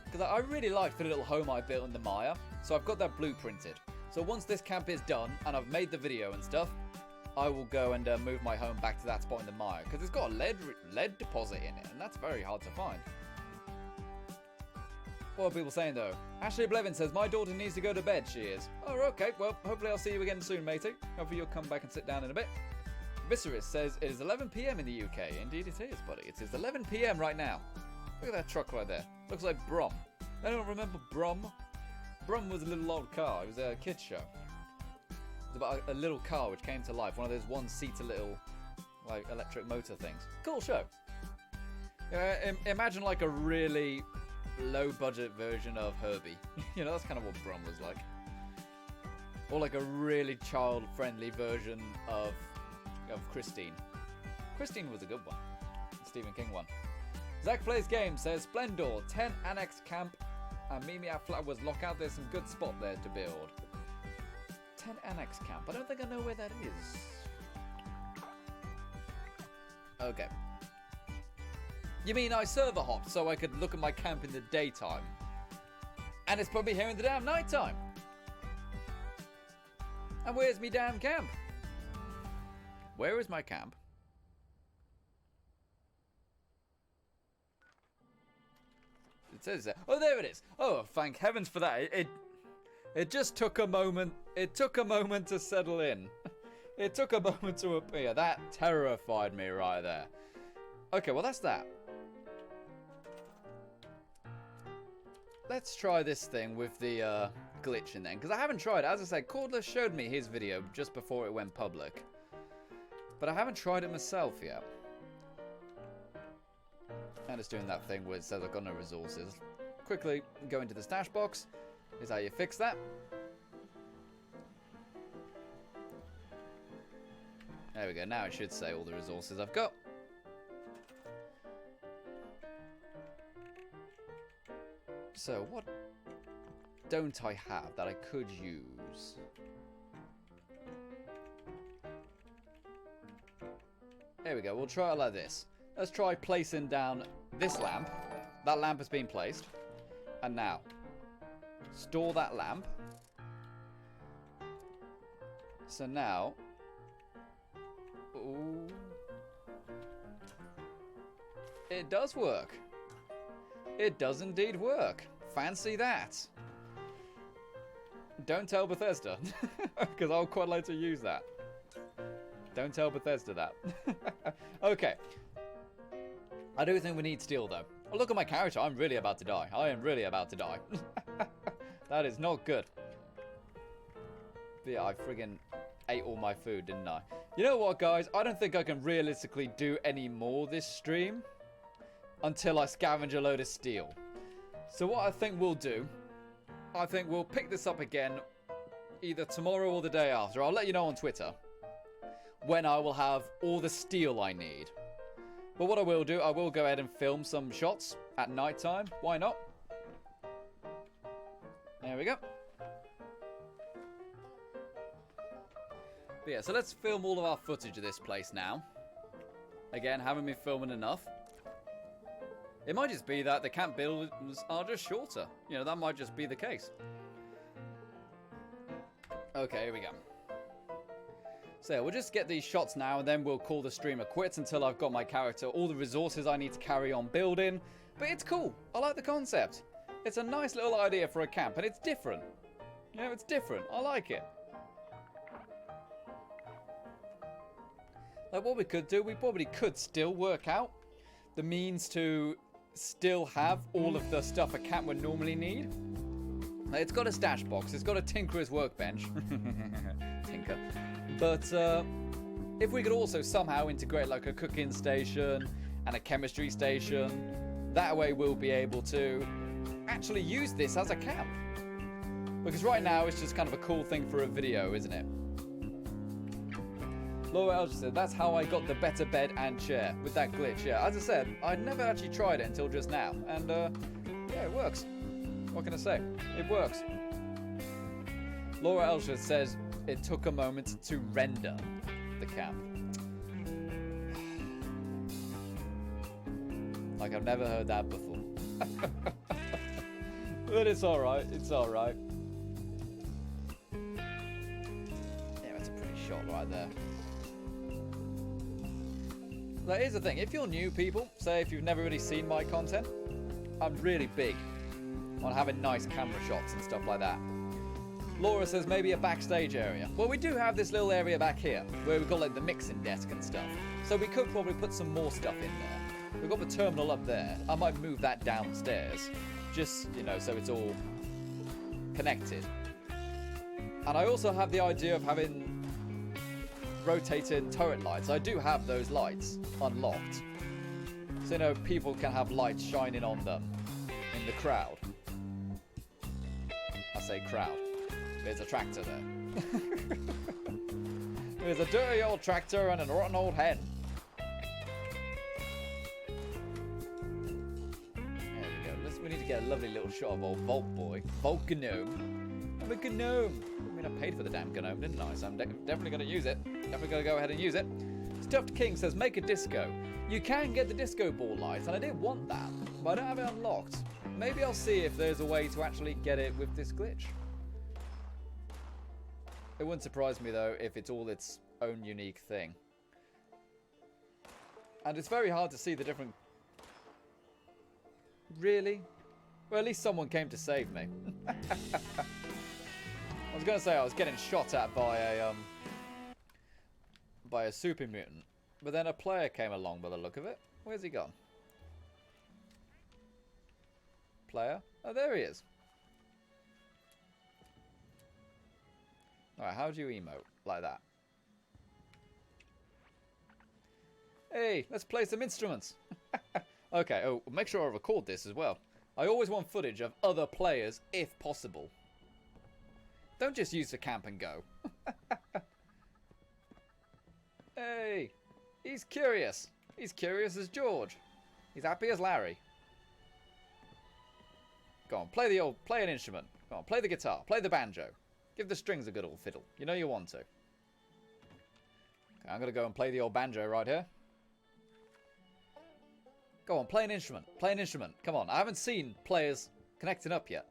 Speaker 1: Because I really liked the little home I built in the Maya. So I've got that blueprinted. So once this camp is done, and I've made the video and stuff, I will go and move my home back to that spot in the Maya. Because it's got a lead deposit in it, and that's very hard to find. What are people saying though? Ashley Blevin says, my daughter needs to go to bed, she is. Oh, okay, well, hopefully I'll see you again soon, matey. Hopefully you'll come back and sit down in a bit. Viserys says, it is 11 PM in the UK. Indeed it is, buddy. It is 11 PM right now. Look at that truck right there. Looks like Brum. Anyone remember Brum? Brum was a little old car. It was a kids show. It was about a little car which came to life. One of those one-seater little, like, electric motor things. Cool show. Imagine like a really low-budget version of Herbie. You know, that's kind of what Brum was like. Or like a really child-friendly version of Christine. Christine was a good one. Stephen King one. Zach Plays Game says, Splendor, 10 Annex Camp, and Meet Me at Flowers Lockout. There's some good spot there to build. 10 Annex Camp. I don't think I know where that is. Okay. You mean I server hopped so I could look at my camp in the daytime? And it's probably here in the damn nighttime. And where's me damn camp? Where is my camp? It says that. Oh, there it is. Oh, thank heavens for that. It just took a moment. It took a moment to settle in. It took a moment to appear. That terrified me right there. Okay, well, that's that. Let's try this thing with the glitch in then. Because I haven't tried it. As I said, Cordless showed me his video just before it went public. But I haven't tried it myself yet. And it's doing that thing where it says I've got no resources. Quickly go into the stash box. Is how you fix that. There we go. Now it should say all the resources I've got. So what don't I have that I could use? There we go. We'll try it like this. Let's try placing down this lamp. That lamp has been placed. And now, store that lamp. So now, ooh, it does work. It does indeed work. Fancy that. Don't tell Bethesda, because I'll quite like to use that. Don't tell Bethesda that. Okay. I do think we need steel, though. Oh, look at my character. I'm really about to die. I am really about to die. That is not good. But yeah, I friggin' ate all my food, didn't I? You know what, guys? I don't think I can realistically do any more this stream until I scavenge a load of steel. So what I think we'll do, I think we'll pick this up again either tomorrow or the day after. I'll let you know on Twitter when I will have all the steel I need. But what I will do, I will go ahead and film some shots at night time. Why not? There we go. But yeah, so let's film all of our footage of this place now. Again, haven't been filming enough. It might just be that the camp builds are just shorter. You know, that might just be the case. Okay, here we go. So yeah, we'll just get these shots now, and then we'll call the streamer quits until I've got my character, all the resources I need to carry on building. But it's cool. I like the concept. It's a nice little idea for a camp, and it's different. You know, it's different. I like it. Like, what we could do, we probably could still work out the means to still have all of the stuff a camp would normally need. Like, it's got a stash box. It's got a tinkerer's workbench. Tinker. But if we could also somehow integrate like a cooking station and a chemistry station, that way we'll be able to actually use this as a camp. Because right now it's just kind of a cool thing for a video, isn't it? Laura Elger said, that's how I got the better bed and chair with that glitch. Yeah, as I said, I'd never actually tried it until just now. And yeah, it works. What can I say? It works. Laura Elger says, it took a moment to render the camp. Like, I've never heard that before. But it's alright, it's alright. Yeah, that's a pretty shot right there. Now, here's the thing. If you're new, people, say if you've never really seen my content, I'm really big on having nice camera shots and stuff like that. Laura says maybe a backstage area. Well, we do have this little area back here where we've got like the mixing desk and stuff. So we could probably put some more stuff in there. We've got the terminal up there. I might move that downstairs. Just, you know, so it's all connected. And I also have the idea of having rotating turret lights. I do have those lights unlocked. So, you know, people can have lights shining on them in the crowd. I say crowd. There's a tractor there. There's a dirty old tractor and a rotten old hen. There we go. We need to get a lovely little shot of old Vault Boy. Vault Gnome. I'm a gnome. I mean, I paid for the damn gnome, didn't I? So I'm definitely going to use it. Definitely going to go ahead and use it. Stuffed King says, make a disco. You can get the disco ball lights, and I did want that, but I don't have it unlocked. Maybe I'll see if there's a way to actually get it with this glitch. It wouldn't surprise me, though, if it's all its own unique thing. And it's very hard to see the different... Really? Well, at least someone came to save me. I was going to say I was getting shot at by a super mutant. But then a player came along by the look of it. Where's he gone? Player? Oh, there he is. Alright, how do you emote? Like that. Hey, let's play some instruments. Okay, oh, make sure I record this as well. I always want footage of other players, if possible. Don't just use the camp and go. Hey, he's curious. He's curious as George. He's happy as Larry. Go on, play an instrument. Go on, play the guitar, play the banjo. Give the strings a good old fiddle. You know you want to. Okay, I'm going to go and play the old banjo right here. Go on, play an instrument. Play an instrument. Come on, I haven't seen players connecting up yet.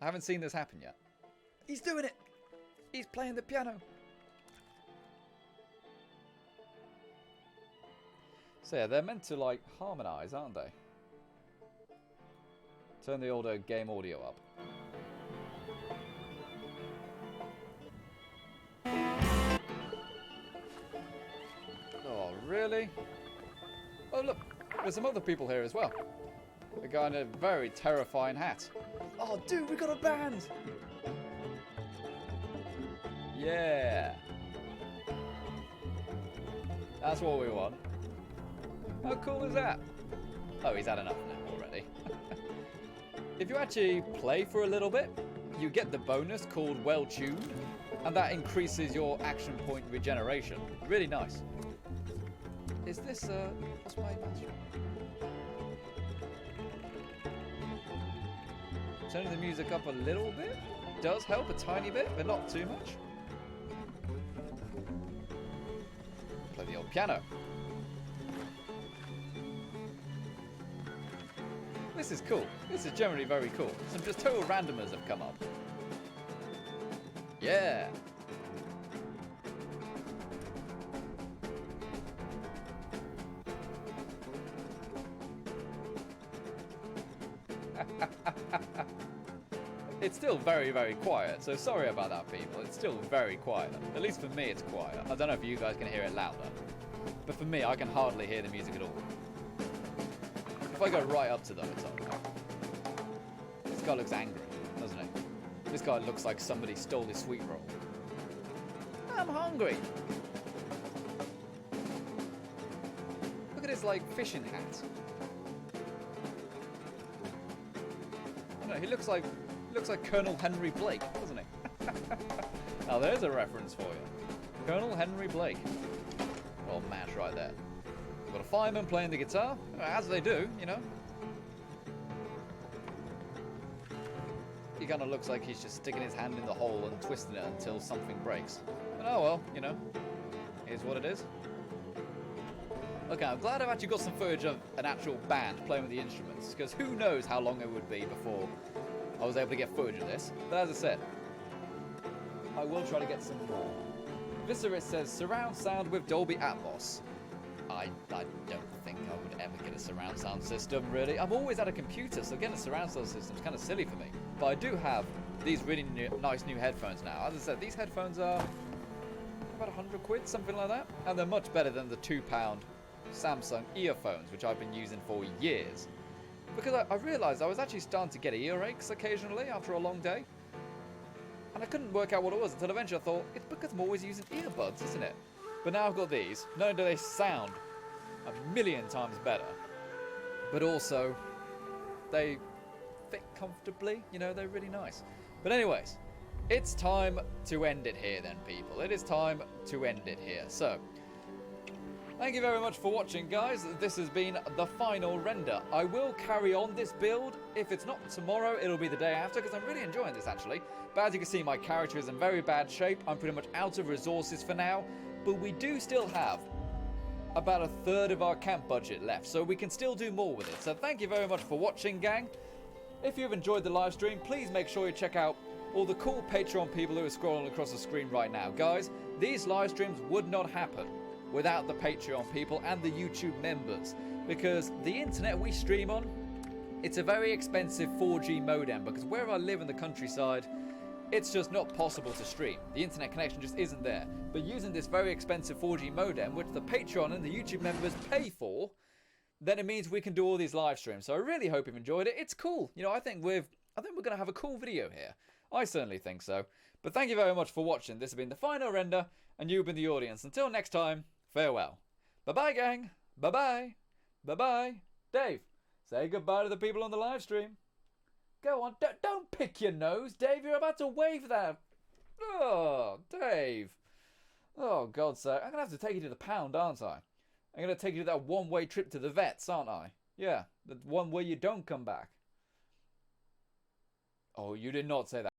Speaker 1: I haven't seen this happen yet. He's doing it. He's playing the piano. So yeah, they're meant to like harmonize, aren't they? Turn the audio game audio up. Oh, really? Oh, look. There's some other people here as well. A guy in a very terrifying hat. Oh, dude, we got a band! Yeah! That's what we want. How cool is that? Oh, he's had enough now already. If you actually play for a little bit, you get the bonus called Well Tuned, and that increases your action point regeneration. Really nice. Is this, what's my master? Turning the music up a little bit does help a tiny bit, but not too much. Play the old piano. This is cool. This is generally very cool. Some just total randomers have come up. Yeah. It's still very, very quiet, so sorry about that, people. It's still very quiet. At least for me, it's quiet. I don't know if you guys can hear it louder. But for me, I can hardly hear the music at all. If I go right up to them, it's okay. This guy looks angry, doesn't he? This guy looks like somebody stole his sweet roll. I'm hungry. Look at his, like, fishing hat. I don't know, he looks like Colonel Henry Blake, doesn't he? Now there's a reference for you. Colonel Henry Blake. Well, mash right there. We've got a fireman playing the guitar, as they do, you know. He kind of looks like he's just sticking his hand in the hole and twisting it until something breaks. But oh well, you know. Here's what it is. Okay, I'm glad I've actually got some footage of an actual band playing with the instruments, because who knows how long it would be before I was able to get footage of this. But as I said, I will try to get some more. Visceris says, surround sound with Dolby Atmos. I don't think I would ever get a surround sound system, really. I'm always at a computer, so getting a surround sound system is kind of silly for me. But I do have these really nice new headphones now. As I said, these headphones are about 100 quid, something like that. And they're much better than the £2 Samsung earphones, which I've been using for years. Because I realised I was actually starting to get earaches occasionally after a long day. And I couldn't work out what it was until eventually I thought, it's because I'm always using earbuds, isn't it? But now I've got these. Not only do they sound a million times better, but also they fit comfortably. You know, they're really nice. But anyways, it's time to end it here then, people. It is time to end it here. So, thank you very much for watching, guys. This has been the final render. I will carry on this build. If it's not tomorrow, it'll be the day after, because I'm really enjoying this, actually. But as you can see, my character is in very bad shape. I'm pretty much out of resources for now. But we do still have about a third of our camp budget left, so we can still do more with it. So thank you very much for watching, gang. If you've enjoyed the live stream, please make sure you check out all the cool Patreon people who are scrolling across the screen right now. Guys, these live streams would not happen without the Patreon people and the YouTube members, because the internet we stream on, it's a very expensive 4G modem, because where I live in the countryside, it's just not possible to stream. The internet connection just isn't there. But using this very expensive 4G modem, which the Patreon and the YouTube members pay for, then it means we can do all these live streams. So I really hope you've enjoyed it. It's cool. You know, I think we're going to have a cool video here. I certainly think so. But thank you very much for watching. This has been the final render, and you've been the audience. Until next time, farewell. Bye-bye, gang. Bye-bye. Bye-bye. Dave, say goodbye to the people on the live stream. Go on. Don't pick your nose, Dave. You're about to wave that. Oh, Dave. Oh, God's sake. I'm going to have to take you to the pound, aren't I? I'm going to take you to that one-way trip to the vets, aren't I? Yeah, the one where you don't come back. Oh, you did not say that.